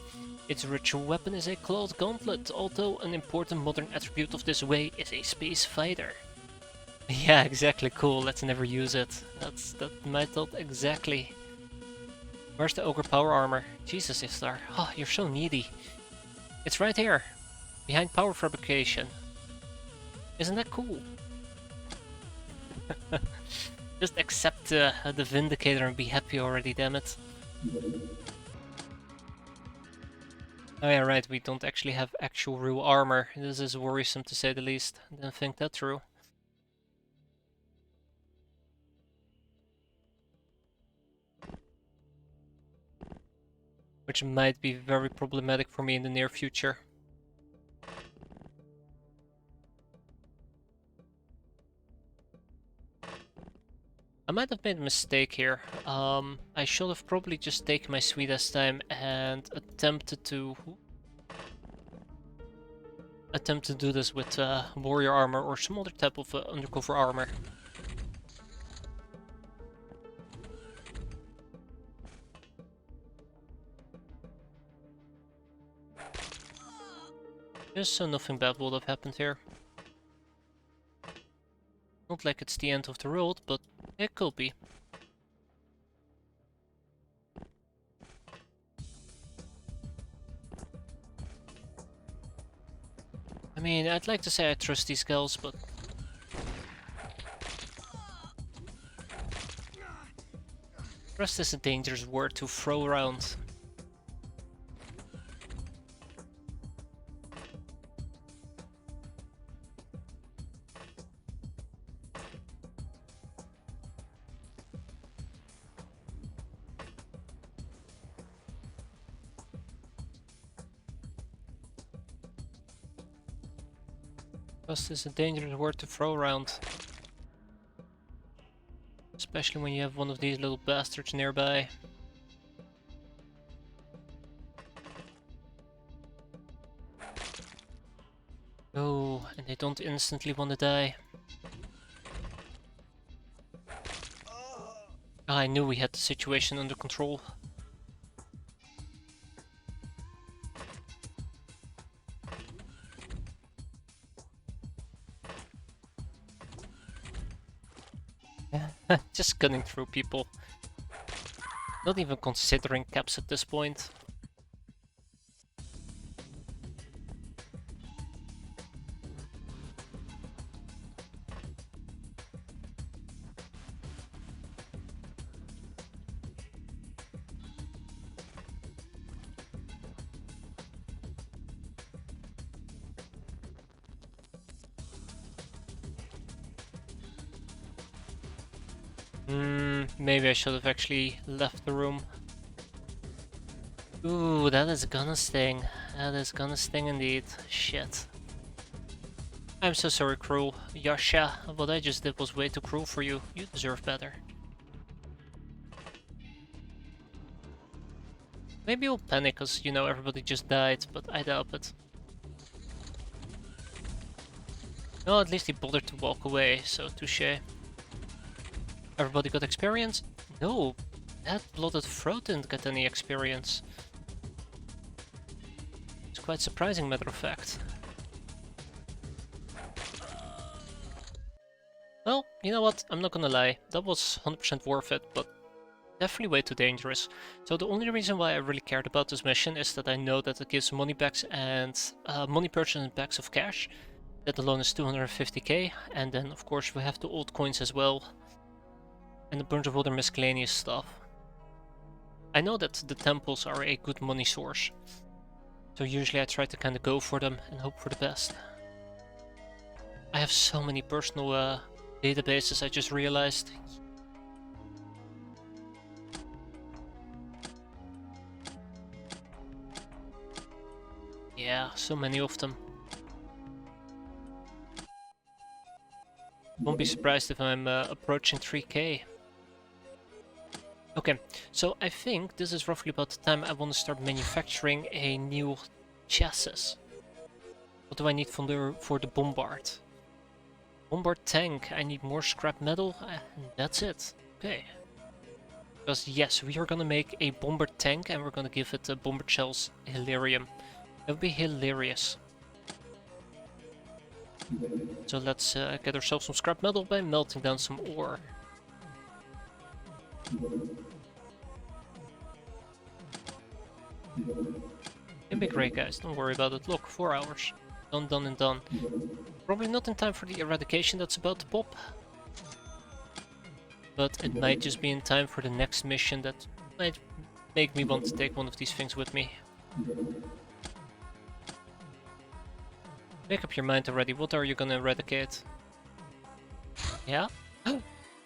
Its ritual weapon is a clawed gauntlet, although an important modern attribute of this way is a space fighter. Yeah, exactly, cool, let's never use it. That's my thought exactly. Where's the Ogre Power Armor? Jesus, Istar. Oh, you're so needy. It's right here. Behind Power Fabrication. Isn't that cool? Just accept the Vindicator and be happy already, damn it. Oh yeah, right, we don't actually have actual real armor. This is worrisome to say the least. I didn't think that through. Which might be very problematic for me in the near future. I might have made a mistake here. I should have probably just taken my sweet ass time and attempted to do this with warrior armor or some other type of undercover armor. Just so nothing bad would have happened here. Not like it's the end of the world, but it could be. I mean, I'd like to say I trust these girls, but... Trust is a dangerous word to throw around. Trust is a dangerous word to throw around. Especially when you have one of these little bastards nearby. Oh, and they don't instantly want to die. Ah, I knew we had the situation under control. Just gunning through people. Not even considering caps at this point. Maybe I should have actually left the room. Ooh, that is gonna sting. That is gonna sting indeed. Shit. I'm so sorry, cruel. Yasha, what I just did was way too cruel for you. You deserve better. Maybe you'll panic cause, you know, everybody just died, but I doubt it. No, at least he bothered to walk away, so touché. Everybody got experience? No, that blooded throat didn't get any experience. It's quite surprising, matter of fact. Well, you know what, I'm not gonna lie, that was 100% worth it, but definitely way too dangerous. So the only reason why I really cared about this mission is that I know that it gives money backs and money purchase and backs of cash. That alone is 250k, and then of course we have the old coins as well. And a bunch of other miscellaneous stuff. I know that the temples are a good money source. So usually I try to kind of go for them and hope for the best. I have so many personal databases, I just realized. Yeah, so many of them. Won't be surprised if I'm approaching 3k. Okay, so I think this is roughly about the time I want to start manufacturing a new chassis. What do I need for the bombard? Bombard tank, I need more scrap metal, and that's it. Okay. Because yes, we are gonna make a bombard tank and we're gonna give it bombard shells Hilarium. That would be hilarious. So let's get ourselves some scrap metal by melting down some ore. It'll be great, guys, don't worry about it. Look, 4 hours. Done, done, and done. Probably not in time for the eradication that's about to pop. But it might just be in time for the next mission that might make me want to take one of these things with me. Make up your mind already, what are you gonna eradicate? Yeah?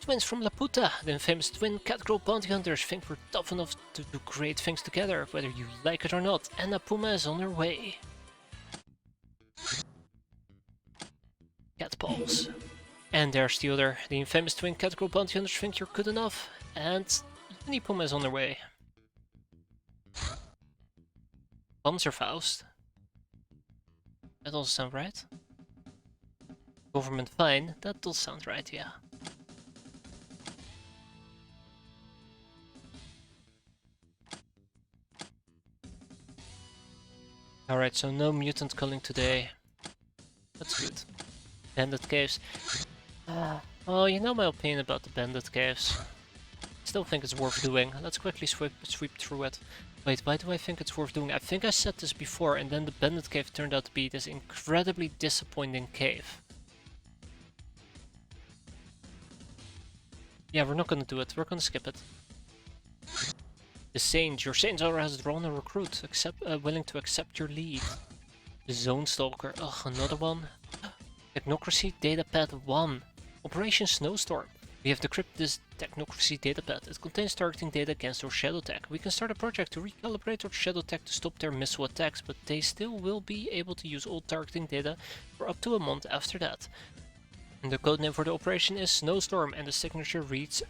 Twins from Laputa, the infamous twin catgirl bounty hunters, think we're tough enough to do great things together, whether you like it or not, and a puma is on her way. Cat balls. And there's the other, the infamous twin catgirl bounty hunters think you're good enough, and Mini Puma is on their way. Panzerfaust. That doesn't sound right. Government fine, that does sound right, yeah. Alright, so no mutant culling today. That's good. Bandit caves. Oh, you know my opinion about the bandit caves. Still think it's worth doing. Let's quickly sweep through it. Wait, why do I think it's worth doing? I think I said this before, and then the bandit cave turned out to be this incredibly disappointing cave. Yeah, we're not gonna do it. We're gonna skip it. The Saint. Your Saint Zora has drawn a recruit, willing to accept your lead. The Zone Stalker. Ugh, another one. Technocracy Datapad 1. Operation Snowstorm. We have decrypted this technocracy datapad. It contains targeting data against our shadow tech. We can start a project to recalibrate our shadow tech to stop their missile attacks, but they still will be able to use old targeting data for up to a month after that. And the codename for the operation is Snowstorm, and the signature reads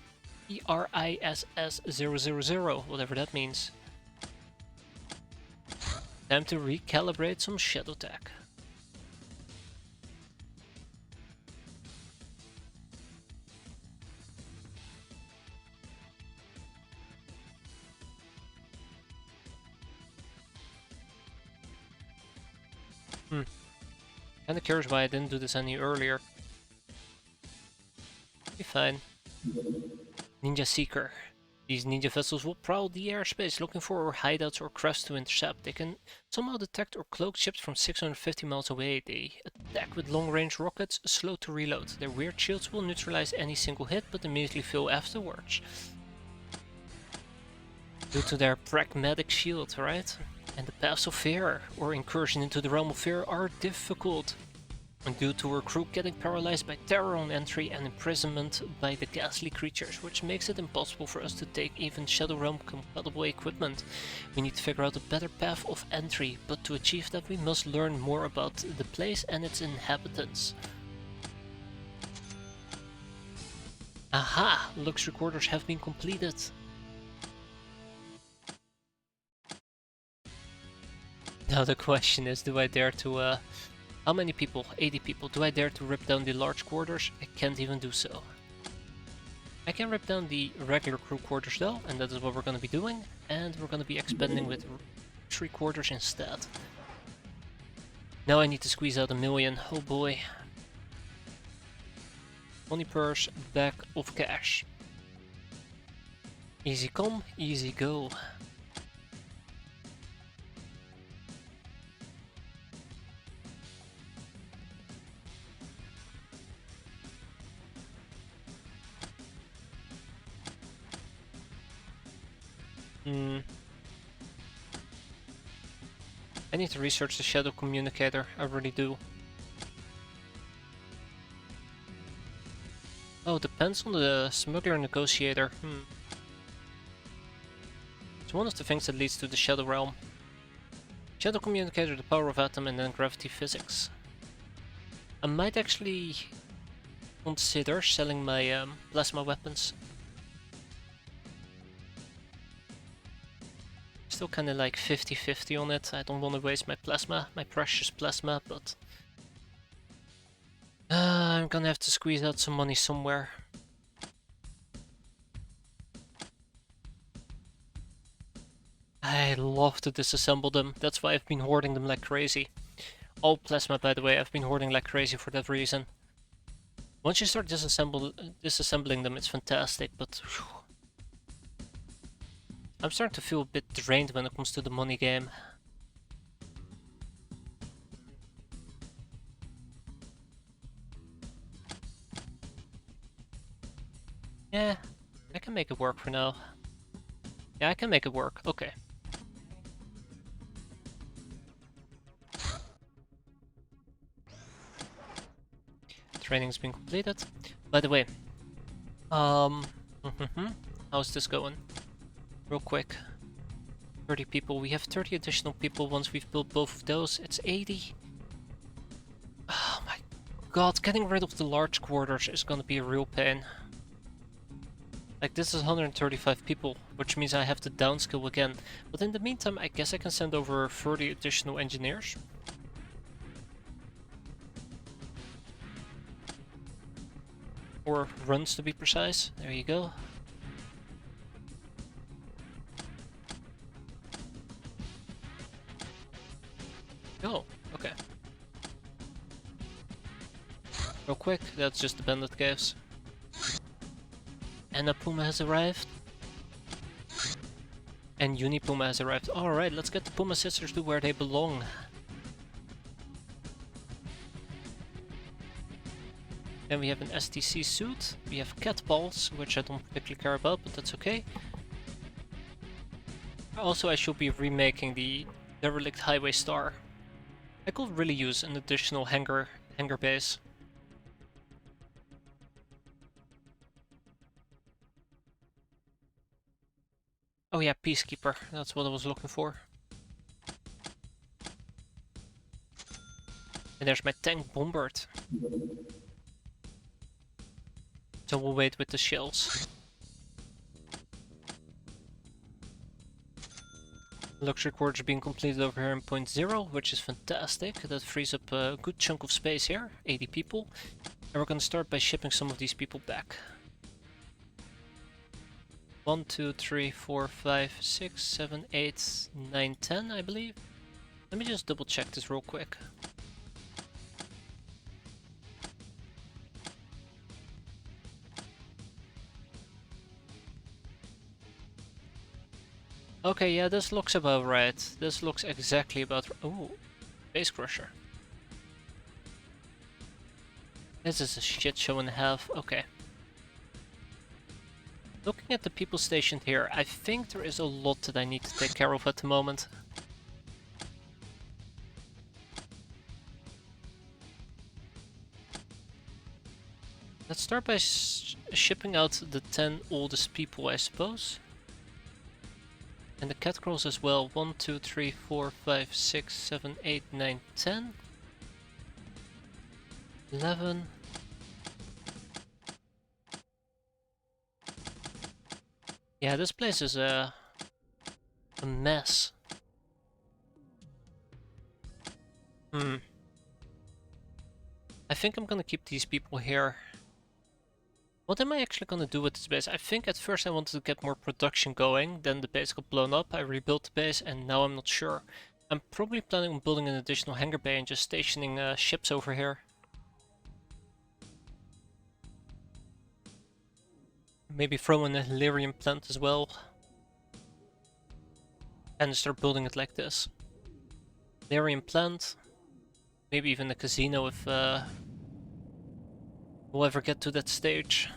ERISS000, whatever that means. Time to recalibrate some shadow tech. Kinda curious why I didn't do this any earlier. Be fine. Ninja Seeker. These ninja vessels will prowl the airspace looking for hideouts or crafts to intercept. They can somehow detect or cloak ships from 650 miles away. They attack with long-range rockets, slow to reload. Their weird shields will neutralize any single hit, but immediately fail afterwards. Due to their pragmatic shield, right? And the paths of fear, or incursion into the realm of fear, are difficult. And due to our crew getting paralyzed by terror on entry and imprisonment by the ghastly creatures, which makes it impossible for us to take even Shadow Realm compatible equipment. We need to figure out a better path of entry, but to achieve that we must learn more about the place and its inhabitants. Aha! Lux recorders have been completed. Now the question is, do I dare to how many people? 80 people. Do I dare to rip down the large quarters? I can't even do so. I can rip down the regular crew quarters though, and that is what we're going to be doing. And we're going to be expanding with 3 quarters instead. Now I need to squeeze out 1 million. Oh boy. Money purse, bag of cash. Easy come, easy go. I need to research the Shadow Communicator, I really do. Oh, depends on the Smuggler Negotiator. It's one of the things that leads to the Shadow Realm. Shadow Communicator, the power of atom, and then gravity physics. I might actually consider selling my plasma weapons. Still kinda like 50-50 on it. I don't want to waste my plasma, my precious plasma, but I'm gonna have to squeeze out some money somewhere. I love to disassemble them, that's why I've been hoarding them like crazy. All plasma, by the way, I've been hoarding like crazy for that reason. Once you start disassembling them, it's fantastic, but whew, I'm starting to feel a bit drained when it comes to the money game. Yeah, I can make it work for now. Yeah, I can make it work. Okay. Training's been completed. By the way, how's this going? Real quick. 30 people. We have 30 additional people once we've built both of those. It's 80. Oh my god, getting rid of the large quarters is gonna be a real pain. Like, this is 135 people, which means I have to downskill again. But in the meantime, I guess I can send over 30 additional engineers. Or runs, to be precise. There you go. Oh, okay. Real quick, that's just the bandit caves. And a Puma has arrived. And Unipuma has arrived. Alright, let's get the Puma sisters to where they belong. Then we have an STC suit. We have cat balls, which I don't particularly care about, but that's okay. Also, I should be remaking the derelict highway star. I could really use an additional hangar base. Oh yeah, Peacekeeper. That's what I was looking for. And there's my tank Bombard. So we'll wait with the shells. Luxury quarters being completed over here in point 0, which is fantastic. That frees up a good chunk of space here, 80 people. And we're gonna start by shipping some of these people back. 1, 2, 3, 4, 5, 6, 7, 8, 9, 10, I believe. Let me just double check this real quick. Okay, yeah, this looks about right. This looks exactly about... Oh, Base Crusher. This is a shit show and a half. Okay. Looking at the people stationed here, I think there is a lot that I need to take care of at the moment. Let's start by shipping out the 10 oldest people, I suppose. And the catcalls as well. 1, 2, 3, 4, 5, 6, 7, 8, 9, 10. 11. Yeah, this place is a mess. I think I'm gonna keep these people here. What am I actually gonna do with this base? I think at first I wanted to get more production going, then the base got blown up, I rebuilt the base, and now I'm not sure. I'm probably planning on building an additional hangar bay and just stationing ships over here. Maybe throw in a Hilarium plant as well. And start building it like this. Hilarium plant. Maybe even a casino if we'll ever get to that stage.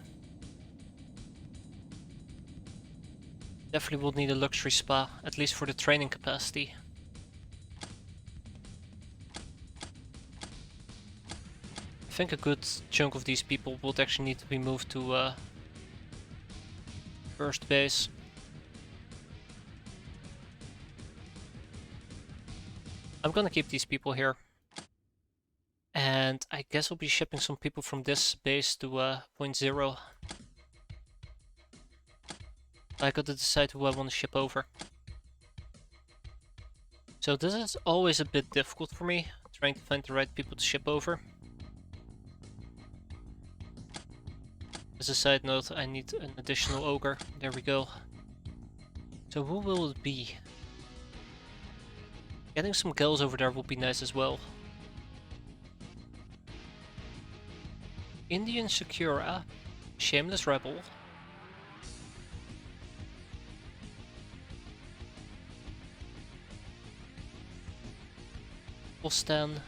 Definitely will need a luxury spa, at least for the training capacity. I think a good chunk of these people would actually need to be moved to first base. I'm gonna keep these people here. And I guess I'll be shipping some people from this base to point 0. I gotta decide who I want to ship over. So this is always a bit difficult for me, trying to find the right people to ship over. As a side note, I need an additional ogre. There we go. So who will it be? Getting some girls over there would be nice as well. Indian Sakura, Shameless Rebel. Ostan.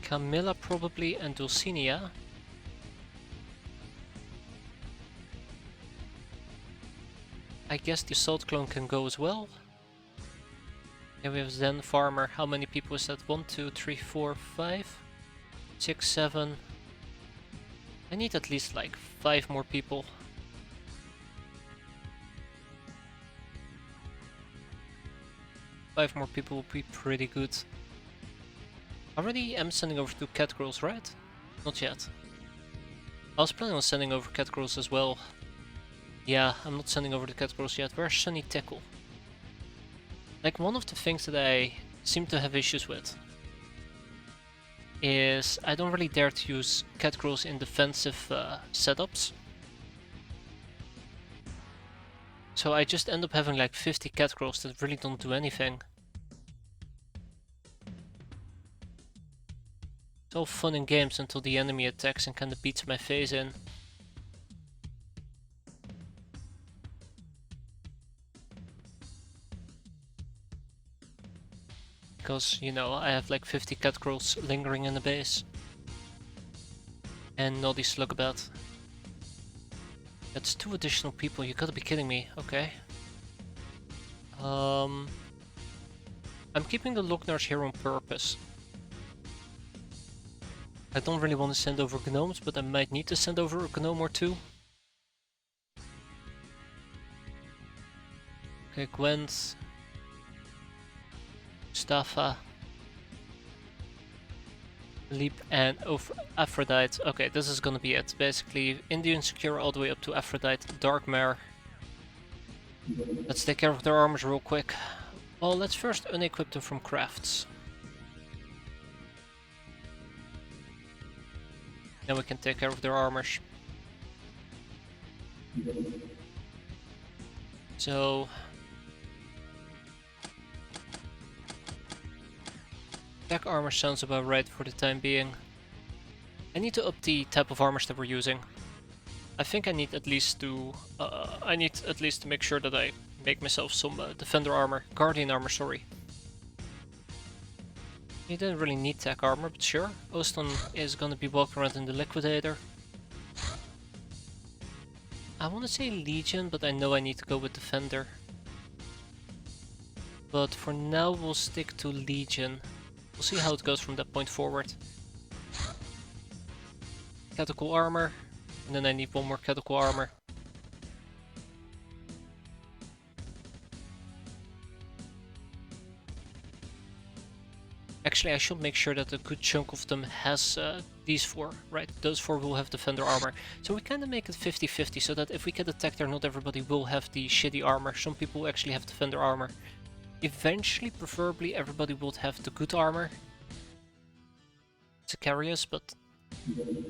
Camilla probably, and Dulcinea. I guess the Assault Clone can go as well. And we have Zen Farmer. How many people is that? 1, 2, 3, 4, 5, 6, 7. I need at least like 5 more people. Five more people would be pretty good. Already am sending over 2 cat girls, right? Not yet. I was planning on sending over cat girls as well. Yeah, I'm not sending over the cat girls yet. Where's Sunny Tickle? Like, one of the things that I seem to have issues with is I don't really dare to use cat girls in defensive setups. So I just end up having like 50 cat girls that really don't do anything. It's all fun and games until the enemy attacks and kinda beats my face in. Because, you know, I have like 50 cat girls lingering in the base. And Noddy Slugabat. That's 2 additional people, you gotta be kidding me, okay. I'm keeping the Lognars here on purpose. I don't really want to send over gnomes, but I might need to send over a gnome or 2. Okay, Gwent, Mustafa, Leap, and Aphrodite. Okay, this is gonna be it. Basically, Indian Secure all the way up to Aphrodite, Dark Mare. Let's take care of their armors real quick. Well, let's first unequip them from crafts. Then we can take care of their armors. So... attack armor sounds about right for the time being. I need to up the type of armors that we're using. I think I need at least to make sure that I make myself some defender armor, guardian armor, sorry. You didn't really need tech armor, but sure. Oston is gonna be walking around in the liquidator. I want to say Legion, but I know I need to go with defender. But for now we'll stick to Legion. We'll see how it goes from that point forward. Catechol armor, and then I need one more catechol armor. Actually, I should make sure that a good chunk of them has these four, right? Those four will have defender armor. So we kind of make it 50-50, so that if we get attacked there, not everybody will have the shitty armor. Some people will actually have defender armor. Eventually, preferably, everybody will have the good armor to carry us, but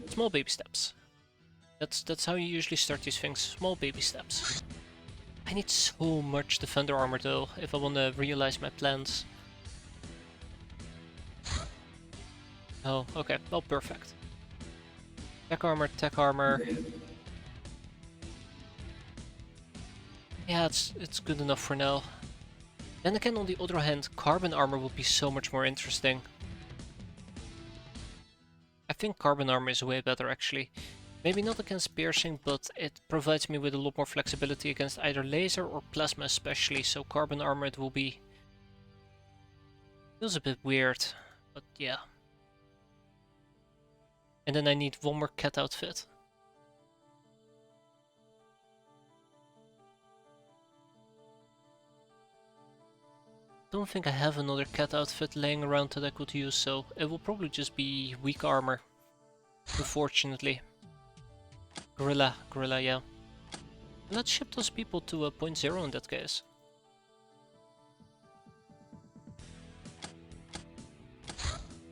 small baby steps. That's how you usually start these things, small baby steps. I need so much defender armor though, if I want to realize my plans. Oh, okay, well, perfect. Tech armor. Yeah, it's good enough for now. Then again, on the other hand, carbon armor would be so much more interesting. I think carbon armor is way better actually. Maybe not against piercing, but it provides me with a lot more flexibility against either laser or plasma especially, so carbon armor it will be. Feels a bit weird, but yeah. And then I need one more cat outfit. Don't think I have another cat outfit laying around that I could use, so it will probably just be weak armor, unfortunately. Gorilla, yeah. Let's ship those people to a 0.0 in that case.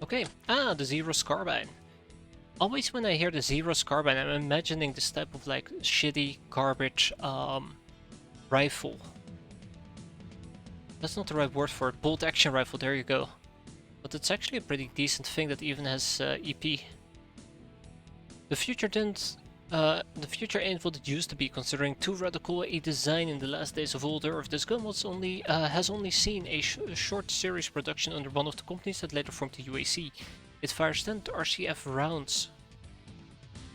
Okay, the Zero Carbine. Always when I hear the Zero Carbine, I'm imagining this type of like shitty garbage rifle. That's not the right word for it. Bolt action rifle, there you go. But it's actually a pretty decent thing that even has EP. The future ain't what it used to be, considering too radical a design in the last days of old Earth. This gun was has only seen a short series production under one of the companies that later formed the UAC. It fires 10 RCF rounds,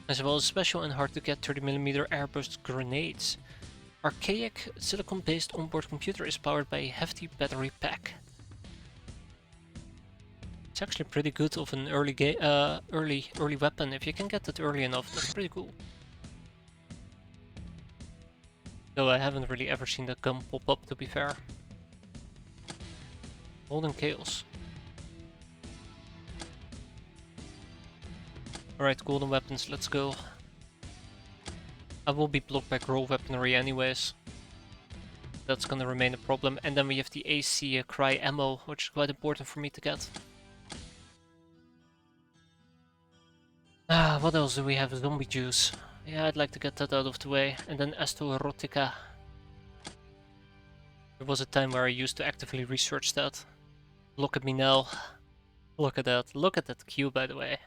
as well as special and hard to get 30mm airburst grenades. Archaic silicon-based onboard computer is powered by a hefty battery pack. It's actually pretty good of an early weapon. If you can get that early enough, that's pretty cool. Though I haven't really ever seen that gun pop up, to be fair. Golden Chaos. Alright, golden weapons, let's go. I will be blocked by Grow weaponry anyways. That's gonna remain a problem. And then we have the AC Cry ammo, which is quite important for me to get. What else do we have? Zombie juice. Yeah, I'd like to get that out of the way. And then Astoerotica. There was a time where I used to actively research that. Look at me now. Look at that. Look at that queue, by the way.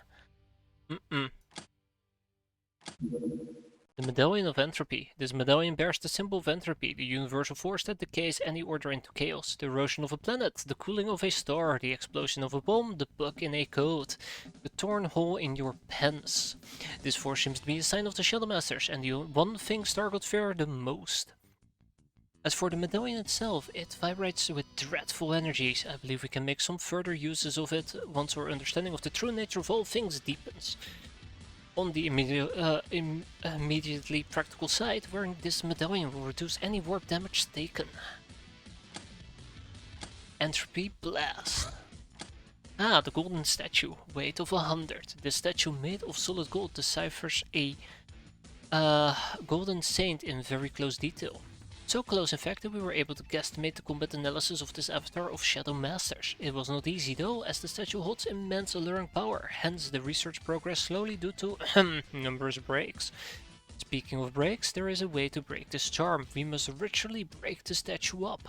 The Medallion of Entropy. This medallion bears the symbol of entropy, the universal force that decays any order into chaos. The erosion of a planet, the cooling of a star, the explosion of a bomb, the bug in a code, the torn hole in your pens. This force seems to be a sign of the Shadow Masters, and the one thing Stargod fear the most. As for the medallion itself, it vibrates with dreadful energies. I believe we can make some further uses of it once our understanding of the true nature of all things deepens. On the immediately practical side, wearing this medallion will reduce any warp damage taken. Entropy Blast. Ah, the golden statue. Weight of 100. This statue made of solid gold deciphers a golden saint in very close detail. So close in fact that we were able to guesstimate the combat analysis of this avatar of Shadow Masters. It was not easy though, as the statue holds immense alluring power, hence the research progressed slowly due to numerous breaks. Speaking of breaks, there is a way to break this charm. We must ritually break the statue up.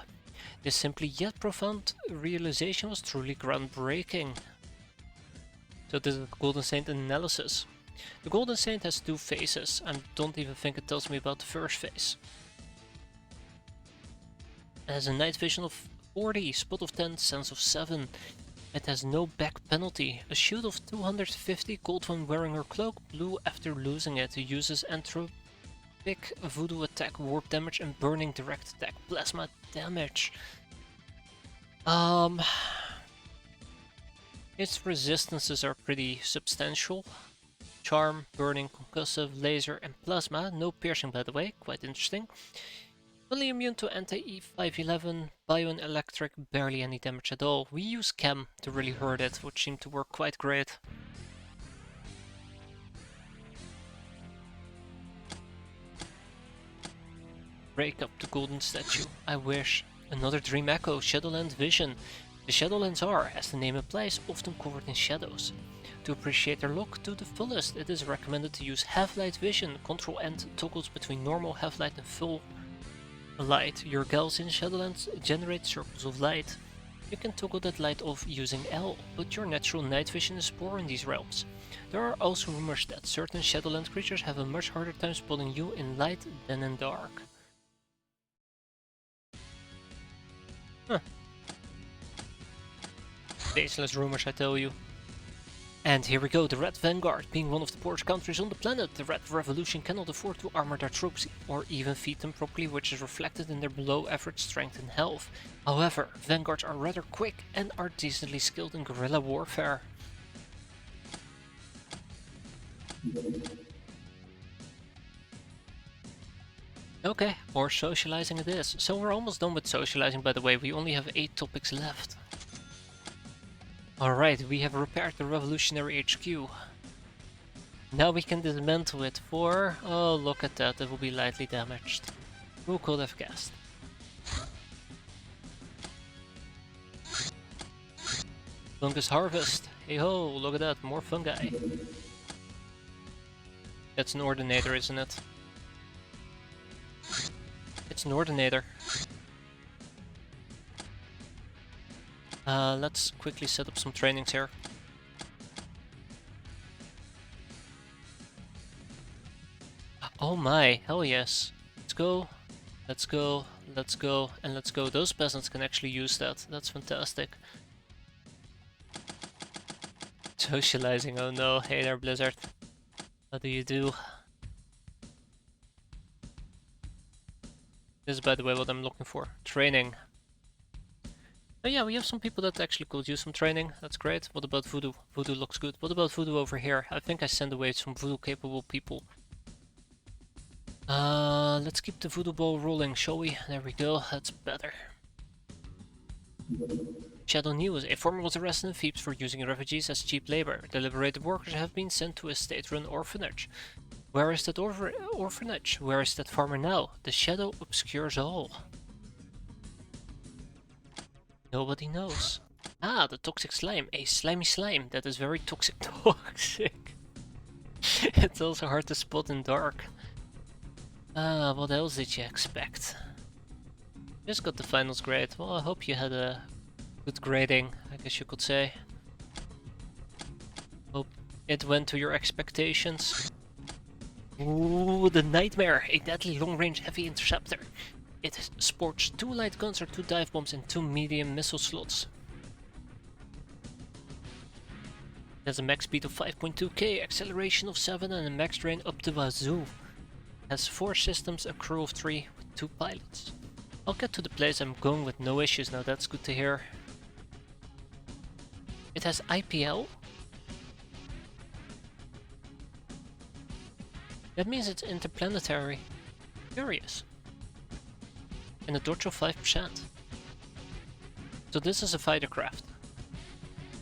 This simply yet profound realization was truly groundbreaking. So this is the Golden Saint analysis. The Golden Saint has two faces, and don't even think it tells me about the first face. It has a night vision of 40, spot of 10, sense of 7. It has no back penalty, a shield of 250, cold when wearing her cloak, blue after losing it. It uses entropic voodoo attack, warp damage and burning direct attack, plasma damage. Its resistances are pretty substantial. Charm, burning, concussive, laser and plasma, no piercing by the way, quite interesting. Only immune to anti-E511, bio and electric, barely any damage at all. We use Chem to really hurt it, which seemed to work quite great. Break up the golden statue, I wish. Another dream echo, Shadowland Vision. The Shadowlands are, as the name implies, often covered in shadows. To appreciate their look to the fullest, it is recommended to use half-light vision. Control N toggles between normal half-light and full light. Your gals in Shadowlands generate circles of light. You can toggle that light off using L, but your natural night vision is poor in these realms. There are also rumors that certain Shadowland creatures have a much harder time spotting you in light than in dark. Huh. Baseless rumors, I tell you. And here we go, the Red Vanguard. Being one of the poorest countries on the planet, the Red Revolution cannot afford to armor their troops or even feed them properly, which is reflected in their below average strength and health. However, Vanguards are rather quick and are decently skilled in guerrilla warfare. Okay, more socializing it is. So we're almost done with socializing, by the way. We only have 8 topics left. Alright, we have repaired the Revolutionary HQ. Now we can dismantle it for... oh, look at that, it will be lightly damaged. Who could have guessed? Fungus Harvest. Hey ho, look at that, more fungi. That's an Ordinator, isn't it? It's an Ordinator. Let's quickly set up some trainings here. Oh my, hell yes. Let's go, let's go, let's go, and let's go. Those peasants can actually use that. That's fantastic. Socializing, oh no. Hey there, Blizzard. What do you do? This is, by the way, what I'm looking for. Training. Oh yeah, we have some people that actually could use some training. That's great. What about Voodoo? Voodoo looks good. What about Voodoo over here? I think I sent away some Voodoo capable people. Let's keep the Voodoo ball rolling, shall we? There we go. That's better. Shadow News. A farmer was arrested in Thebes for using refugees as cheap labor. The liberated workers have been sent to a state-run orphanage. Where is that orphanage? Where is that farmer now? The shadow obscures all. Nobody knows. Ah, the toxic slime. A slimy slime that is very toxic. It's also hard to spot in dark. What else did you expect? Just got the finals grade. Well, I hope you had a good grading, I guess you could say. Hope it went to your expectations. Ooh, the Nightmare. A deadly long-range heavy interceptor. It sports 2 light guns or 2 dive bombs and 2 medium missile slots. It has a max speed of 5.2k, acceleration of 7 and a max drain up to wazoo. It has 4 systems, a crew of 3 with 2 pilots. I'll get to the place I'm going with no issues now, that's good to hear. It has IPL. That means it's interplanetary. Curious. And a dodge of 5%. So this is a fighter craft.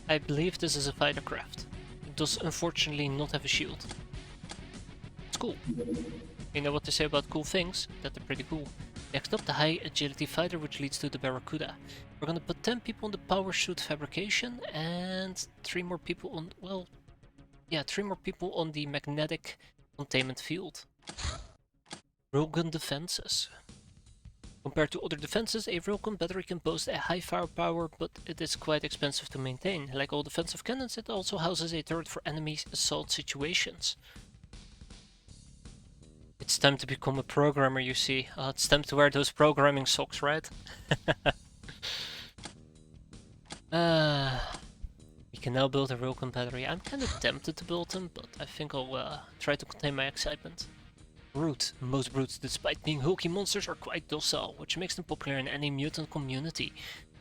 I believe this is a fighter craft. It does unfortunately not have a shield. It's cool. You know what they say about cool things? That they're pretty cool. Next up, the high agility fighter, which leads to the Barracuda. We're gonna put 10 people on the power suit fabrication and 3 more people on, well, yeah, 3 more people on the magnetic containment field. Railgun defenses. Compared to other defenses, a railgun battery can boast a high firepower, but it is quite expensive to maintain. Like all defensive cannons, it also houses a turret for enemy assault situations. It's time to become a programmer, you see. It's time to wear those programming socks, right? We can now build a railgun battery. I'm kind of tempted to build them, but I think I'll try to contain my excitement. Brute. Most brutes, despite being hulky monsters, are quite docile, which makes them popular in any mutant community.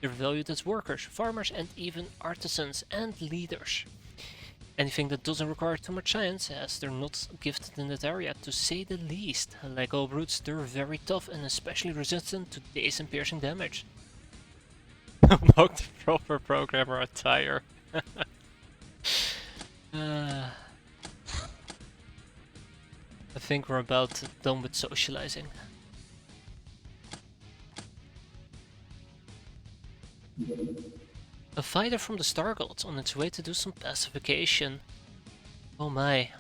They're valued as workers, farmers, and even artisans and leaders. Anything that doesn't require too much science, as they're not gifted in that area, to say the least. Like all brutes, they're very tough and especially resistant to daze and piercing damage. About the proper programmer attire. I think we're about done with socializing. A fighter from the Star Gods on its way to do some pacification. Oh my.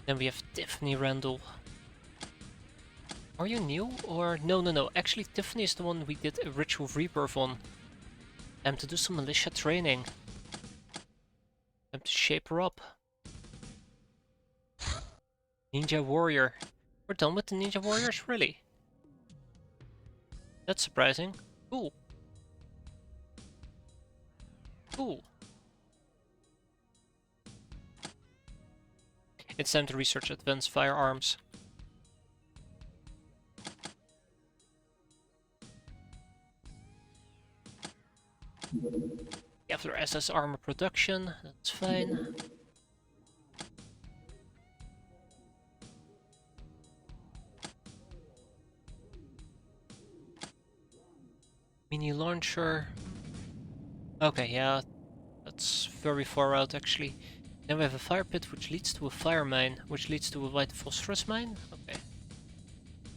Then we have Tiffany Randall. Are you new or no? Actually, Tiffany is the one we did a ritual rebirth on. Time to do some militia training. Time to shape her up. Ninja Warrior. We're done with the Ninja Warriors, really? That's surprising. Cool. Cool. It's time to research advanced firearms. After SS armor production, that's fine. Mini launcher. Okay, yeah, that's very far out actually. Then we have a fire pit which leads to a fire mine, which leads to a white phosphorus mine. Okay.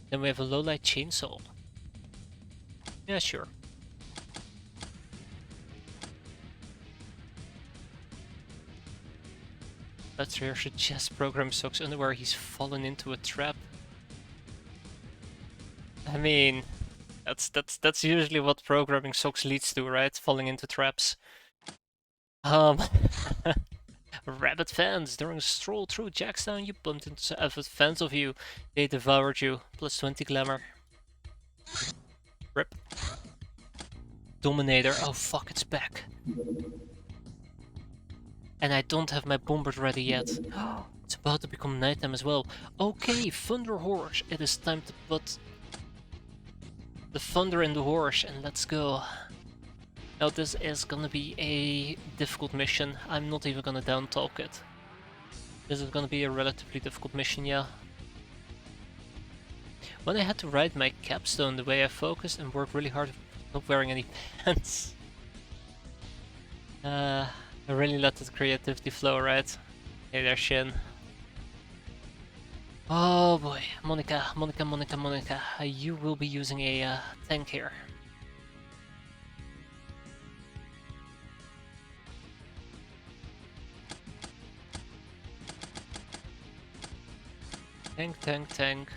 Then we have a low light chainsaw. Yeah, sure. Let's here suggest program Sock's underwear. He's fallen into a trap. I mean, that's usually what programming Socks leads to, right? Falling into traps. Rabbit fans. During a stroll through Jackstown, you bumped into avid fans of you. They devoured you. Plus 20 glamour. Rip. Dominator. Oh fuck, it's back. And I don't have my bombers ready yet. It's about to become nighttime as well. Okay, Thunder Horse. It is time to put the thunder in the horse and let's go. Now this is gonna be a difficult mission. I'm not even gonna down talk it. This is gonna be a relatively difficult mission, yeah. When I had to write my capstone, the way I focused and worked really hard, not wearing any pants. I really let the creativity flow, right? Hey there, Shin. Oh boy, Monica, you will be using a tank here. Tank.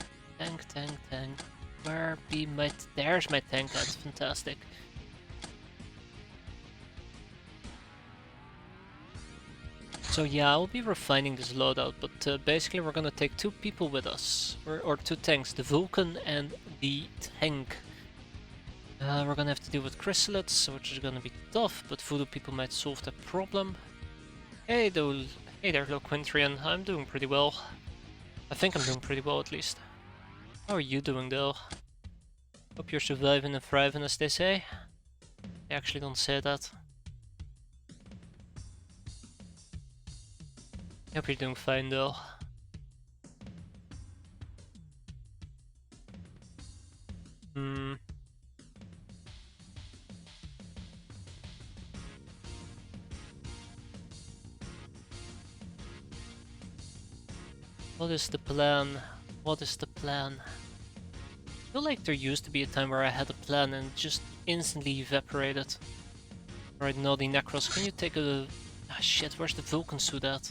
Where be my... There's my tank, that's fantastic. So yeah, I'll be refining this loadout, but basically we're gonna take 2 people with us. Or 2 tanks, the Vulcan and the tank. We're gonna have to deal with chrysalids, which is gonna be tough, but voodoo people might solve that problem. Hey there, Loquintrian, I'm doing pretty well. I think I'm doing pretty well at least. How are you doing though? Hope you're surviving and thriving, as they say. They actually don't say that. Hope you're doing fine though. What is the plan? What is the plan? I feel like there used to be a time where I had a plan and it just instantly evaporated. Alright, Naughty Necros, can you take a... Ah shit, where's the Vulcan suit at?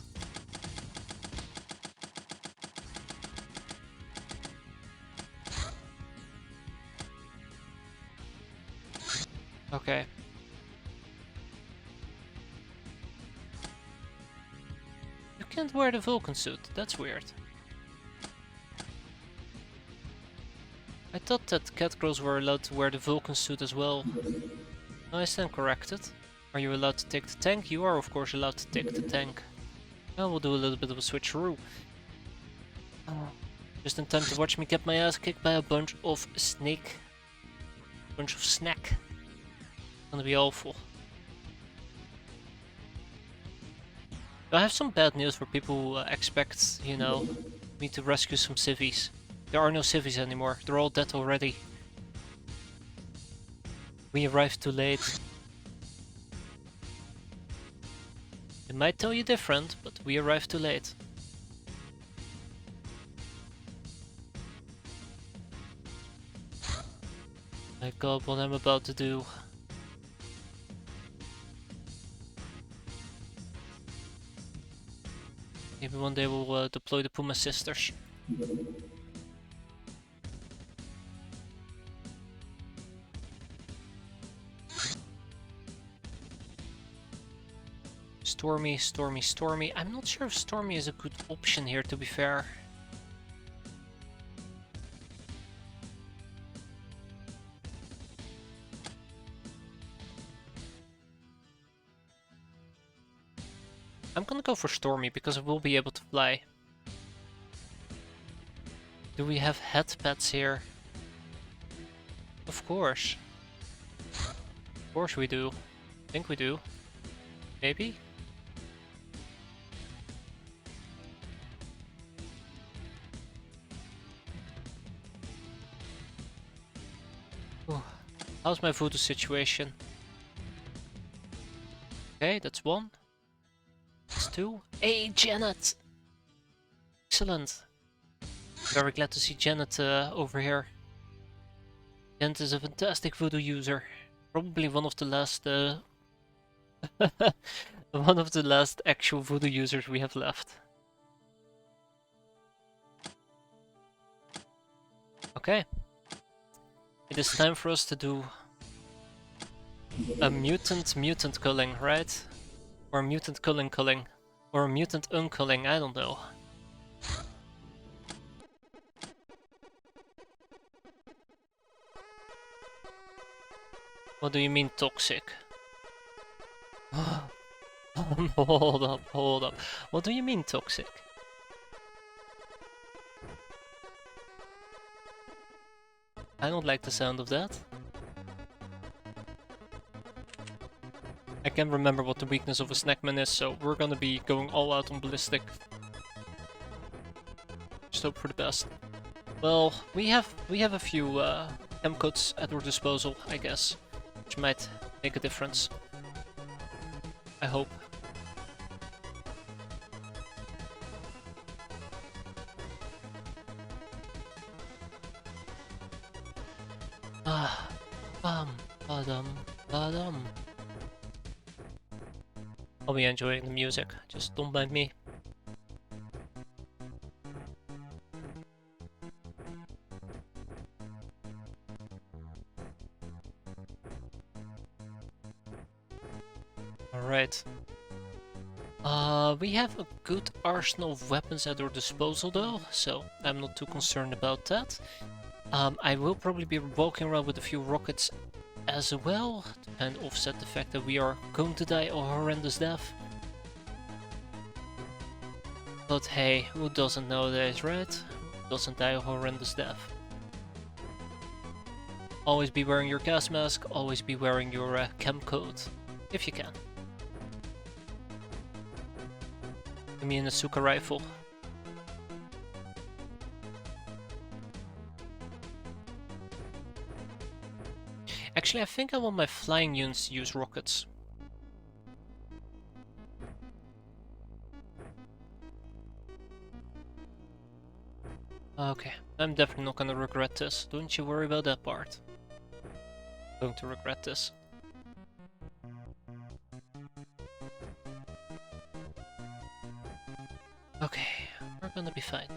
Okay. You can't wear the Vulcan suit, that's weird. I thought that Catgirls were allowed to wear the Vulcan suit as well. No, I stand corrected. Are you allowed to take the tank? You are of course allowed to take the tank. Now we'll do a little bit of a switcheroo. Just in time to watch me get my ass kicked by a bunch of snack. Gonna be awful. I have some bad news for people who expect, you know, me to rescue some civvies. There are no civvies anymore, they're all dead already. We arrived too late. It might tell you different, but we arrived too late. My god, what I'm about to do. Maybe one day we'll deploy the Puma Sisters. Stormy, Stormy, Stormy. I'm not sure if Stormy is a good option here, to be fair. I'm gonna go for Stormy because I will be able to fly. Do we have head pads here? Of course. Of course we do. I think we do. Maybe? Ooh. How's my voodoo situation? Okay, that's one. That's two. Hey, Janet! Excellent. Very glad to see Janet over here. Janet is a fantastic voodoo user. Probably one of the last one of the last actual voodoo users we have left. Okay. It is time for us to do a mutant culling, right? Or a mutant culling, or a mutant unculling, I don't know. What do you mean toxic? Hold up, hold up. What do you mean toxic? I don't like the sound of that. I can't remember what the weakness of a snackman is, so we're gonna be going all out on ballistic. Just hope for the best. Well, we have a few chem codes at our disposal, I guess, which might make a difference. I hope. Ah, badum. I'll be enjoying the music, just don't mind me. Alright. We have a good arsenal of weapons at our disposal though, so I'm not too concerned about that. I will probably be walking around with a few rockets as well, to kind of offset the fact that we are going to die a horrendous death. But hey, who doesn't nowadays, right? Who doesn't die a horrendous death? Always be wearing your gas mask, always be wearing your chem coat, if you can. Give me an Asuka rifle. Actually, I think I want my flying units to use rockets. Okay, I'm definitely not gonna regret this. Don't you worry about that part. Going to regret this. Okay, we're gonna be fine.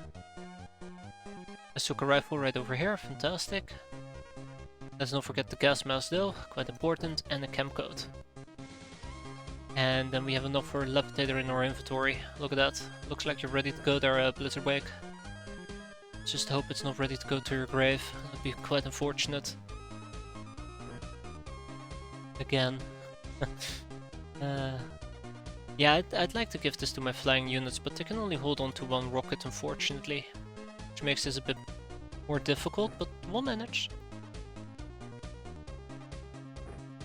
Bazooka rifle right over here, fantastic. Let's not forget the gas mask though, quite important, and a chem coat. And then we have enough for a levitator in our inventory. Look at that. Looks like you're ready to go there, Blizzardwake. Just hope it's not ready to go to your grave. That'd be quite unfortunate. Again. Yeah, I'd like to give this to my flying units, but they can only hold on to one rocket, unfortunately. Which makes this a bit more difficult, but we'll manage.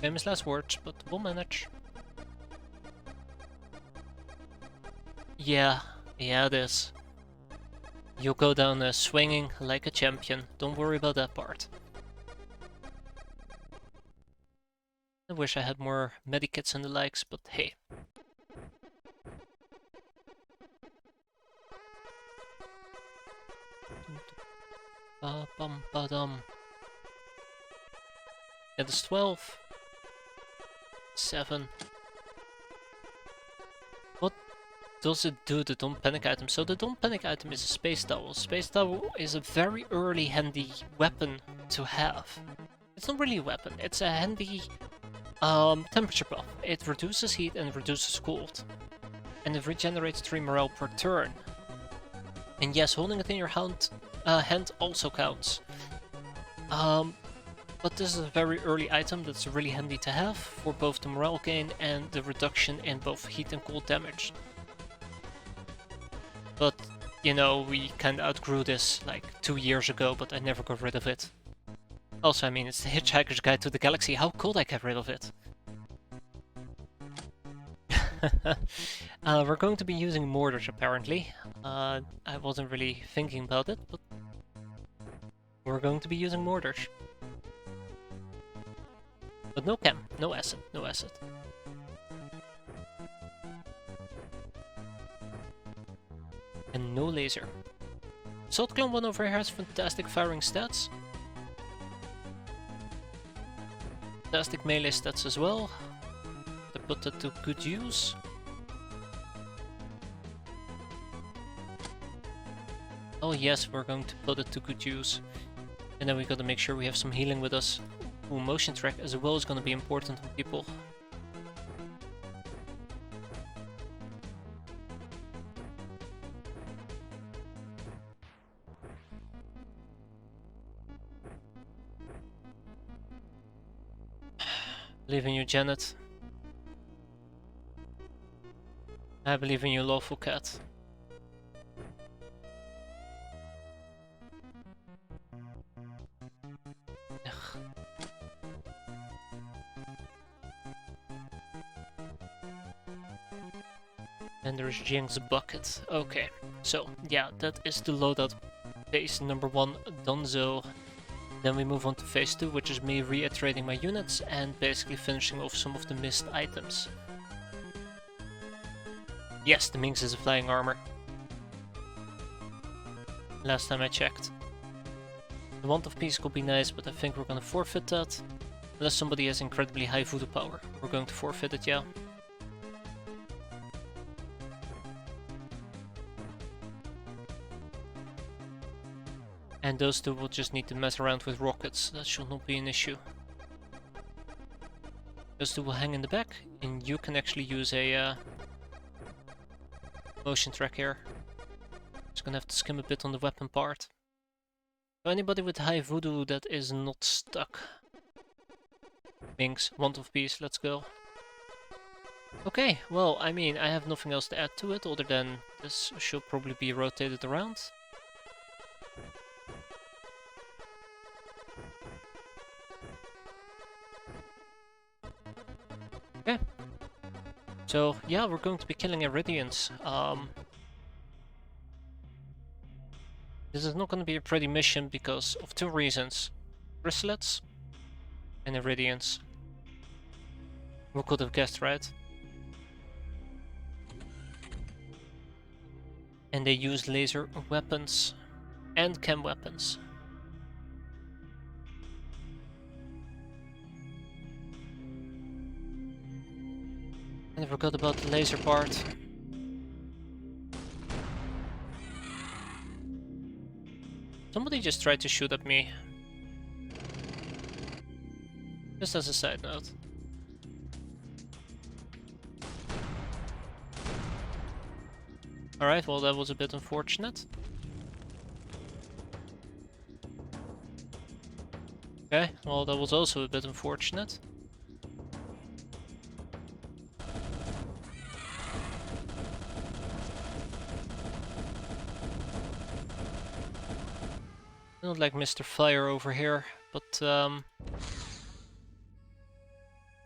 Famous last words, but we'll manage. Yeah, it is. You'll go down swinging like a champion. Don't worry about that part. I wish I had more medikits and the likes, but hey. Ba-bum-ba-dum. Yeah, there's 12. 7. What does it do, the Don't Panic item? So the Don't Panic item is a space towel. Space towel is a very early handy weapon to have. It's not really a weapon, it's a handy temperature buff. It reduces heat and reduces cold. And it regenerates 3 morale per turn. And yes, holding it in your hand also counts. But this is a very early item that's really handy to have for both the morale gain and the reduction in both heat and cold damage. But, you know, we kinda outgrew this like 2 years ago, but I never got rid of it. Also, I mean, it's the Hitchhiker's Guide to the Galaxy, how could I get rid of it? We're going to be using mortars, apparently. I wasn't really thinking about it, but we're going to be using mortars. But no chem, no acid, no acid. And no laser. Salt Clone 1 over here has fantastic firing stats. Fantastic melee stats as well. To put that to good use. Oh yes, we're going to put it to good use. And then we gotta make sure we have some healing with us. Ooh, motion track as well is gonna be important on people. Believe in you, Janet. I believe in you, lawful cat. Ugh. And there's Jing's bucket. Okay, so yeah, that is the loadout phase number 1 donezo. Then we move on to phase 2, which is me reiterating my units and basically finishing off some of the missed items. Yes, the Minx is a flying armor. Last time I checked. The Want of Peace could be nice, but I think we're gonna forfeit that. Unless somebody has incredibly high voodoo power. We're going to forfeit it, yeah. And those two will just need to mess around with rockets. That should not be an issue. Those two will hang in the back, and you can actually use a motion track here. Just gonna have to skim a bit on the weapon part. So anybody with high voodoo that is not stuck. Minx, Want of Peace, let's go. Okay, well, I mean, I have nothing else to add to it other than this should probably be rotated around. Okay. So, yeah, we're going to be killing Iridians. This is not going to be a pretty mission because of 2 reasons. Chrysalids and Iridians. Who could have guessed, right? And they use laser weapons. And chem weapons. And I forgot about the laser part. Somebody just tried to shoot at me. Just as a side note. Alright, well that was a bit unfortunate. Okay, well that was also a bit unfortunate. I don't like Mr. Fire over here, but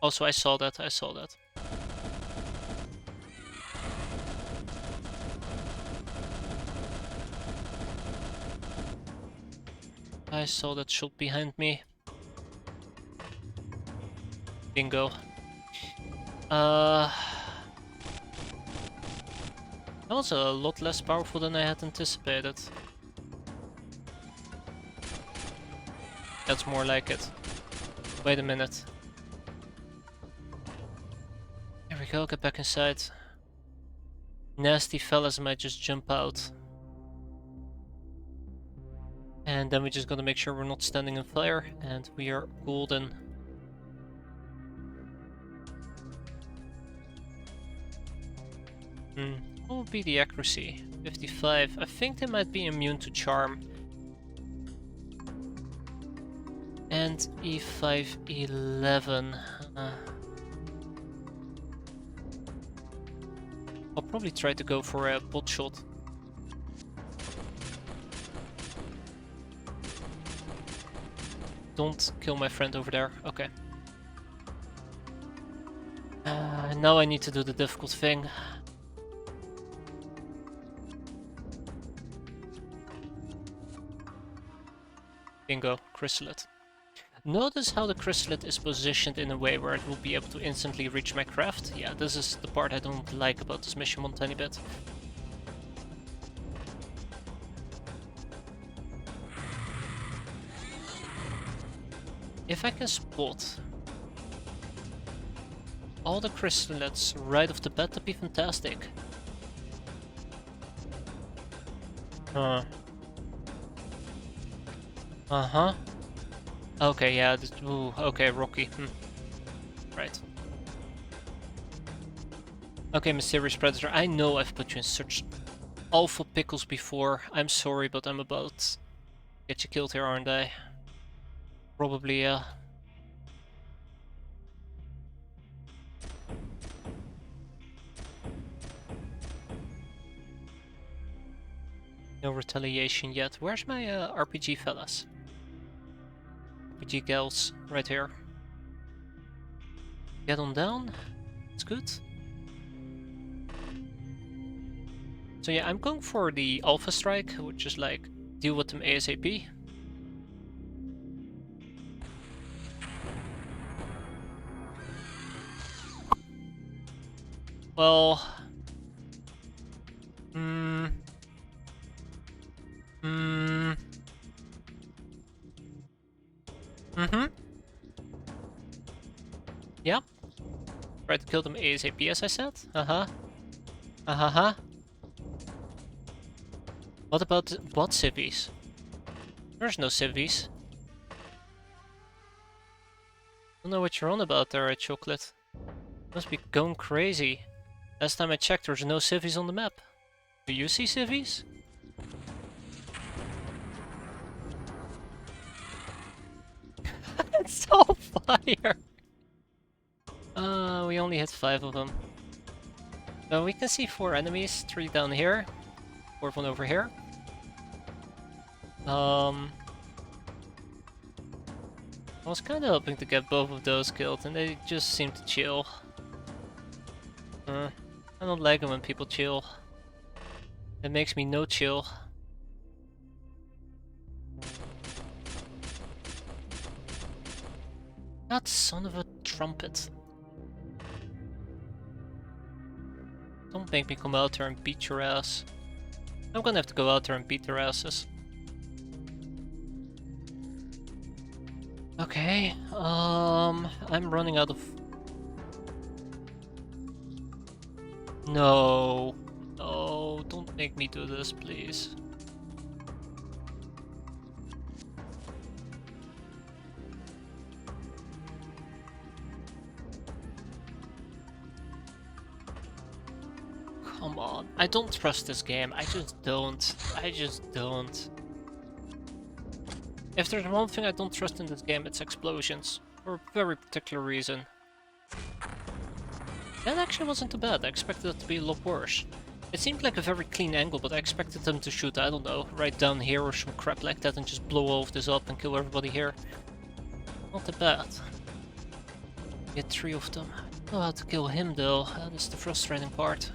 also I saw that. I saw that. I saw that shot behind me. Bingo. That was a lot less powerful than I had anticipated. That's more like it. Wait a minute. Here we go, get back inside. Nasty fellas might just jump out. And then we just gotta make sure we're not standing in fire, and we are golden. What would be the accuracy? 55. I think they might be immune to charm. And E5, 11. I'll probably try to go for a bot shot. Don't kill my friend over there. Okay. Now I need to do the difficult thing. Bingo, chrysalid. Notice how the chrysalid is positioned in a way where it will be able to instantly reach my craft. Yeah, this is the part I don't like about this mission one tiny bit. If I can spot all the chrysalids right off the bat, that'd be fantastic. Uh-huh. Okay, yeah, ooh, okay, Rocky. Right. Okay, Mysterious Predator, I know I've put you in such awful pickles before. I'm sorry, but I'm about to get you killed here, aren't I? Probably, yeah. No retaliation yet. Where's my RPG fellas? RPG gals, right here. Get on down. It's good. So yeah, I'm going for the Alpha Strike, which is like, deal with them ASAP. Well... Yeah. Try to kill them ASAP, as I said. What about what civvies? There's no civvies. Don't know what you're on about there, Chocolate. Must be going crazy. Last time I checked, there's no civvies on the map. Do you see civvies? It's all fire! We only hit 5 of them. So we can see 4 enemies, 3 down here, 4th one over here. I was kind of hoping to get both of those killed, and they just seem to chill. I don't like it when people chill. It makes me no chill. That son of a trumpet. Don't make me come out there and beat your ass. I'm gonna have to go out there and beat their asses. Okay, I'm running out of... No. No, don't make me do this, please. Come on. I don't trust this game. I just don't. I just don't. If there's one thing I don't trust in this game, it's explosions. For a very particular reason. That actually wasn't too bad. I expected it to be a lot worse. It seemed like a very clean angle, but I expected them to shoot, I don't know, right down here or some crap like that and just blow all of this up and kill everybody here. Not that bad. Get 3 of them. I don't know how to kill him though. That is the frustrating part.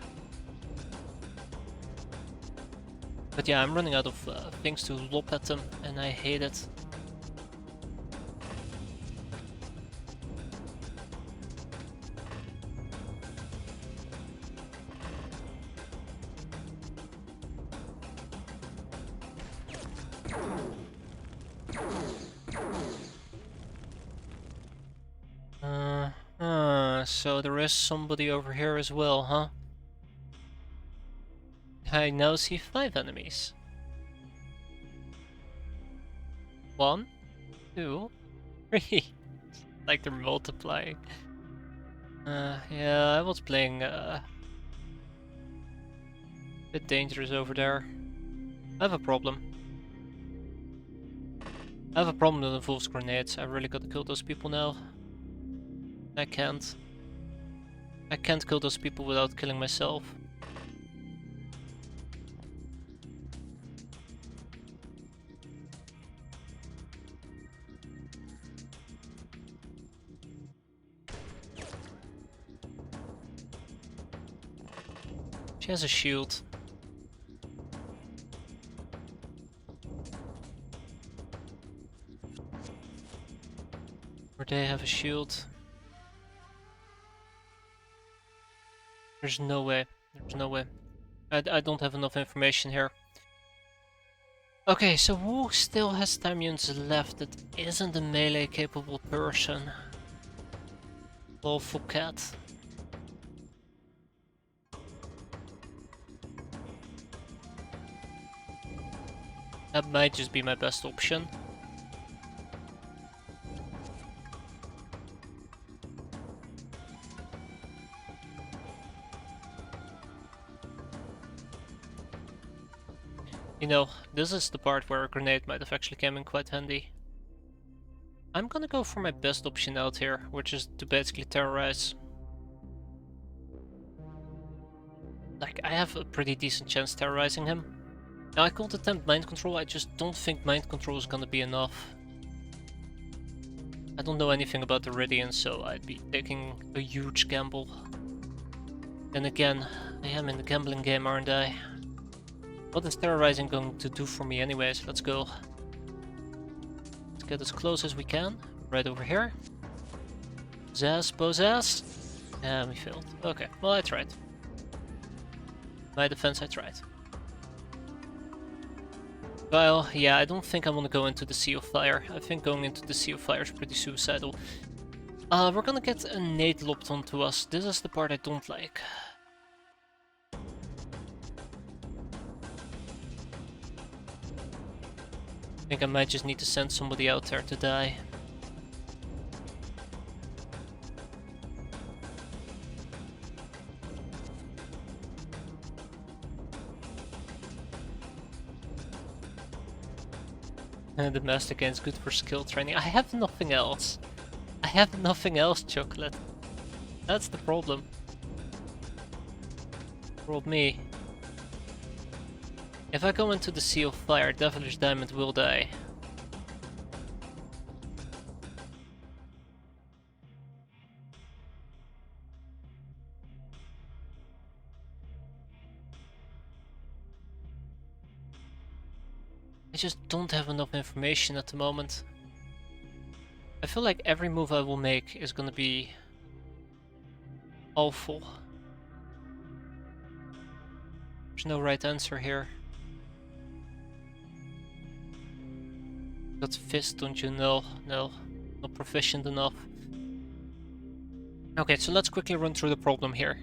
But yeah, I'm running out of things to lop at them, and I hate it. So there is somebody over here as well, huh? I now see 5 enemies. 1, 2, 3. Like they're multiplying. Yeah, I was playing a bit dangerous over there. I have a problem. I have a problem that involves grenades. I really gotta kill those people now. I can't. I can't kill those people without killing myself. She has a shield. Or they have a shield. There's no way. There's no way. I don't have enough information here. Okay, so who still has Tamions left that isn't a melee capable person? Lawful cat. That might just be my best option. You know, this is the part where a grenade might have actually come in quite handy. I'm gonna go for my best option out here, which is to basically terrorize. Like, I have a pretty decent chance terrorizing him. Now, I could attempt mind control, I just don't think mind control is gonna be enough. I don't know anything about the Iridian, so I'd be taking a huge gamble. Then again, I am in the gambling game, aren't I? What is terrorizing going to do for me anyways? Let's go. Let's get as close as we can. Right over here. Zaz, Bozaz. And we failed. Okay, well I tried. My defense, I tried. Well, yeah, I don't think I want to go into the Sea of Fire. I think going into the Sea of Fire is pretty suicidal. We're gonna get a nade lobbed onto us. This is the part I don't like. I think I might just need to send somebody out there to die. And the master gain is good for skill training. I have nothing else. I have nothing else, Chocolate. That's the problem. Rolled me. If I go into the Sea of Fire, Devilish Diamond will die. I just don't have enough information at the moment. I feel like every move I will make is gonna be awful. There's no right answer here. Got fist, don't you? No, no. Not proficient enough. Okay, so let's quickly run through the problem here.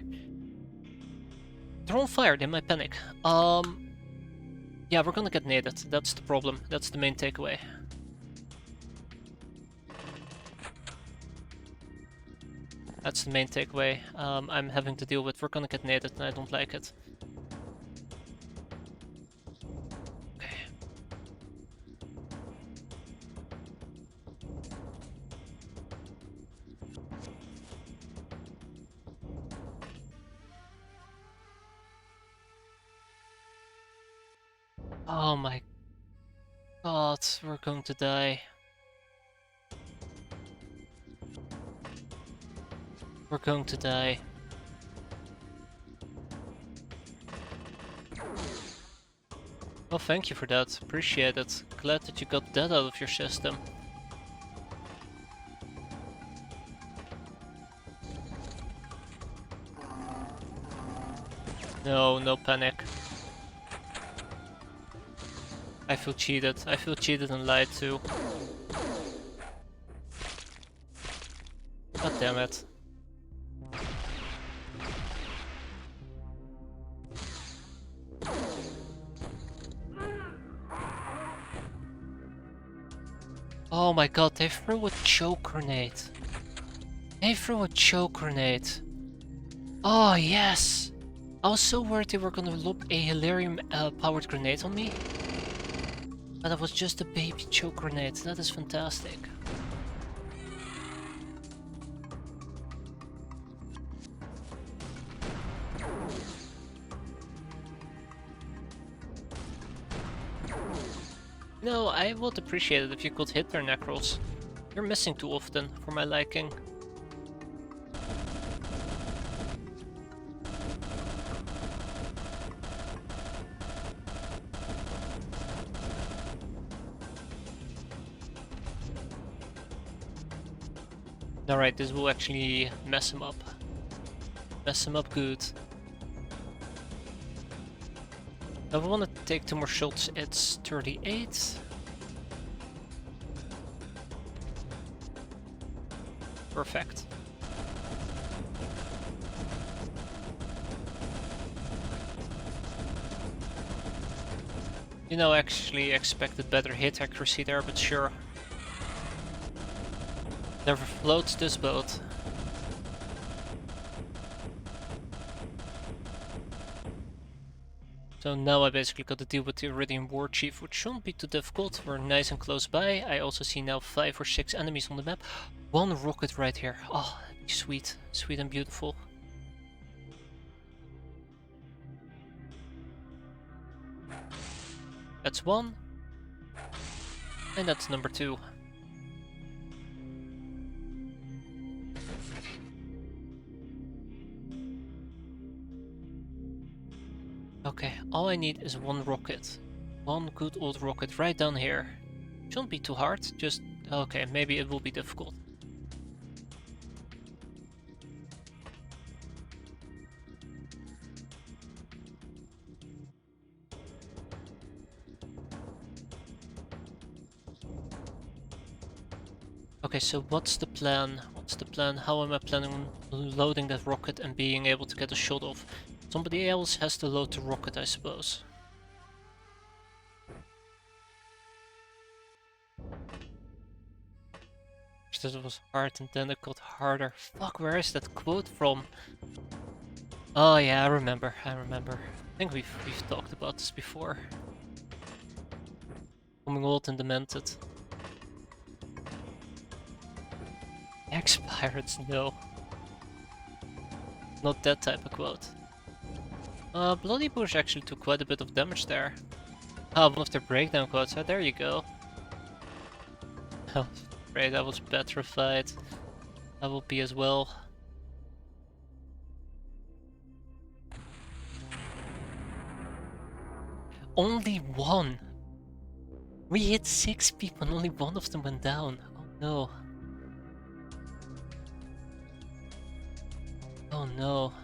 They're on fire, they might panic. Yeah, we're gonna get naded. That's the problem. That's the main takeaway. That's the main takeaway I'm having to deal with. We're gonna get naded and I don't like it. Okay. Oh my god, we're going to die. We're going to die. Well, thank you for that. Appreciate it. Glad that you got that out of your system. No, no panic. I feel cheated. I feel cheated and lied to. God damn it. Oh my god, they threw a choke grenade. They threw a choke grenade. Oh yes! I was so worried they were gonna lob a Hilarium powered grenade on me. But that was just a baby choke grenade. That is fantastic. No, I would appreciate it if you could hit their necrals. You're missing too often, for my liking. Alright, this will actually mess him up. Mess him up good. If I want to take 2 more shots, it's 38. Perfect. You know, actually expected better hit accuracy there, but sure. Never floats this boat. So now I basically got to deal with the Iridium War Chief, which shouldn't be too difficult. We're nice and close by. I also see now 5 or 6 enemies on the map. 1 rocket right here. Oh, sweet. Sweet and beautiful. That's 1. And that's number 2. Okay, all I need is 1 rocket. 1 good old rocket right down here. Shouldn't be too hard, just... okay, maybe it will be difficult. Okay, so what's the plan? What's the plan? How am I planning on loading that rocket and being able to get a shot off? Somebody else has to load the rocket, I suppose. That was hard and then it got harder. Fuck, where is that quote from? Oh yeah, I remember. I think we've talked about this before. Becoming old and demented. X-piratez, no. Not that type of quote. Bloody Bush actually took quite a bit of damage there. Ah, one of their breakdown quotes. Oh, there you go. I was afraid I was petrified. I will be as well. Only 1! We hit 6 people and only 1 of them went down. Oh no. Oh no.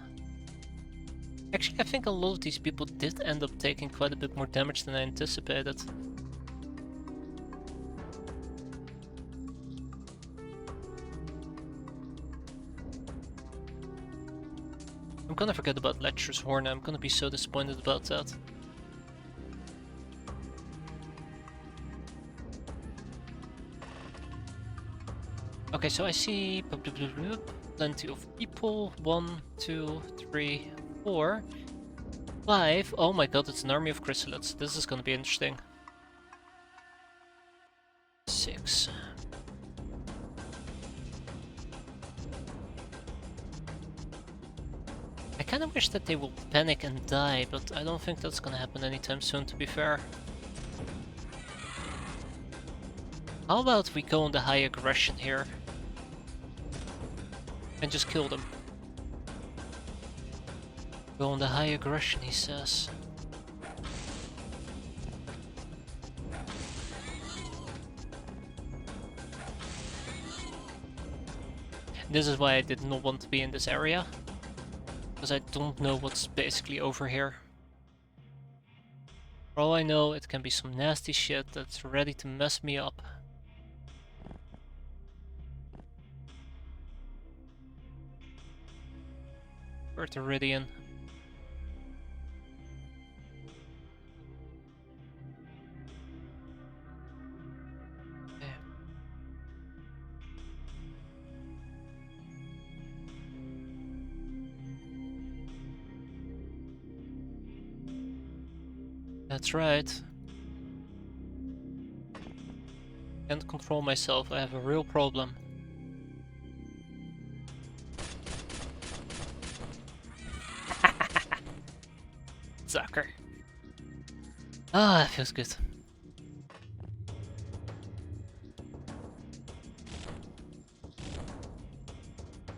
Actually, I think a lot of these people did end up taking quite a bit more damage than I anticipated. gonna forget about Lecture's Horn. I'm gonna be so disappointed about that. Okay, so I see plenty of people. 1, 2, 3, 4, 5. Oh my god, it's an army of chrysalids. This is gonna be interesting. 6. I kinda wish that they will panic and die, but I don't think that's gonna happen anytime soon, to be fair. How about we go on the high aggression here? And just kill them. Go on the high aggression, he says. This is why I did not want to be in this area. Because I don't know what's basically over here. For all I know, it can be some nasty shit that's ready to mess me up. Earth Iridian. Okay. That's right. Can't control myself, I have a real problem. Sucker. Ah, that feels good.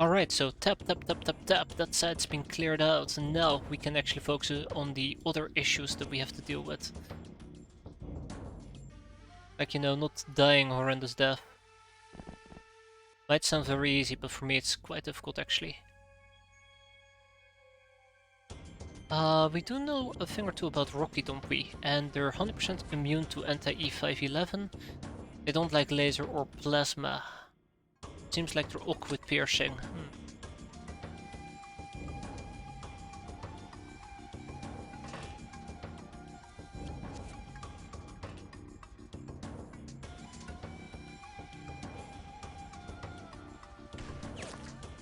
Alright, so tap, tap, tap, tap, tap. That side's been cleared out, and now we can actually focus on the other issues that we have to deal with. Like, you know, not dying horrendous death. Might sound very easy, but for me it's quite difficult actually. We do know a thing or two about Rocky, don't we? And they're 100% immune to anti-E511. They don't like laser or plasma. Seems like they're ok with piercing.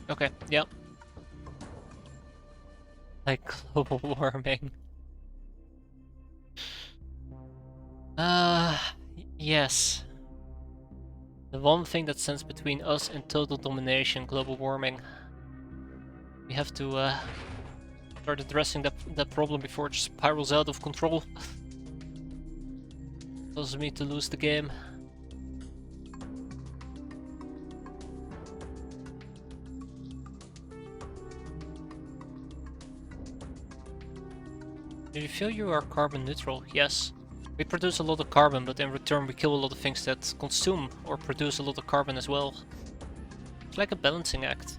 Okay, yeah. Like global warming. Yes. The one thing that stands between us and total domination, global warming. We have to start addressing that problem before it spirals out of control. Causes me to lose the game. Do you feel you are carbon neutral? Yes. We produce a lot of carbon, but in return we kill a lot of things that consume or produce a lot of carbon as well. It's like a balancing act.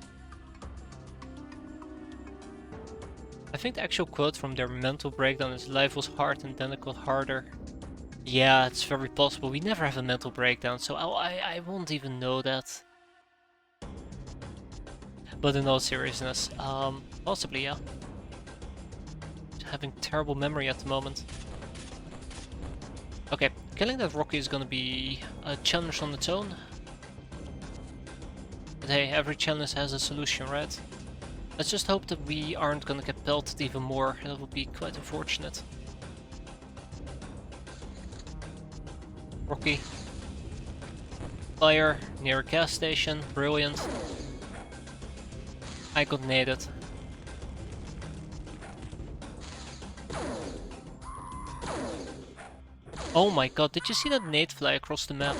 I think the actual quote from their mental breakdown is "Life was hard and then it got harder." Yeah, it's very possible. We never have a mental breakdown, so I won't even know that. But in all seriousness, possibly, yeah. Having terrible memory at the moment. Okay, killing that Rocky is gonna be a challenge on its own. But hey, every challenge has a solution, right? Let's just hope that we aren't gonna get pelted even more. That would be quite unfortunate. Rocky. Fire near a gas station. Brilliant. I got naded. Oh my god, did you see that nade fly across the map?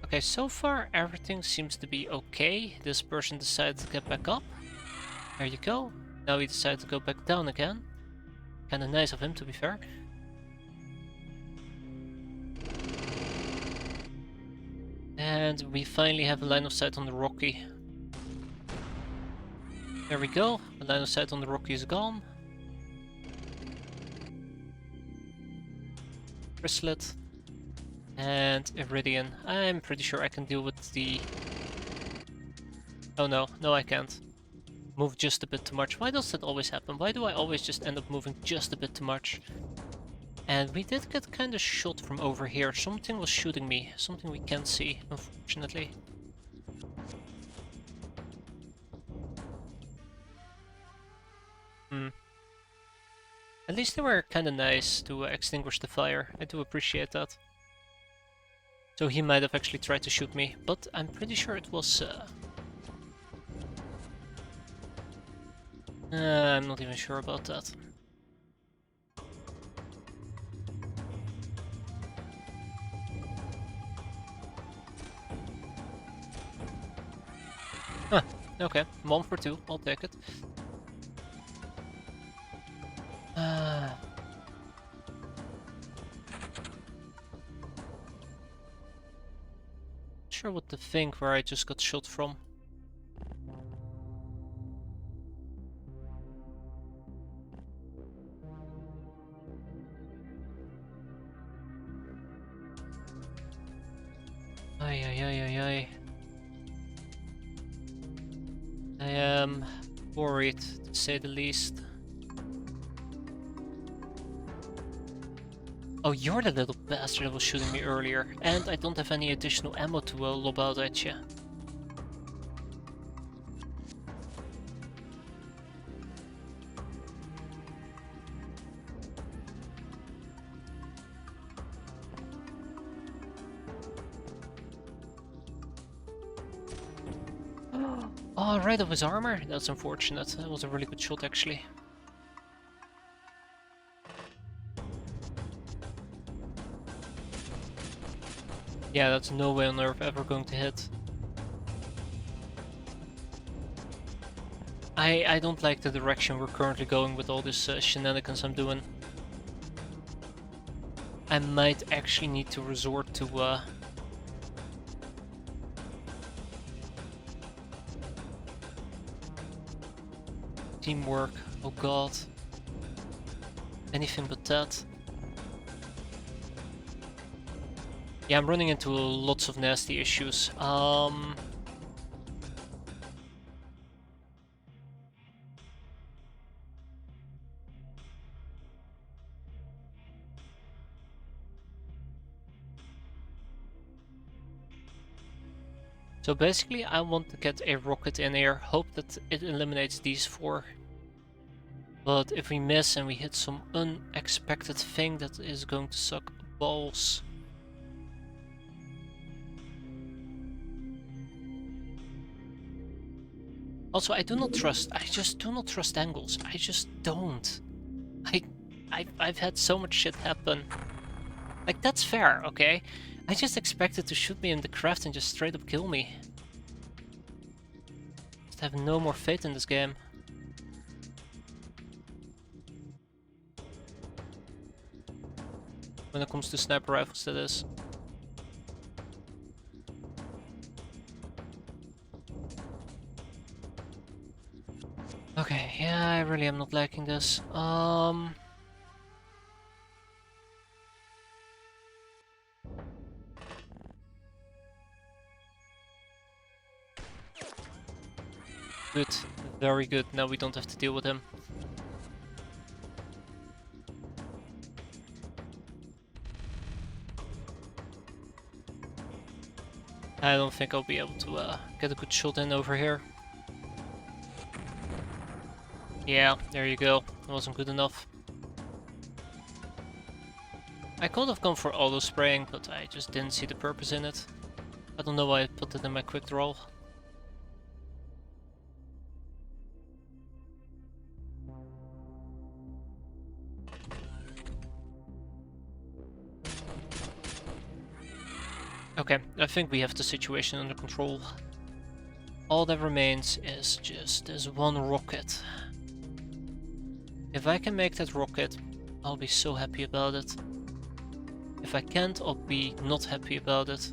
Okay, so far everything seems to be okay. This person decided to get back up. There you go. Now he decided to go back down again. Kinda nice of him, to be fair. And we finally have a line of sight on the Rocky. There we go. The line of sight on the Rocky is gone. Chrysalit and Iridian. I'm pretty sure I can deal with the... Oh no, no I can't. Move just a bit too much. Why does that always happen? Why do I always just end up moving just a bit too much? And we did get kind of shot from over here. Something was shooting me. Something we can't see, unfortunately. At least they were kind of nice to extinguish the fire. I do appreciate that. So he might have actually tried to shoot me, but I'm pretty sure it was... I'm not even sure about that. Huh, okay, 1 for 2, I'll take it. Sure what to think where I just got shot from. Ay ay ay ay ay. I am worried, to say the least. Oh, you're the little bastard that was shooting me earlier, and I don't have any additional ammo to lob out at you. Oh, right of his armor? That's unfortunate. That was a really good shot, actually. Yeah, that's no way on earth ever going to hit. I don't like the direction we're currently going with all this shenanigans I'm doing. I might actually need to resort to teamwork. Oh god. Anything but that. Yeah, I'm running into lots of nasty issues. So basically I want to get a rocket in here, hope that it eliminates these 4. But if we miss and we hit some unexpected thing, that is going to suck balls. Also, I just do not trust angles. I just don't. I've had so much shit happen. Like, that's fair, okay? I just expected to shoot me in the craft and just straight up kill me. Just have no more faith in this game. When it comes to sniper rifles, that is. Okay, yeah, I really am not liking this. Good, very good. Now we don't have to deal with him. I don't think I'll be able to get a good shot in over here. Yeah, there you go. That wasn't good enough. I could have gone for auto spraying, but I just didn't see the purpose in it. I don't know why I put it in my quick draw. Okay, I think we have the situation under control. All that remains is just this one rocket. If I can make that rocket, I'll be so happy about it. If I can't, I'll be not happy about it.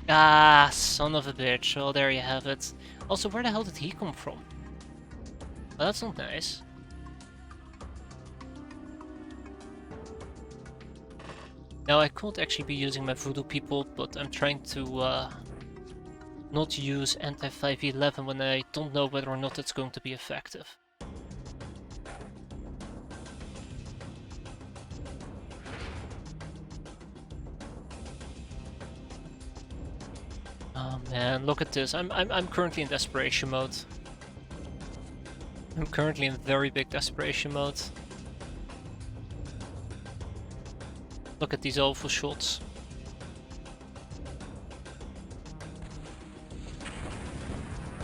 Ah, son of a bitch. Well, there you have it. Also, where the hell did he come from? Well, that's not nice. Now I could actually be using my voodoo people, but I'm trying to not use anti-511 when I don't know whether or not it's going to be effective. Oh man, look at this. I'm currently in desperation mode. I'm currently in very big desperation mode. Look at these awful shots.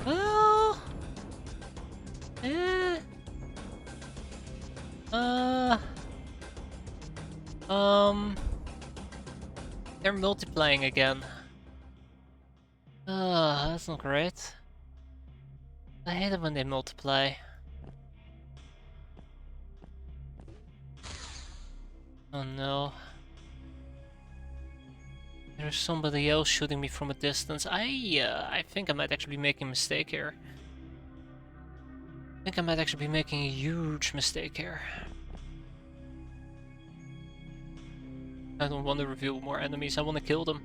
Well, eh. They're multiplying again. That's not great. I hate it when they multiply. Oh no. There's somebody else shooting me from a distance. I think I might actually be making a mistake here. I think I might actually be making a huge mistake here. I don't want to reveal more enemies, I want to kill them.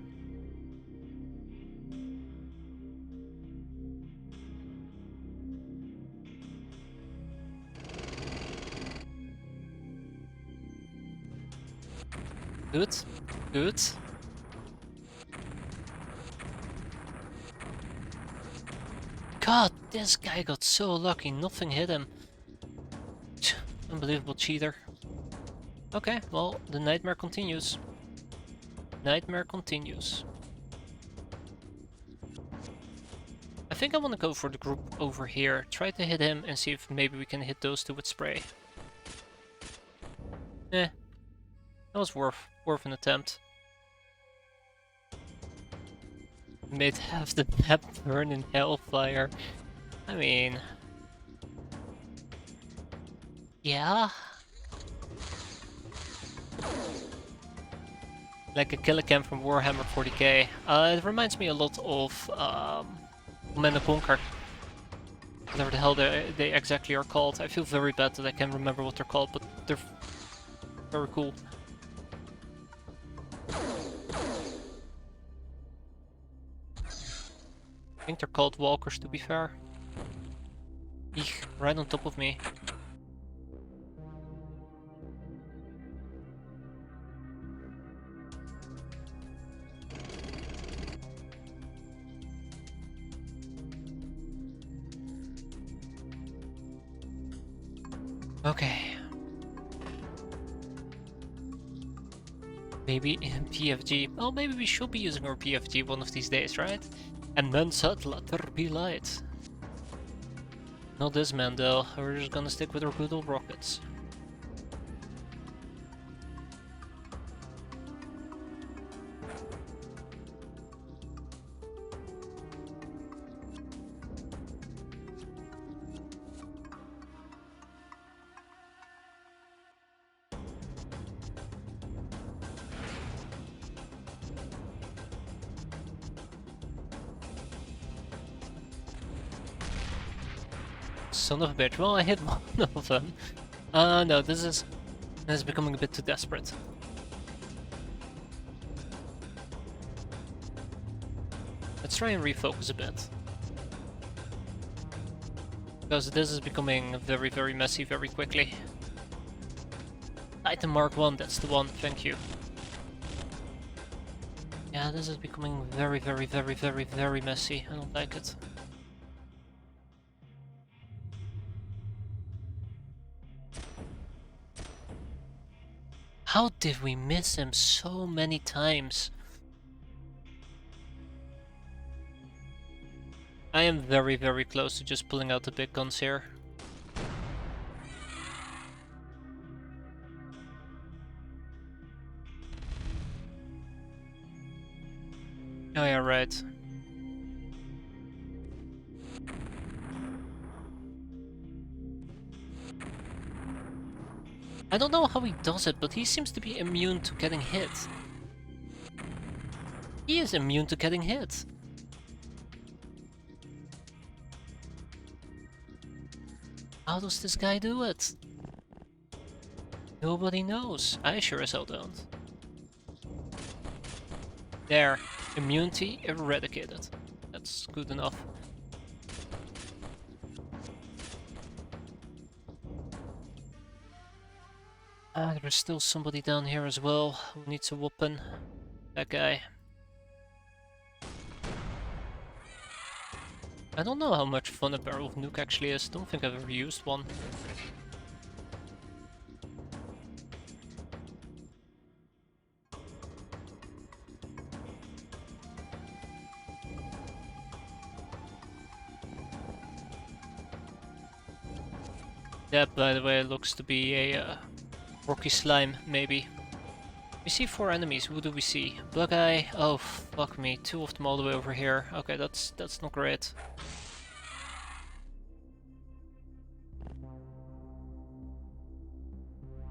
Good, good. God, this guy got so lucky, nothing hit him. Unbelievable cheater. Okay, well, the nightmare continues. Nightmare continues. I think I want to go for the group over here. Try to hit him and see if maybe we can hit those two with spray. Eh, that was worth an attempt. Made half the map burn in hellfire. I mean... yeah? Like a killer cam from Warhammer 40k. It reminds me a lot of Command & Conquer. Whatever the hell they exactly are called. I feel very bad that I can't remember what they're called, but they're very cool. I think they're called walkers, to be fair. Eek, right on top of me. Okay. Maybe in PFG. Well, maybe we should be using our PFG one of these days, right? And men said, let there be light. Not this man though, we're just gonna stick with our good old rockets. Son of a bitch. Well, I hit one of them. No, this is becoming a bit too desperate. Let's try and refocus a bit. Because this is becoming very, very messy very quickly. Item Mark 1, that's the one, thank you. Yeah, this is becoming very, very, very, very, very messy. I don't like it. How did we miss him so many times? I am very, very close to just pulling out the big guns here. Oh yeah, right. I don't know how he does it, but he seems to be immune to getting hit. He is immune to getting hit. How does this guy do it? Nobody knows. I sure as hell don't. There. Immunity eradicated. That's good enough. There's still somebody down here as well who needs a weapon. That guy. I don't know how much fun a barrel of nuke actually is. Don't think I've ever used one. That, by the way, looks to be a rocky slime, maybe. We see 4 enemies. Who do we see? Black Eye. Oh, fuck me. 2 of them all the way over here. Okay, that's not great.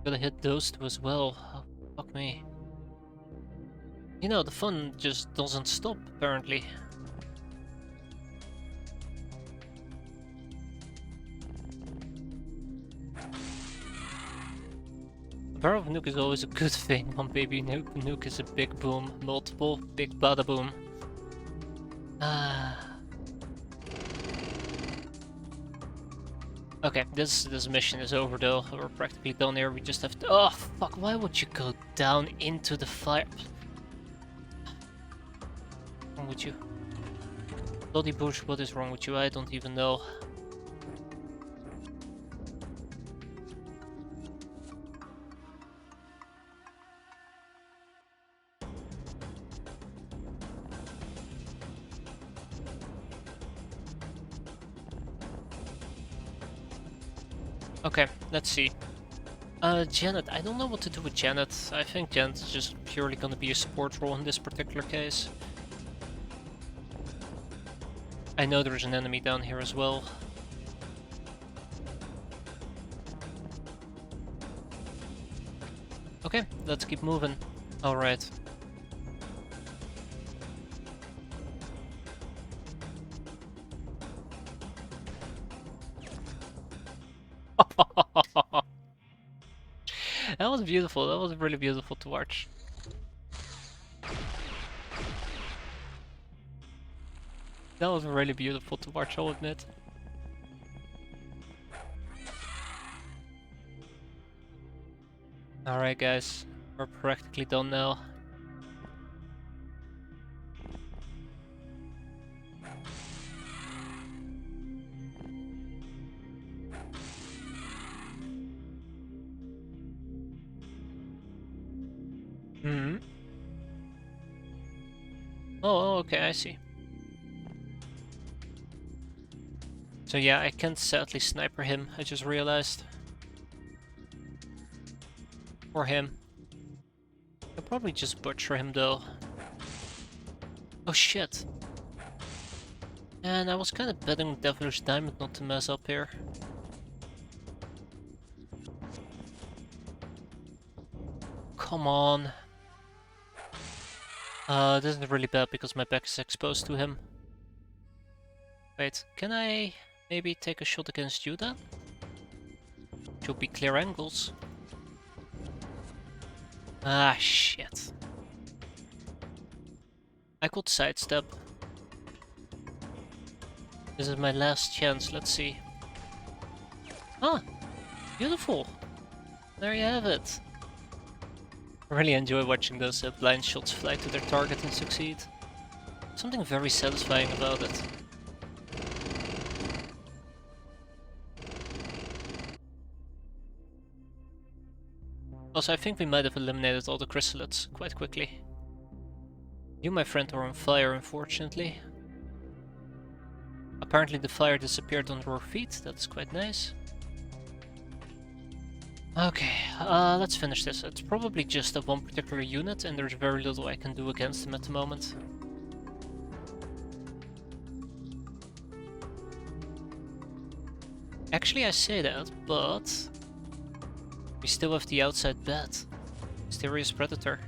Gotta hit those 2 as well. Oh, fuck me. You know, the fun just doesn't stop, apparently. A barrel of nuke is always a good thing. One baby nuke is a big boom. Multiple, big bada boom. Okay, this mission is over though. We're practically done here. We just have to. Oh fuck! Why would you go down into the fire? What's wrong with you? Bloody bush, what is wrong with you? I don't even know. Okay, let's see. Janet, I don't know what to do with Janet. I think Janet's just purely gonna be a support role in this particular case. I know there's an enemy down here as well. Okay, let's keep moving. Alright. That was beautiful. That was really beautiful to watch. That was really beautiful to watch, I'll admit. Alright guys, we're practically done now. Oh, okay, I see. So yeah, I can't sadly sniper him, I just realized. Or him. I'll probably just butcher him though. Oh shit. And I was kind of betting Devilish Diamond not to mess up here. Come on. This is really bad because my back is exposed to him. Wait, can I maybe take a shot against you then? Should be clear angles. Ah, shit. I could sidestep. This is my last chance, let's see. Ah, beautiful. There you have it. I really enjoy watching those blind shots fly to their target and succeed. Something very satisfying about it. Also, I think we might have eliminated all the chrysalids quite quickly. You, my friend, are on fire, unfortunately. Apparently the fire disappeared under our feet, that's quite nice. Okay, let's finish this. It's probably just a one particular unit and there's very little I can do against him at the moment. Actually, I say that, but we still have the outside bat. Mysterious Predator.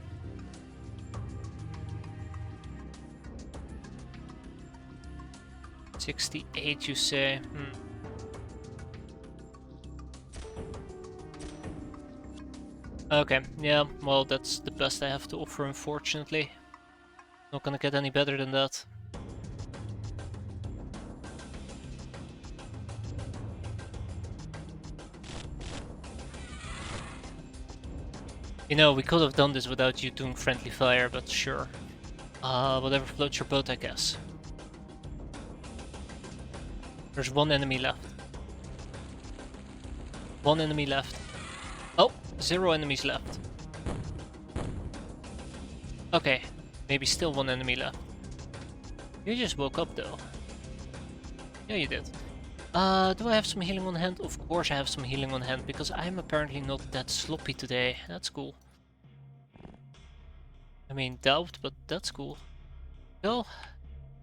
$68, you say? Okay, yeah, well, that's the best I have to offer, unfortunately. Not gonna get any better than that. You know, we could have done this without you doing friendly fire, but sure. Whatever floats your boat, I guess. There's one enemy left. One enemy left. Oh, 0 enemies left. Okay, maybe still one enemy left. You just woke up though. Yeah, you did. Do I have some healing on hand? Of course I have some healing on hand, because I'm apparently not that sloppy today. That's cool. I mean, doubt, but that's cool. So,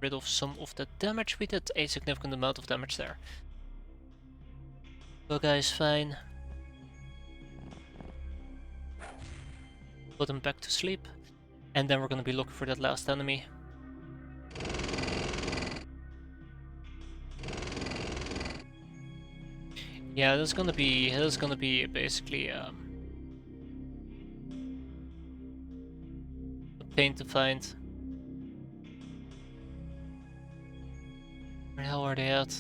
rid of some of the damage. We did a significant amount of damage there. So guys, fine. Put him back to sleep. And then we're gonna be looking for that last enemy. Yeah, that's gonna be basically a pain to find. Where the hell are they at?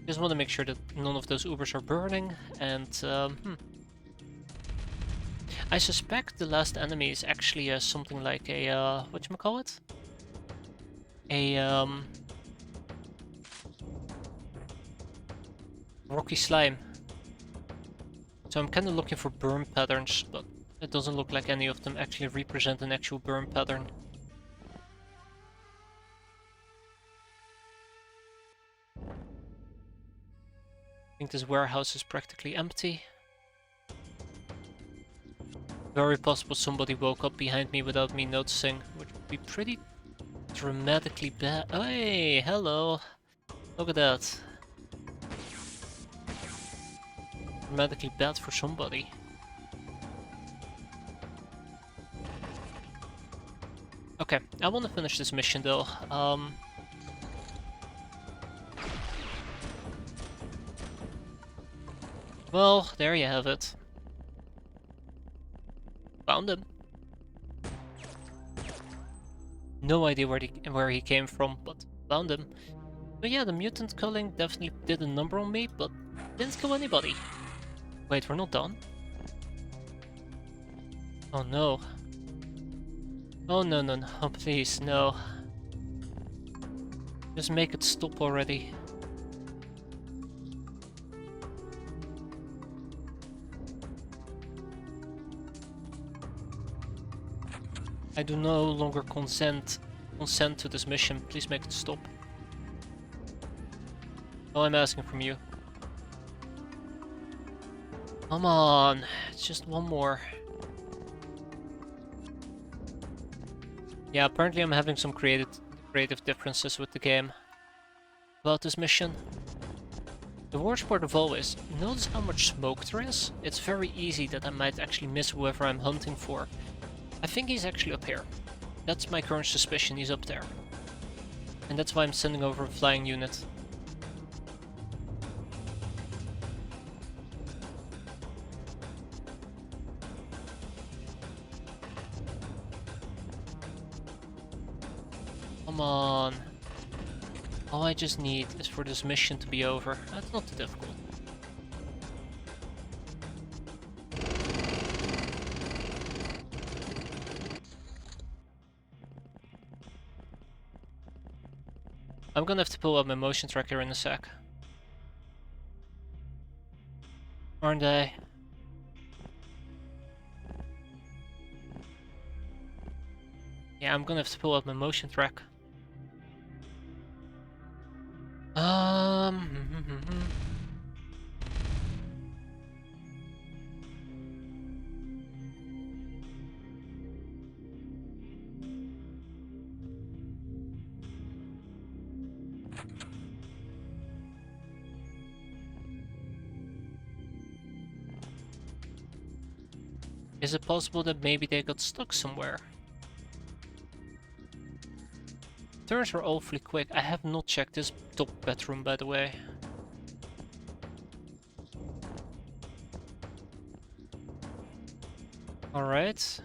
Just want to make sure that none of those Ubers are burning, and I suspect the last enemy is actually something like a whatchamacallit? A rocky slime. So I'm kind of looking for burn patterns, but it doesn't look like any of them actually represent an actual burn pattern. I think this warehouse is practically empty. Very possible somebody woke up behind me without me noticing, which would be pretty dramatically bad. Hey, hello! Look at that. Dramatically bad for somebody. Okay, I want to finish this mission though. Well, there you have it. Found him. No idea where he came from, but found him. So yeah, the mutant culling definitely did a number on me, but didn't kill anybody. Wait, we're not done? Oh no. Oh no, no, no, oh, please, no. Just make it stop already. I do no longer consent to this mission. Please make it stop. All I'm asking from you. Come on, it's just one more. Yeah, apparently I'm having some creative differences with the game about this mission. The worst part of all is, notice how much smoke there is? It's very easy that I might actually miss whoever I'm hunting for. I think he's actually up here. That's my current suspicion, he's up there. And that's why I'm sending over a flying unit. Come on. All I just need is for this mission to be over. That's not too difficult. I'm gonna have to pull out my motion tracker in a sec. Aren't I? Yeah, I'm gonna have to pull out my motion track. Is it possible that maybe they got stuck somewhere? Turns are awfully quick. I have not checked this top bedroom, by the way. Alright.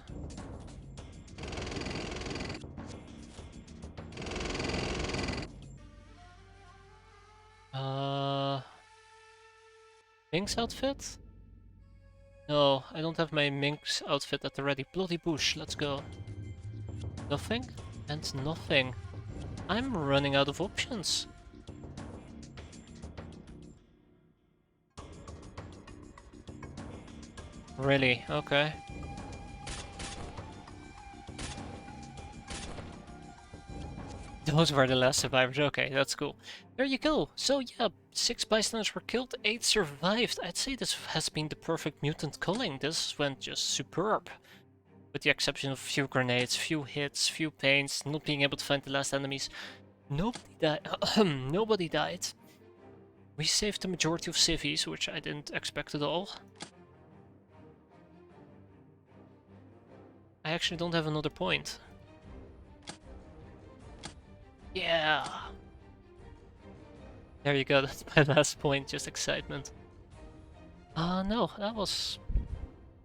Minx outfit? No, I don't have my Minx outfit at the ready. Bloody bush, let's go. Nothing? And nothing. I'm running out of options. Really? Okay. Those were the last survivors. Okay, that's cool. There you go. So yeah, 6 bystanders were killed, 8 survived. I'd say this has been the perfect mutant culling. This went just superb. With the exception of few grenades, few hits, few pains, not being able to find the last enemies. Nobody died. Nobody died. We saved the majority of civvies, which I didn't expect at all. I actually don't have another point. Yeah! There you go, that's my last point, just excitement. No, that was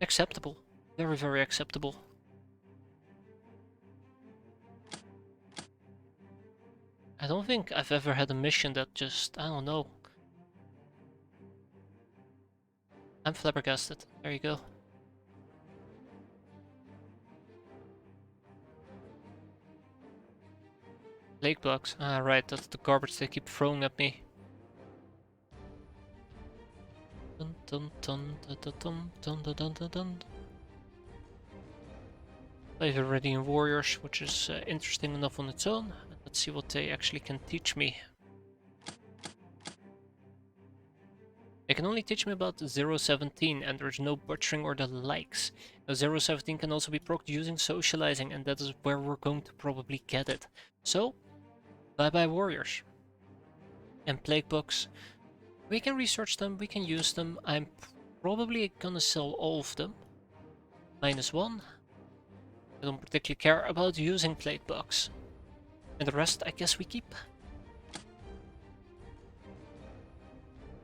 acceptable. Very, very acceptable. I don't think I've ever had a mission that just, I don't know. I'm flabbergasted. There you go. Lake bugs. Ah, right, that's the garbage they keep throwing at me. Dun dun dun dun dun dun dun dun dun dun. I've already in warriors, which is interesting enough on its own. Let's see what they actually can teach me. They can only teach me about 017, and there's no butchering or the likes. Now 017 can also be procced using socializing, and that is where we're going to probably get it. So, bye bye warriors. And plague books. We can research them, we can use them. I'm probably gonna sell all of them. -1. I don't particularly care about using plague bugs. And the rest I guess we keep.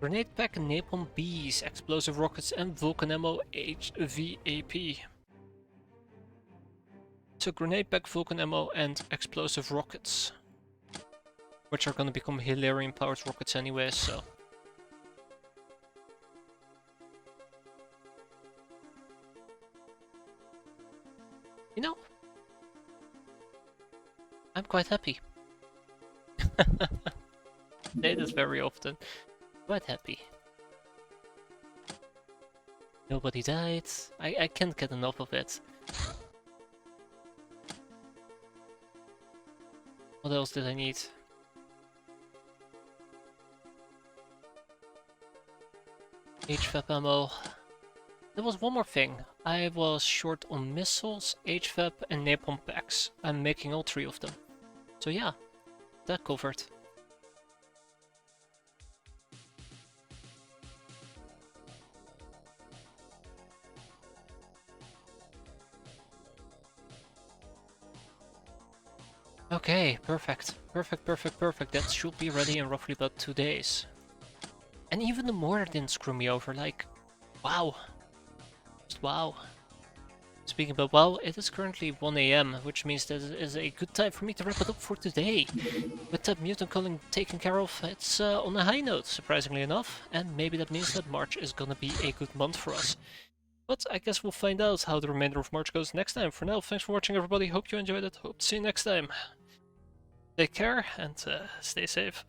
Grenade pack, napalm bees, explosive rockets and Vulcan ammo HVAP. So grenade pack, Vulcan ammo and explosive rockets. Which are gonna become Hilarion powered rockets anyway, so. You know, I'm quite happy. Say this very often. Quite happy. Nobody died. I can't get enough of it. What else did I need? HVAP ammo. There was one more thing. I was short on missiles, HVAP and napalm packs. I'm making all 3 of them. So yeah, that covered. Okay, perfect. Perfect, perfect, perfect. That should be ready in roughly about 2 days. And even the mortar didn't screw me over, like, wow. Just wow. Speaking about wow, it is currently 1 AM, which means that it is a good time for me to wrap it up for today. With that mutant culling taken care of, it's on a high note, surprisingly enough. And maybe that means that March is gonna be a good month for us. But I guess we'll find out how the remainder of March goes next time. For now, thanks for watching everybody, hope you enjoyed it, hope to see you next time. Take care and stay safe.